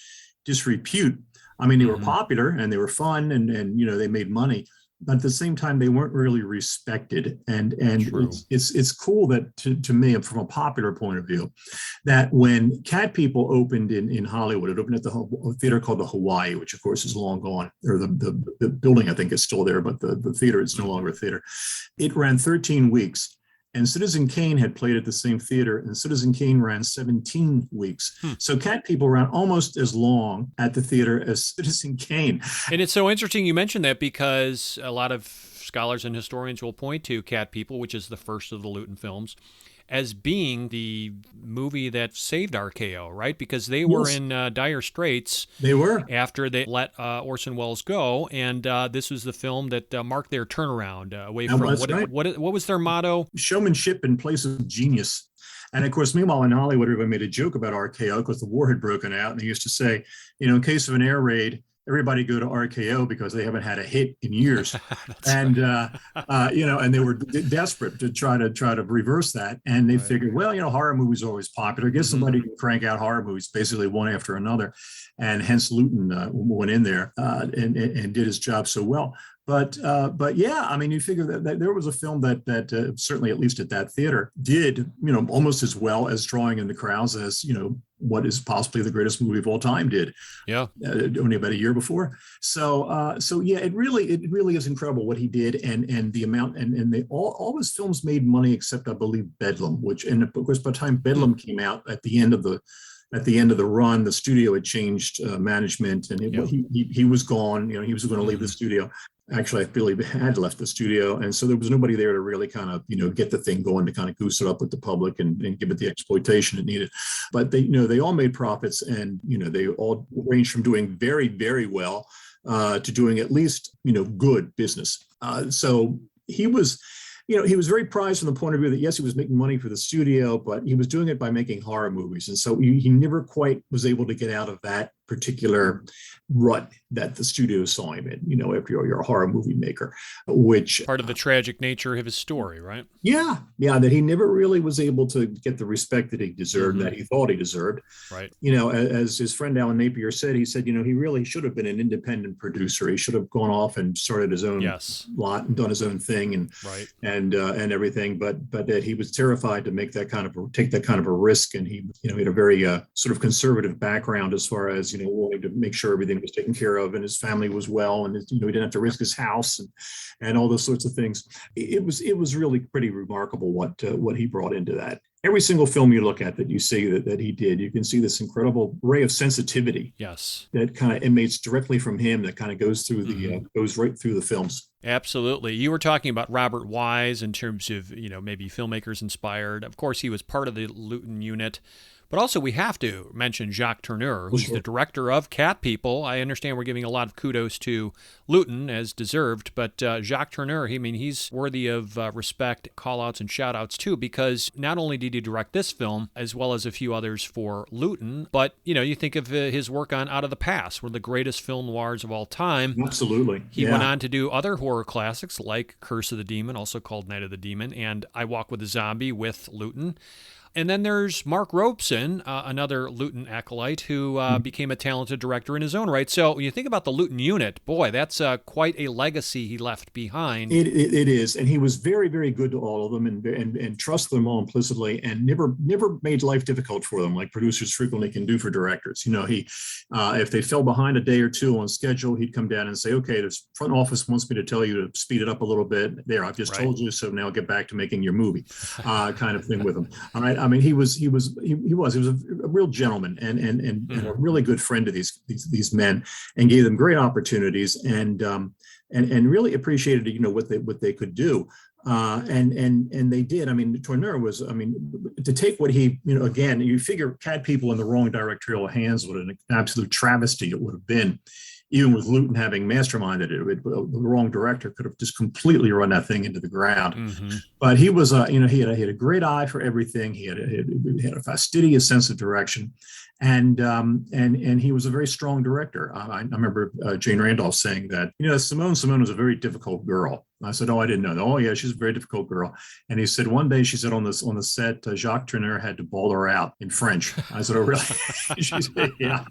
Speaker 7: disrepute. I mean, they were popular and they were fun and they made money. But at the same time, they weren't really respected. And it's cool that to me, from a popular point of view, that when Cat People opened in Hollywood, it opened at the theater called the Hawaii, which of course is long gone, or the building I think is still there, but the theater is no longer a theater. It ran 13 weeks. And Citizen Kane had played at the same theater, and Citizen Kane ran 17 weeks. So Cat People ran almost as long at the theater as Citizen Kane.
Speaker 2: And it's so interesting you mentioned that, because a lot of scholars and historians will point to Cat People, which is the first of the Luton films, as being the movie that saved RKO, right? Because they were in dire straits.
Speaker 7: They were.
Speaker 2: After they let Orson Welles go, and this was the film that marked their turnaround away from what was their motto?
Speaker 7: Showmanship in place of genius. And of course, meanwhile, in Hollywood, everybody made a joke about RKO because the war had broken out. And they used to say, in case of an air raid, everybody go to RKO because they haven't had a hit in years. And, and they were desperate to try to reverse that. And they figured, well, horror movies are always popular. Get somebody who can crank out horror movies, basically one after another. And hence Luton went in there and did his job so well. But yeah, I mean, you figure that there was a film that certainly, at least at that theater, did almost as well as drawing in the crowds as what is possibly the greatest movie of all time did.
Speaker 2: Yeah,
Speaker 7: only about a year before. So yeah, it really is incredible what he did, and the amount, and they all his films made money except, I believe, Bedlam, and of course by the time Bedlam came out at the end of the run, the studio had changed management, and he was gone. He was going to leave the studio. Actually, I feel he had left the studio, and so there was nobody there to really kind of get the thing going, to kind of goose it up with the public and give it the exploitation it needed. But they all made profits, and they all ranged from doing very, very well to doing at least good business. So he was. He was very prized from the point of view that, yes, he was making money for the studio, but he was doing it by making horror movies. And so he never quite was able to get out of that particular rut that the studio saw him in, after you're a horror movie maker, which...
Speaker 2: Part of the tragic nature of his story, right?
Speaker 7: Yeah, that he never really was able to get the respect that he deserved, that he thought he deserved.
Speaker 2: Right.
Speaker 7: As his friend Alan Napier said, he said, he really should have been an independent producer. He should have gone off and started his own lot and done his own thing and everything, but that he was terrified to take that kind of a risk. And he had a very sort of conservative background as far as wanting to make sure everything was taken care of and his family was well, and he didn't have to risk his house and all those sorts of things. It was really pretty remarkable what he brought into that. Every single film you look at that you see that he did, you can see this incredible ray of sensitivity.
Speaker 2: Yes,
Speaker 7: that kind of emanates directly from him. That kind of goes through goes right through the films.
Speaker 2: Absolutely. You were talking about Robert Wise in terms of maybe filmmakers inspired. Of course, he was part of the Luton unit. But also we have to mention Jacques Tourneur, who's the director of Cat People. I understand we're giving a lot of kudos to Luton, as deserved, but Jacques Tourneur, he's worthy of respect, call-outs, and shout-outs, too, because not only did he direct this film, as well as a few others for Luton, but, you think of his work on Out of the Past, one of the greatest film noirs of all time.
Speaker 7: Absolutely.
Speaker 2: He went on to do other horror classics like Curse of the Demon, also called Night of the Demon, and I Walk with a Zombie with Luton. And then there's Mark Robeson, another Luton acolyte who became a talented director in his own right. So when you think about the Luton unit, boy, that's quite a legacy he left behind.
Speaker 7: It is, and he was very, very good to all of them, and trust them all implicitly, and never made life difficult for them, like producers frequently can do for directors. He if they fell behind a day or two on schedule, he'd come down and say, "Okay, the front office wants me to tell you to speed it up a little bit. There, I've just told you, so now get back to making your movie," kind of thing with him. All right, I mean, he was a real gentleman and a really good friend to these men, and gave them great opportunities, and really appreciated what they could do, and they did. I mean, Tourneur was, to take what he, again, you figure Cat People in the wrong directorial hands, what an absolute travesty it would have been. Even with Luton having masterminded it, the wrong director could have just completely run that thing into the ground. Mm-hmm. But he was, he had a great eye for everything. He had a fastidious sense of direction, and he was a very strong director. I remember Jane Randolph saying that, Simone was a very difficult girl. I said, "Oh, I didn't know that." "Oh, yeah, she's a very difficult girl." And he said, one day, she said, on the set, Jacques Tourneur had to bawl her out in French. I said, "Oh, really?" She said, yeah.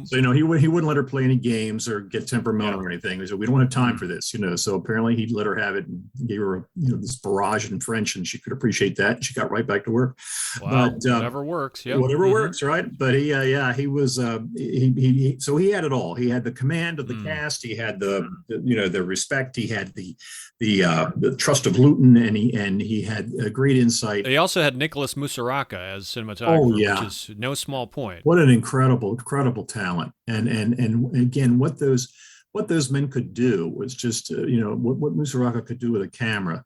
Speaker 7: So, he wouldn't let her play any games or get temperamental or anything. He said, "We don't have time for this," So apparently he let her have it and gave her, this barrage in French, and she could appreciate that. And she got right back to work.
Speaker 2: Wow, but, whatever works. Yep.
Speaker 7: Whatever works, right? But he was, so he had it all. He had the command of the cast. He had the respect. He had the trust of Luton, and he had a great insight.
Speaker 2: They also had Nicholas Musaraka as cinematographer, which is no small point.
Speaker 7: What an incredible talent, and again, what those men could do was just what Musaraka could do with a camera.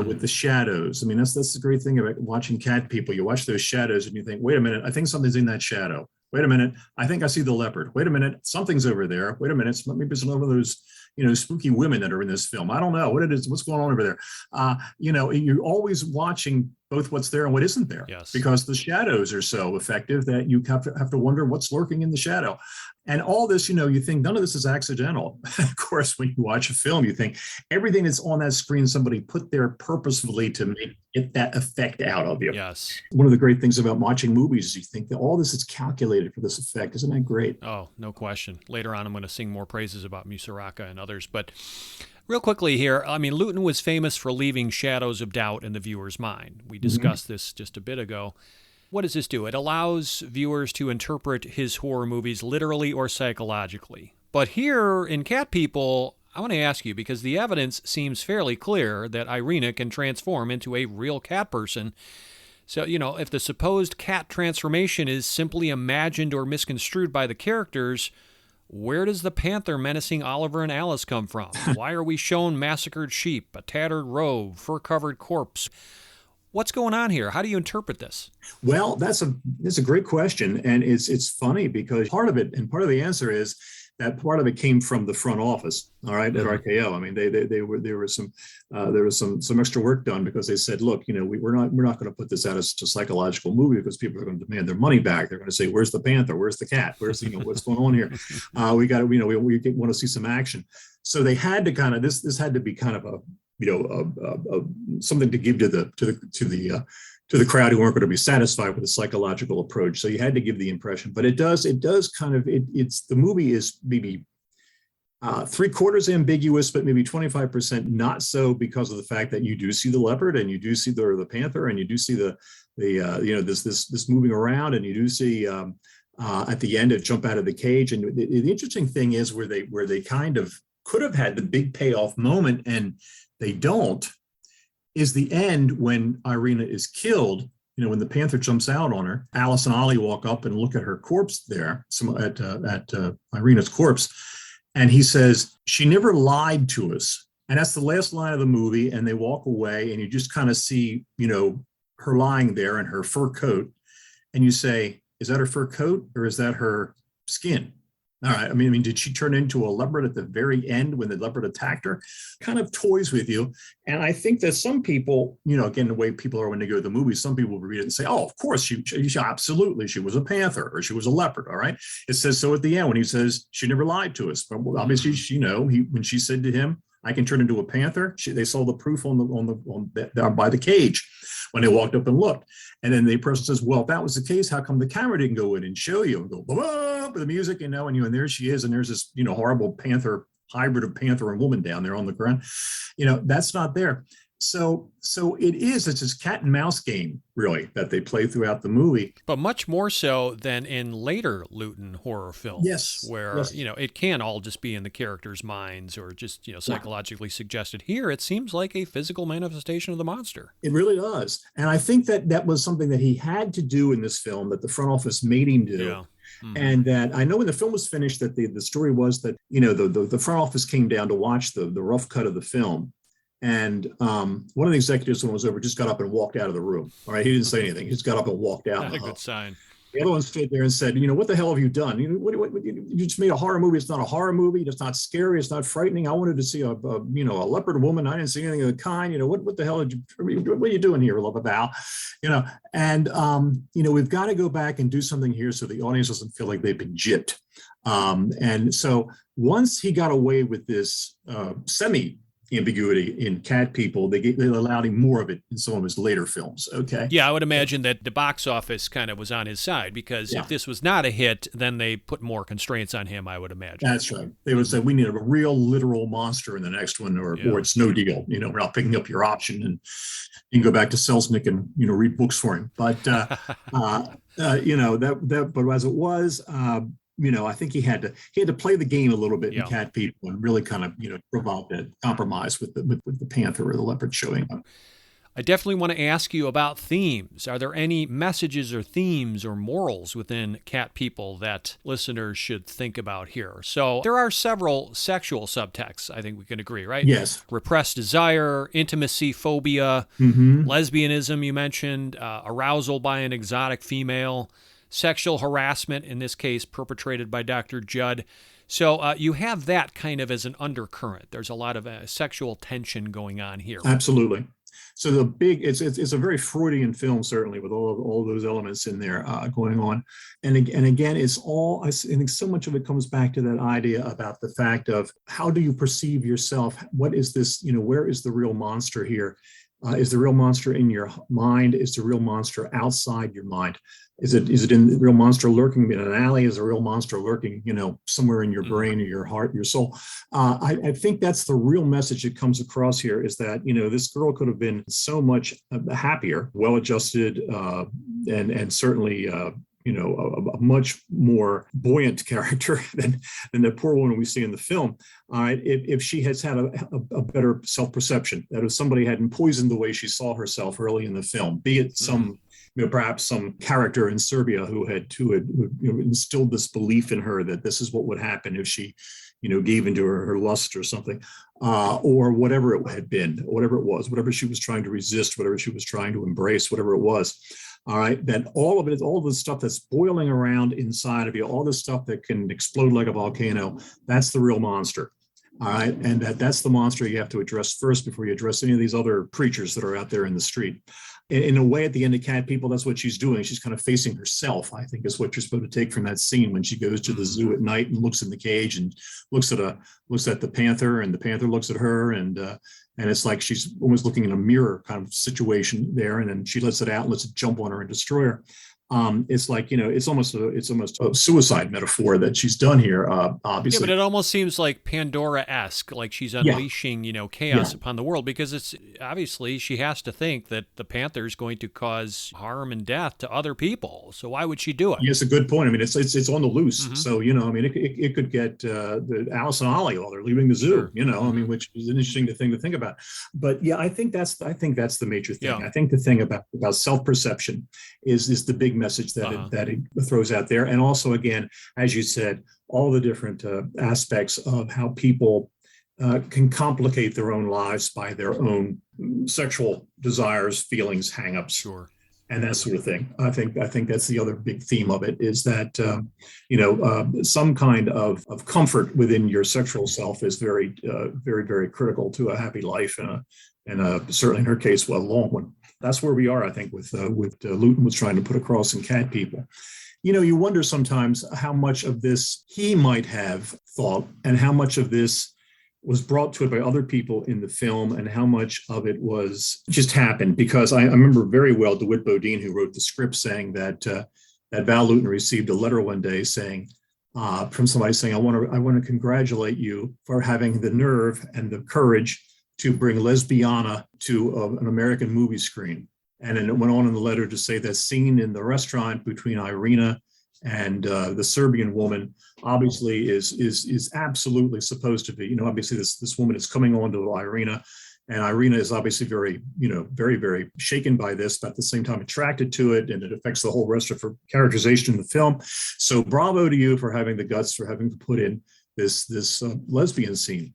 Speaker 7: With the shadows. I mean, that's the great thing about watching Cat People. You watch those shadows and you think, wait a minute, I think something's in that shadow. Wait a minute, I think I see the leopard. Wait a minute, something's over there. Wait a minute, maybe it's one of those spooky women that are in this film. I don't know what it is. What's going on over there? You're always watching both what's there and what isn't there, because the shadows are so effective that you have to wonder what's lurking in the shadow. And all this, you think none of this is accidental. Of course, when you watch a film, you think everything that's on that screen, somebody put there purposefully to get that effect out of you.
Speaker 2: Yes.
Speaker 7: One of the great things about watching movies is you think that all this is calculated for this effect. Isn't that great?
Speaker 2: Oh, no question. Later on, I'm going to sing more praises about Musaraka and others. But real quickly here, I mean, Luton was famous for leaving shadows of doubt in the viewer's mind. We discussed this just a bit ago. What does this do? It allows viewers to interpret his horror movies literally or psychologically. But here in Cat People, I want to ask you, because the evidence seems fairly clear that Irina can transform into a real cat person. So, if the supposed cat transformation is simply imagined or misconstrued by the characters, where does the panther menacing Oliver and Alice come from? Why are we shown massacred sheep, a tattered robe, fur-covered corpse? What's going on here? How do you interpret this?
Speaker 7: Well, that's a great question, and it's funny because part of the answer is that part of it came from the front office. All right, at RKO. I mean, there was some extra work done because they said, look, we're not going to put this out as a psychological movie because people are going to demand their money back. They're going to say, where's the panther? Where's the cat? Where's what's going on here? We want to see some action. So they had to kind of this had to be kind of a something to give to the crowd who weren't going to be satisfied with the psychological approach. So you had to give the impression, but it does kind of it's the movie is maybe 3/4 ambiguous, but maybe 25% not so, because of the fact that you do see the leopard and you do see the panther and you do see this moving around, and you do see at the end it jump out of the cage. And the interesting thing is where they kind of could have had the big payoff moment and they don't, is the end when Irina is killed. When the panther jumps out on her, Alice and Ollie walk up and look at her corpse there, at Irina's corpse, and he says, "She never lied to us." And that's the last line of the movie, and they walk away, and you just kind of see, her lying there in her fur coat, and you say, is that her fur coat or is that her skin? All right. I mean, did she turn into a leopard at the very end when the leopard attacked her? Kind of toys with you. And I think that some people, again, the way people are when they go to the movies, some people will read it and say, oh, of course, she absolutely, she was a panther or she was a leopard. All right. It says so at the end when he says she never lied to us. But obviously, when she said to him, I can turn into a panther. They saw the proof by the cage when they walked up and looked. And then the person says, well, if that was the case, how come the camera didn't go in and show you and go, blah, with the music, and there she is. And there's this, horrible panther, hybrid of panther and woman down there on the ground. That's not there. So it's this cat and mouse game, really, that they play throughout the movie.
Speaker 2: But much more so than in later Lewton horror films,
Speaker 7: yes,
Speaker 2: where,
Speaker 7: yes.
Speaker 2: It can all just be in the characters' minds or just, psychologically suggested. Here, it seems like a physical manifestation of the monster.
Speaker 7: It really does. And I think that was something that he had to do in this film, that the front office made him do.
Speaker 2: Yeah. Mm-hmm.
Speaker 7: And that I know when the film was finished that the story was that, the front office came down to watch the rough cut of the film. And one of the executives, when it was over, just got up and walked out of the room. All right. He didn't say anything. He just got up and walked out.
Speaker 2: Not a good sign.
Speaker 7: The other one stood there and said, what the hell have you done? You just made a horror movie. It's not a horror movie. It's not scary. It's not frightening. I wanted to see a leopard woman. I didn't see anything of the kind. What the hell what are you doing here, Val? And we've got to go back and do something here so the audience doesn't feel like they've been gypped. And so once he got away with this semi-ambiguity in Cat People, they allowed him more of it in some of his later films. Okay.
Speaker 2: Yeah, I would imagine that the box office kind of was on his side, because if this was not a hit, then they put more constraints on him, I would imagine.
Speaker 7: That's right. They would say, we need a real literal monster in the next one, or it's no deal. We're not picking up your option, and you can go back to Selznick and read books for him. But but as it was, I think he had to play the game a little bit in Cat People and really kind of provide that compromise with the panther or the leopard showing up.
Speaker 2: I definitely want to ask you about themes. Are there any messages or themes or morals within Cat People that listeners should think about here? So there are several sexual subtexts, I think we can agree, right?
Speaker 7: Yes.
Speaker 2: Repressed desire, intimacy phobia, lesbianism, you mentioned, arousal by an exotic female, sexual harassment, in this case perpetrated by Dr. Judd. So you have that kind of as an undercurrent. There's a lot of sexual tension going on here.
Speaker 7: Absolutely. So it's a very Freudian film, certainly, with all those elements in there going on. And again, I think so much of it comes back to that idea about the fact of, how do you perceive yourself? What is this, where is the real monster here? Is the real monster in your mind? Is the real monster outside your mind? Is it in the real monster lurking in an alley? Is a real monster lurking, somewhere in your brain or your heart, your soul? I think that's the real message that comes across here, is that, this girl could have been so much happier, well-adjusted, and certainly, a much more buoyant character than the poor woman we see in the film. All right, if she has had a better self-perception, that if somebody hadn't poisoned the way she saw herself early in the film, be it perhaps some character in Serbia who had instilled this belief in her that this is what would happen if she, gave into her lust or something, or whatever it had been, whatever it was, whatever she was trying to resist, whatever she was trying to embrace, whatever it was. All right, that all of it is all the stuff that's boiling around inside of you, all the stuff that can explode like a volcano. That's the real monster. All right, and that's the monster you have to address first before you address any of these other creatures that are out there in the street. In a way, at the end of Cat People, that's what she's doing. She's kind of facing herself, I think, is what you're supposed to take from that scene when she goes to the zoo at night and looks in the cage and looks at the panther, and the panther looks at her, and it's like she's almost looking in a mirror kind of situation there, and then she lets it out and lets it jump on her and destroy her. It's like, it's almost a suicide metaphor that she's done here, obviously.
Speaker 2: Yeah, but it almost seems like Pandora-esque, like she's unleashing, chaos upon the world, because it's obviously she has to think that the panther is going to cause harm and death to other people. So why would she do it?
Speaker 7: Yes, a good point. I mean, it's on the loose. Mm-hmm. So, it could get Alice and Ollie while they're leaving the zoo, which is an interesting thing to think about. But yeah, I think that's the major thing. Yeah. I think the thing about self-perception is the big message that it throws out there. And also, again, as you said, all the different aspects of how people can complicate their own lives by their own sexual desires, feelings, hang-ups.
Speaker 2: Sure.
Speaker 7: And that sort of thing. I think that's the other big theme of it, is that, some kind of comfort within your sexual self is very, very, very critical to a happy life, and certainly in her case, a long one. That's where we are, I think, with Lewton was trying to put across in Cat People. You wonder sometimes how much of this he might have thought, and how much of this was brought to it by other people in the film and how much of it was just happened. Because I remember very well DeWitt Bodine, who wrote the script, saying that that Val Lewton received a letter one day saying, from somebody saying, I want to congratulate you for having the nerve and the courage to bring lesbiana to an American movie screen. And then it went on in the letter to say that scene in the restaurant between Irina and the Serbian woman obviously is absolutely supposed to be, obviously this woman is coming on to Irina, and Irina is obviously very, very, very shaken by this, but at the same time attracted to it, and it affects the whole rest of her characterization in the film. So bravo to you for having the guts, for having to put in this lesbian scene.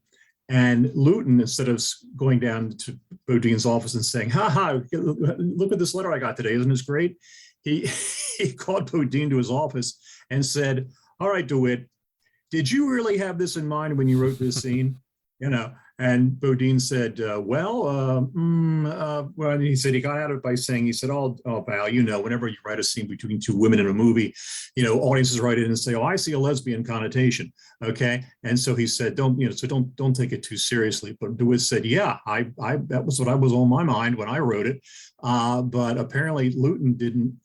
Speaker 7: And Lewton, instead of going down to Bodine's office and saying, look at this letter I got today, isn't this great? He called Bodine to his office and said, all right, DeWitt, did you really have this in mind when you wrote this scene? And Bodine said, well, he said he got out of it by saying, he said, oh, Val, whenever you write a scene between two women in a movie, audiences write in and say, oh, I see a lesbian connotation. Okay. And so he said, don't take it too seriously. But DeWitt said, yeah, that was what was on my mind when I wrote it. But apparently Lewton didn't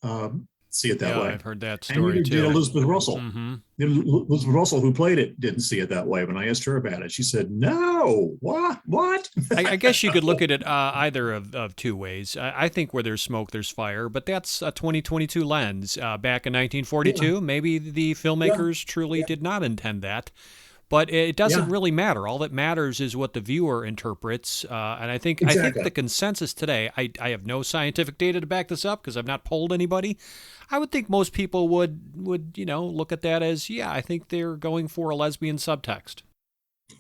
Speaker 7: see it that way.
Speaker 2: I've heard that story
Speaker 7: and
Speaker 2: too.
Speaker 7: Did Elizabeth Russell.
Speaker 2: Mm-hmm.
Speaker 7: Elizabeth Russell, who played it, didn't see it that way. When I asked her about it, she said, no, what?
Speaker 2: I guess you could look at it either of two ways. I think where there's smoke, there's fire, but that's a 2022 lens. Back in 1942, maybe the filmmakers truly did not intend that. But it doesn't really matter. All that matters is what the viewer interprets. And I think the consensus today, I have no scientific data to back this up because I've not polled anybody. I would think most people would look at that as, I think they're going for a lesbian subtext.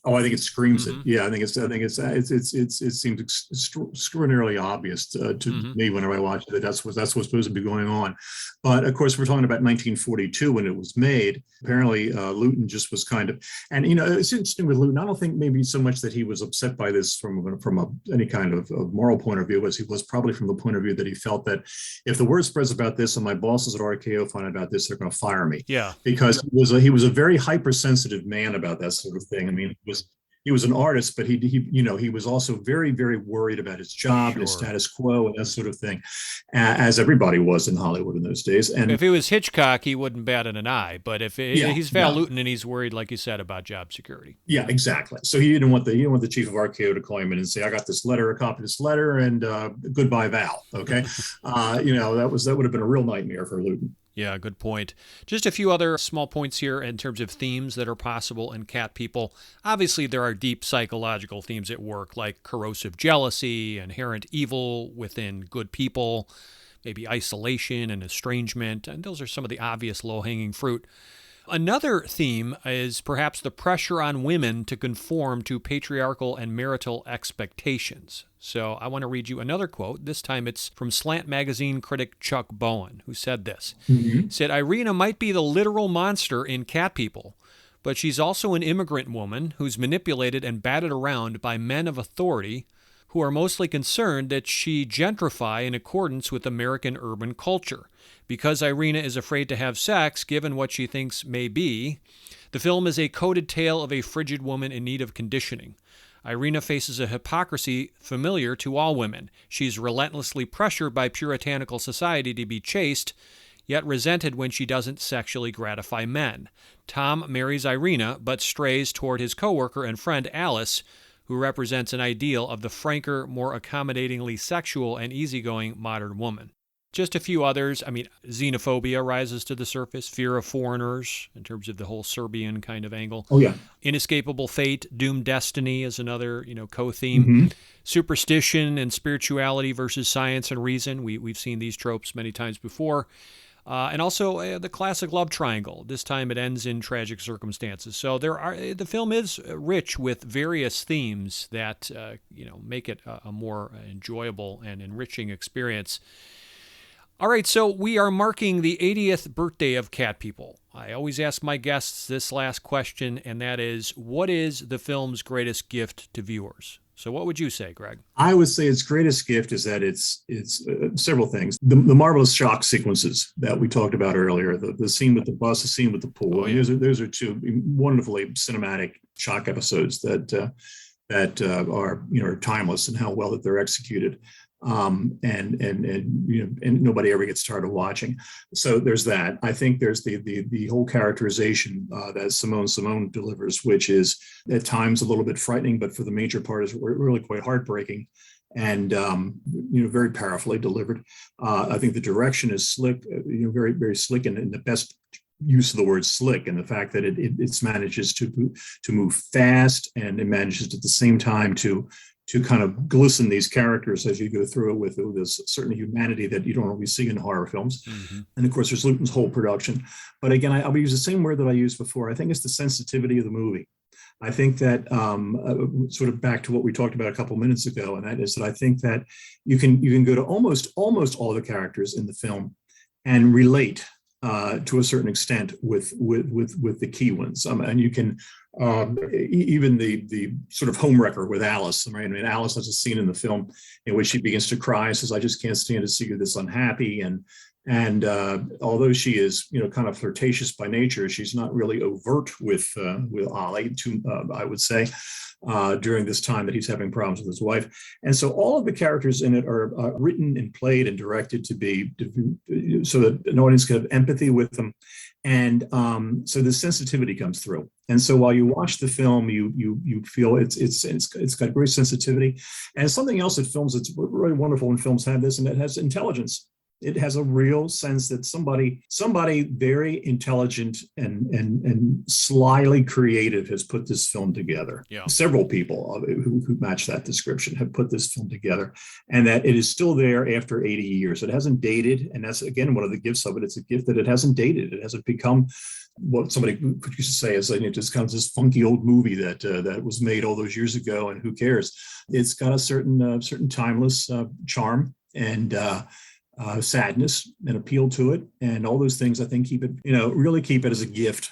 Speaker 7: Oh, I think it screams it. Yeah, I think it seems extraordinarily obvious to me whenever I watch it that that's what's supposed to be going on. But of course, we're talking about 1942 when it was made. Apparently, Lewton just was kind of, and it's interesting with Lewton. I don't think maybe so much that he was upset by this from any kind of moral point of view, as he was probably from the point of view that he felt that if the word spreads about this and my bosses at RKO find out about this, they're going to fire me. Yeah, because he was a very hypersensitive man about that sort of thing. I mean, he was an artist, but he was also very, very worried about his job and his status quo and that sort of thing, as everybody was in Hollywood in those days. And
Speaker 2: if he was Hitchcock, he wouldn't bat an eye. But if he's Val Lewton and he's worried, like you said, about job security.
Speaker 7: Yeah, exactly. So he didn't want the chief of RKO to call him in and say, "I got this letter, a copy of this letter, and goodbye, Val." Okay, that would have been a real nightmare for Lewton.
Speaker 2: Yeah, good point. Just a few other small points here in terms of themes that are possible in Cat People. Obviously, there are deep psychological themes at work, like corrosive jealousy, inherent evil within good people, maybe isolation and estrangement, and those are some of the obvious low-hanging fruit. Another theme is perhaps the pressure on women to conform to patriarchal and marital expectations. So I want to read you another quote. This time it's from Slant magazine critic Chuck Bowen, who said this. He said, Irina might be the literal monster in Cat People, but she's also an immigrant woman who's manipulated and batted around by men of authority who are mostly concerned that she gentrify in accordance with American urban culture. Because Irina is afraid to have sex, given what she thinks may be, the film is a coded tale of a frigid woman in need of conditioning. Irina faces a hypocrisy familiar to all women. She's relentlessly pressured by puritanical society to be chaste, yet resented when she doesn't sexually gratify men. Tom marries Irina, but strays toward his coworker and friend Alice, who represents an ideal of the franker, more accommodatingly sexual and easygoing modern woman. Just a few others. I mean, xenophobia rises to the surface, fear of foreigners in terms of the whole Serbian kind of angle.
Speaker 7: Oh, yeah.
Speaker 2: Inescapable fate, doomed destiny is another, co-theme. Superstition and spirituality versus science and reason. We've seen these tropes many times before. And also the classic love triangle. This time it ends in tragic circumstances. So the film is rich with various themes that make it a more enjoyable and enriching experience. All right, so we are marking the 80th birthday of Cat People. I always ask my guests this last question, and that is, what is the film's greatest gift to viewers? So what would you say, Greg?
Speaker 7: I would say its greatest gift is that it's several things. The marvelous shock sequences that we talked about earlier, the scene with the bus, the scene with the pool.
Speaker 2: Oh, yeah.
Speaker 7: Those are two wonderfully cinematic shock episodes that are timeless in how well that they're executed. And nobody ever gets tired of watching. So there's that. I think there's the whole characterization that Simone delivers, which is at times a little bit frightening, but for the major part is really quite heartbreaking, and very powerfully delivered. I think the direction is slick, very very slick, and in the best use of the word slick, and the fact that it manages to move fast, and it manages at the same time to kind of glisten these characters as you go through it with this certain humanity that you don't always see in horror films.
Speaker 2: Mm-hmm.
Speaker 7: And of course, there's Luton's whole production. But again, I'll use the same word that I used before. I think it's the sensitivity of the movie. I think that sort of back to what we talked about a couple minutes ago, and that is that I think that you can go to almost all the characters in the film and relate to a certain extent with the key ones. And you can even the sort of homewrecker with Alice. Right? I mean, Alice has a scene in the film in which she begins to cry and says, "I just can't stand to see you this unhappy." And although she is, kind of flirtatious by nature, she's not really overt with Ollie, I would say, during this time that he's having problems with his wife. And so all of the characters in it are written and played and directed to be so that an audience can have empathy with them. And so the sensitivity comes through. And so while you watch the film, you feel it's got great sensitivity. And something else that films, it's really wonderful when films have this, and it has intelligence. It has a real sense that somebody very intelligent and slyly creative has put this film together.
Speaker 2: Yeah.
Speaker 7: Several people who match that description have put this film together, and that it is still there after 80 years. It hasn't dated, and that's again one of the gifts of it. It's a gift that it hasn't dated. It hasn't become what somebody could used to say is just kind of this funky old movie that was made all those years ago, and who cares? It's got a certain timeless charm and sadness and appeal to it, and all those things I think keep it, really keep it as a gift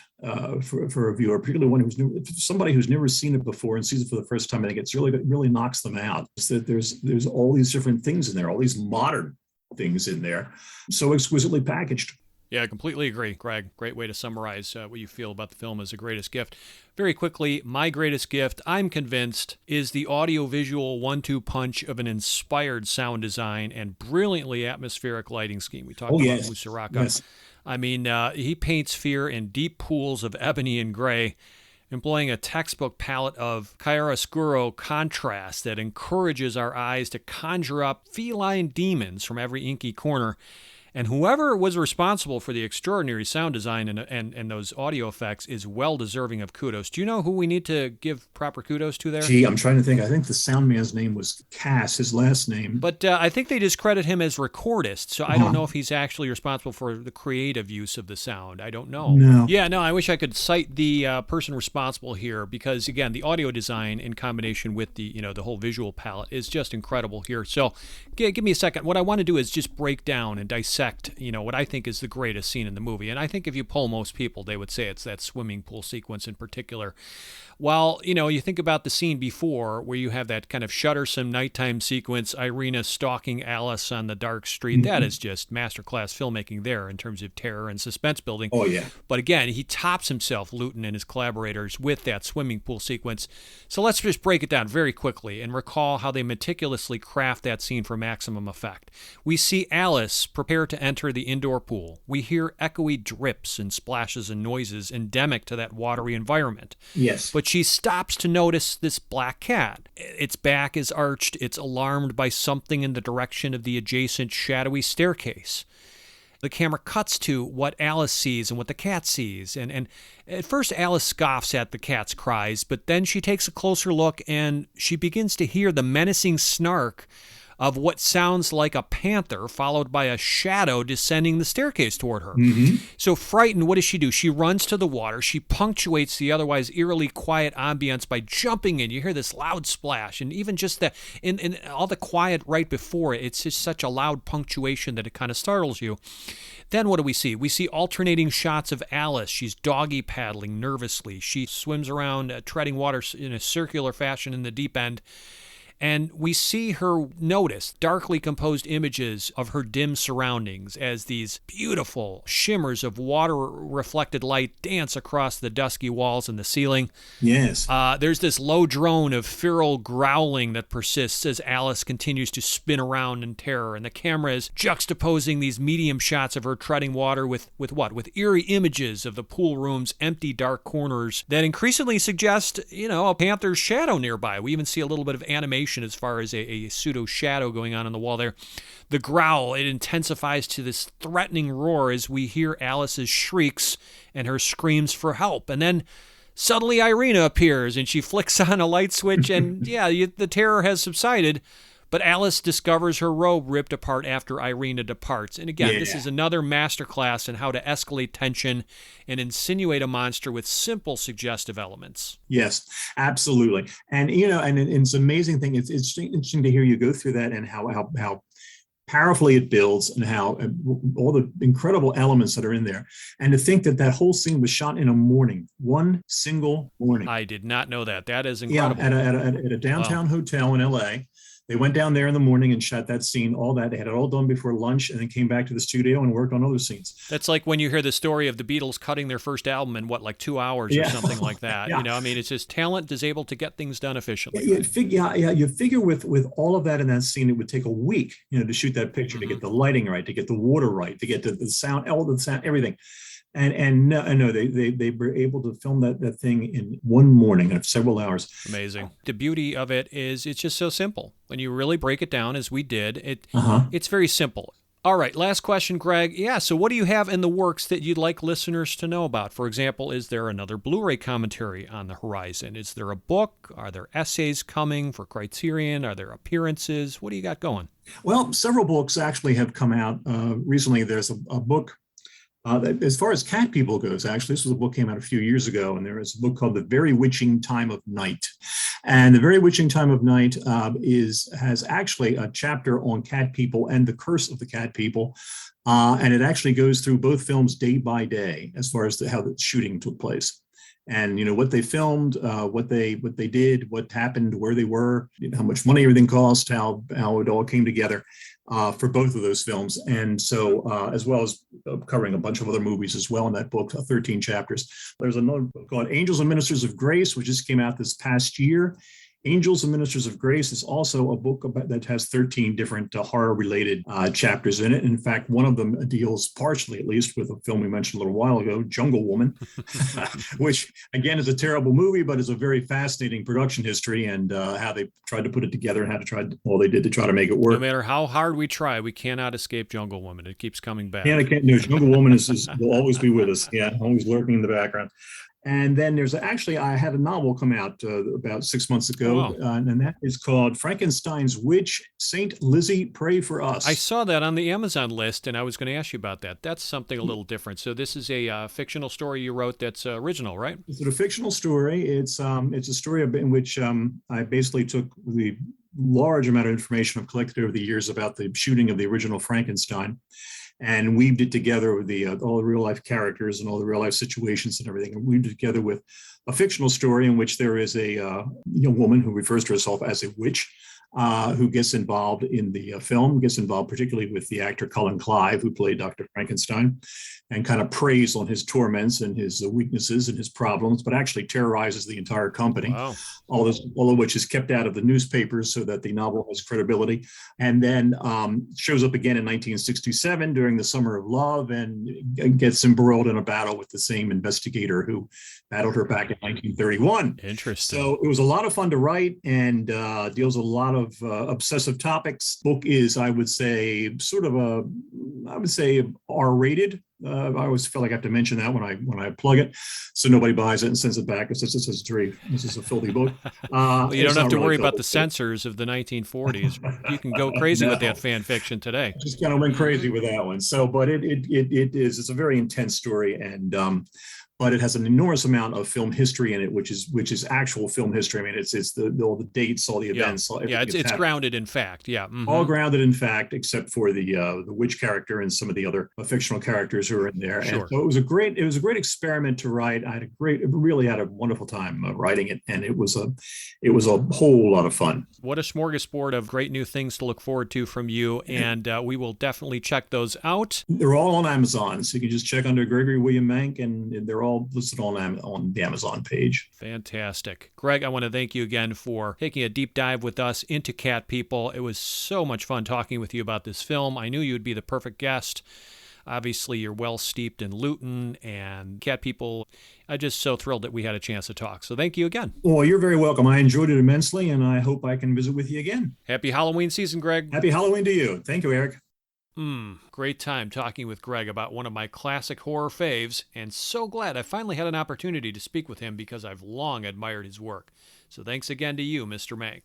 Speaker 7: for a viewer, particularly one somebody who's never seen it before and sees it for the first time. I think it's really knocks them out. It's that there's all these different things in there, all these modern things in there, so exquisitely packaged.
Speaker 2: Yeah, I completely agree, Greg. Great way to summarize what you feel about the film as the greatest gift. Very quickly, my greatest gift, I'm convinced, is the audio-visual 1-2 punch of an inspired sound design and brilliantly atmospheric lighting scheme. We talked about Nosferatu.
Speaker 7: Yes.
Speaker 2: I mean, he paints fear in deep pools of ebony and gray, employing a textbook palette of chiaroscuro contrast that encourages our eyes to conjure up feline demons from every inky corner. And whoever was responsible for the extraordinary sound design and those audio effects is well deserving of kudos. Do you know who we need to give proper kudos to there?
Speaker 7: Gee, I'm trying to think. I think the sound man's name was Cass, his last name.
Speaker 2: But I think they just credit him as recordist, so I don't know if he's actually responsible for the creative use of the sound. I don't know.
Speaker 7: No.
Speaker 2: Yeah, no, I wish I could cite the person responsible here, because, again, the audio design in combination with the whole visual palette is just incredible here. So give me a second. What I want to do is just break down and dissect what I think is the greatest scene in the movie. And I think if you poll most people, they would say it's that swimming pool sequence in particular. While, you think about the scene before where you have that kind of shuddersome nighttime sequence, Irina stalking Alice on the dark street, that is just masterclass filmmaking there in terms of terror and suspense building.
Speaker 7: Oh, yeah.
Speaker 2: But again, he tops himself, Luton and his collaborators, with that swimming pool sequence. So let's just break it down very quickly and recall how they meticulously craft that scene for maximum effect. We see Alice prepare to enter the indoor pool. We hear echoey drips and splashes and noises endemic to that watery environment.
Speaker 7: Yes.
Speaker 2: But she stops to notice this black cat. Its back is arched. It's alarmed by something in the direction of the adjacent shadowy staircase. The camera cuts to what Alice sees and what the cat sees. And at first Alice scoffs at the cat's cries, but then she takes a closer look and she begins to hear the menacing snark of what sounds like a panther, followed by a shadow descending the staircase toward her. So frightened, what does she do? She runs to the water. She punctuates the otherwise eerily quiet ambience by jumping in. You hear this loud splash, and even just in all the quiet right before it, it's just such a loud punctuation that it kind of startles you. Then what do we see? We see alternating shots of Alice. She's doggy paddling nervously. She swims around, treading water in a circular fashion in the deep end. And we see her notice darkly composed images of her dim surroundings as these beautiful shimmers of water-reflected light dance across the dusky walls and the ceiling.
Speaker 7: Yes.
Speaker 2: There's this low drone of feral growling that persists as Alice continues to spin around in terror, and the camera is juxtaposing these medium shots of her treading water with what? With eerie images of the pool room's empty, dark corners that increasingly suggest, a panther's shadow nearby. We even see a little bit of animation as far as a pseudo shadow going on the wall there. The growl, it intensifies to this threatening roar as we hear Alice's shrieks and her screams for help. And then suddenly Irina appears and she flicks on a light switch and the terror has subsided. But Alice discovers her robe ripped apart after Irina departs. And again, this is another masterclass in how to escalate tension and insinuate a monster with simple suggestive elements.
Speaker 7: Yes, absolutely. And, and it's an amazing thing. It's interesting to hear you go through that and how powerfully it builds and how all the incredible elements that are in there. And to think that whole scene was shot in a morning, one single morning.
Speaker 2: I did not know that. That is incredible.
Speaker 7: Yeah, at a downtown hotel in LA. They went down there in the morning and shot that scene, all that. They had it all done before lunch and then came back to the studio and worked on other scenes.
Speaker 2: That's like when you hear the story of the Beatles cutting their first album in, 2 hours or something like that.
Speaker 7: Yeah.
Speaker 2: It's just talent is able to get things done efficiently.
Speaker 7: You figure with all of that in that scene, it would take a week, to shoot that picture, to get the lighting right, to get the water right, to get the sound, all the sound, everything. And no, they were able to film that thing in one morning of several hours.
Speaker 2: Amazing. The beauty of it is it's just so simple. When you really break it down, as we did, it's very simple. All right, last question, Greg. Yeah, so what do you have in the works that you'd like listeners to know about? For example, is there another Blu-ray commentary on the horizon? Is there a book? Are there essays coming for Criterion? Are there appearances? What do you got going?
Speaker 7: Well, several books actually have come out recently. There's a book. As far as cat people goes, actually, this was a book came out a few years ago, and there is a book called The Very Witching Time of Night. And The Very Witching Time of Night has actually a chapter on cat people and the curse of the cat people. And it actually goes through both films day by day as far as how the shooting took place. And what they filmed, what they did, what happened, where they were, how much money everything cost, how it all came together for both of those films. And so, as well as covering a bunch of other movies as well in that book, 13 chapters. There's another book called Angels and Ministers of Grace, which just came out this past year. Angels and Ministers of Grace is also a book that has 13 different horror-related chapters in it. In fact, one of them deals partially, at least, with a film we mentioned a little while ago, Jungle Woman, which, again, is a terrible movie, but is a very fascinating production history and how they tried to put it together and they did to try to make it work.
Speaker 2: No matter how hard we try, we cannot escape Jungle Woman. It keeps coming back.
Speaker 7: Jungle Woman will always be with us. Yeah, always lurking in the background. And then I had a novel come out about 6 months ago, and that is called Frankenstein's Witch, Saint Lizzie, Pray for Us.
Speaker 2: I saw that on the Amazon list, and I was going to ask you about that. That's something a little different. So this is a fictional story you wrote that's original, right?
Speaker 7: It's a fictional story. It's a story in which I basically took the large amount of information I've collected over the years about the shooting of the original Frankenstein, and weaved it together with all the real life characters and all the real life situations and everything, and weaved it together with a fictional story in which there is a young woman who refers to herself as a witch, who gets involved in the film, gets involved particularly with the actor Colin Clive, who played Dr. Frankenstein, and kind of preys on his torments and his weaknesses and his problems, but actually terrorizes the entire company.
Speaker 2: Wow.
Speaker 7: All of which is kept out of the newspapers so that the novel has credibility. And then shows up again in 1967 during the Summer of Love and gets embroiled in a battle with the same investigator who battled her back in 1931.
Speaker 2: Interesting.
Speaker 7: So it was a lot of fun to write and deals with a lot of obsessive topics. Book is, I would say, R-rated. I always feel like I have to mention that when I plug it, so nobody buys it and sends it back. This is a filthy book.
Speaker 2: Well, you don't have to worry about the censors of the 1940s. You can go crazy with that fan fiction today.
Speaker 7: Just kind of went crazy with that one. So, but it's a very intense story, and but it has an enormous amount of film history in it, which is actual film history. I mean, it's all the dates, all the events, all
Speaker 2: yeah, it's grounded in fact. Yeah,
Speaker 7: all grounded in fact, except for the witch character and some of the other fictional characters who are in there.
Speaker 2: Sure.
Speaker 7: And so it was a great experiment to write. I really had a wonderful time writing it, and it was a whole lot of fun.
Speaker 2: What a smorgasbord of great new things to look forward to from you, and we will definitely check those out.
Speaker 7: They're all on Amazon, so you can just check under Gregory William Mank, and they're all listed on the Amazon page.
Speaker 2: Fantastic. Greg, I want to thank you again for taking a deep dive with us into Cat People. It was so much fun talking with you about this film. I knew you would be the perfect guest. Obviously, you're well steeped in Luton and Cat People. I'm just so thrilled that we had a chance to talk. So thank you again.
Speaker 7: Well, you're very welcome. I enjoyed it immensely, and I hope I can visit with you again.
Speaker 2: Happy Halloween season, Greg.
Speaker 7: Happy Halloween to you. Thank you, Eric.
Speaker 2: Great time talking with Greg about one of my classic horror faves, and so glad I finally had an opportunity to speak with him because I've long admired his work. So thanks again to you, Mr. Mank.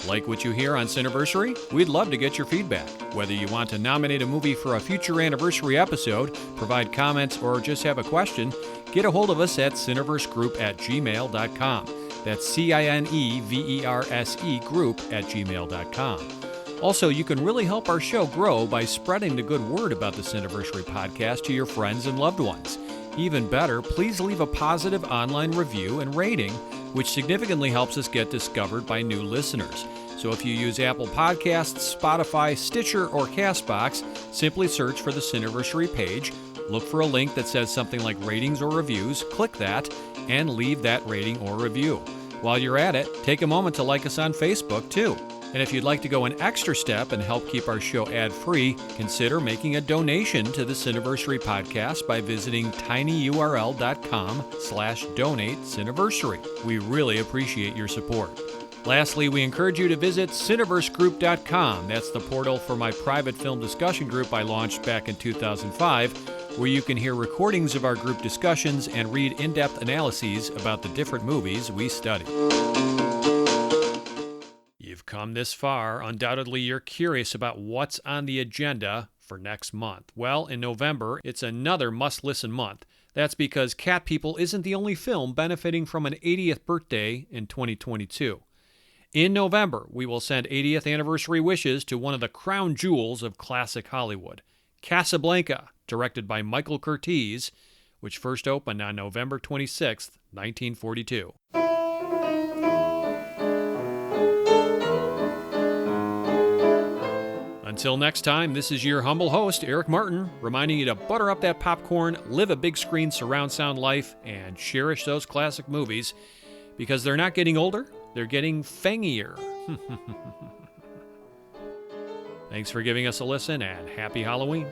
Speaker 2: Like what you hear on Cineversary? We'd love to get your feedback. Whether you want to nominate a movie for a future anniversary episode, provide comments, or just have a question, get a hold of us at cineversegroup@gmail.com. That's CINEVERSE group@gmail.com. Also, you can really help our show grow by spreading the good word about the Cineversary podcast to your friends and loved ones. Even better, please leave a positive online review and rating, which significantly helps us get discovered by new listeners. So if you use Apple Podcasts, Spotify, Stitcher, or CastBox, simply search for the Cineversary page, look for a link that says something like ratings or reviews, click that, and leave that rating or review. While you're at it, take a moment to like us on Facebook, too. And if you'd like to go an extra step and help keep our show ad-free, consider making a donation to the Cineversary podcast by visiting tinyurl.com/donate Cineversary. We really appreciate your support. Lastly, we encourage you to visit cineversegroup.com. That's the portal for my private film discussion group I launched back in 2005, where you can hear recordings of our group discussions and read in-depth analyses about the different movies we study. You've come this far. Undoubtedly, you're curious about what's on the agenda for next month. Well, in November, it's another must-listen month. That's because Cat People isn't the only film benefiting from an 80th birthday in 2022. In November, we will send 80th anniversary wishes to one of the crown jewels of classic Hollywood, Casablanca, directed by Michael Curtiz, which first opened on November 26, 1942. Until next time, this is your humble host, Eric Martin, reminding you to butter up that popcorn, live a big screen surround sound life, and cherish those classic movies, because they're not getting older, they're getting fangier. Thanks for giving us a listen, and happy Halloween.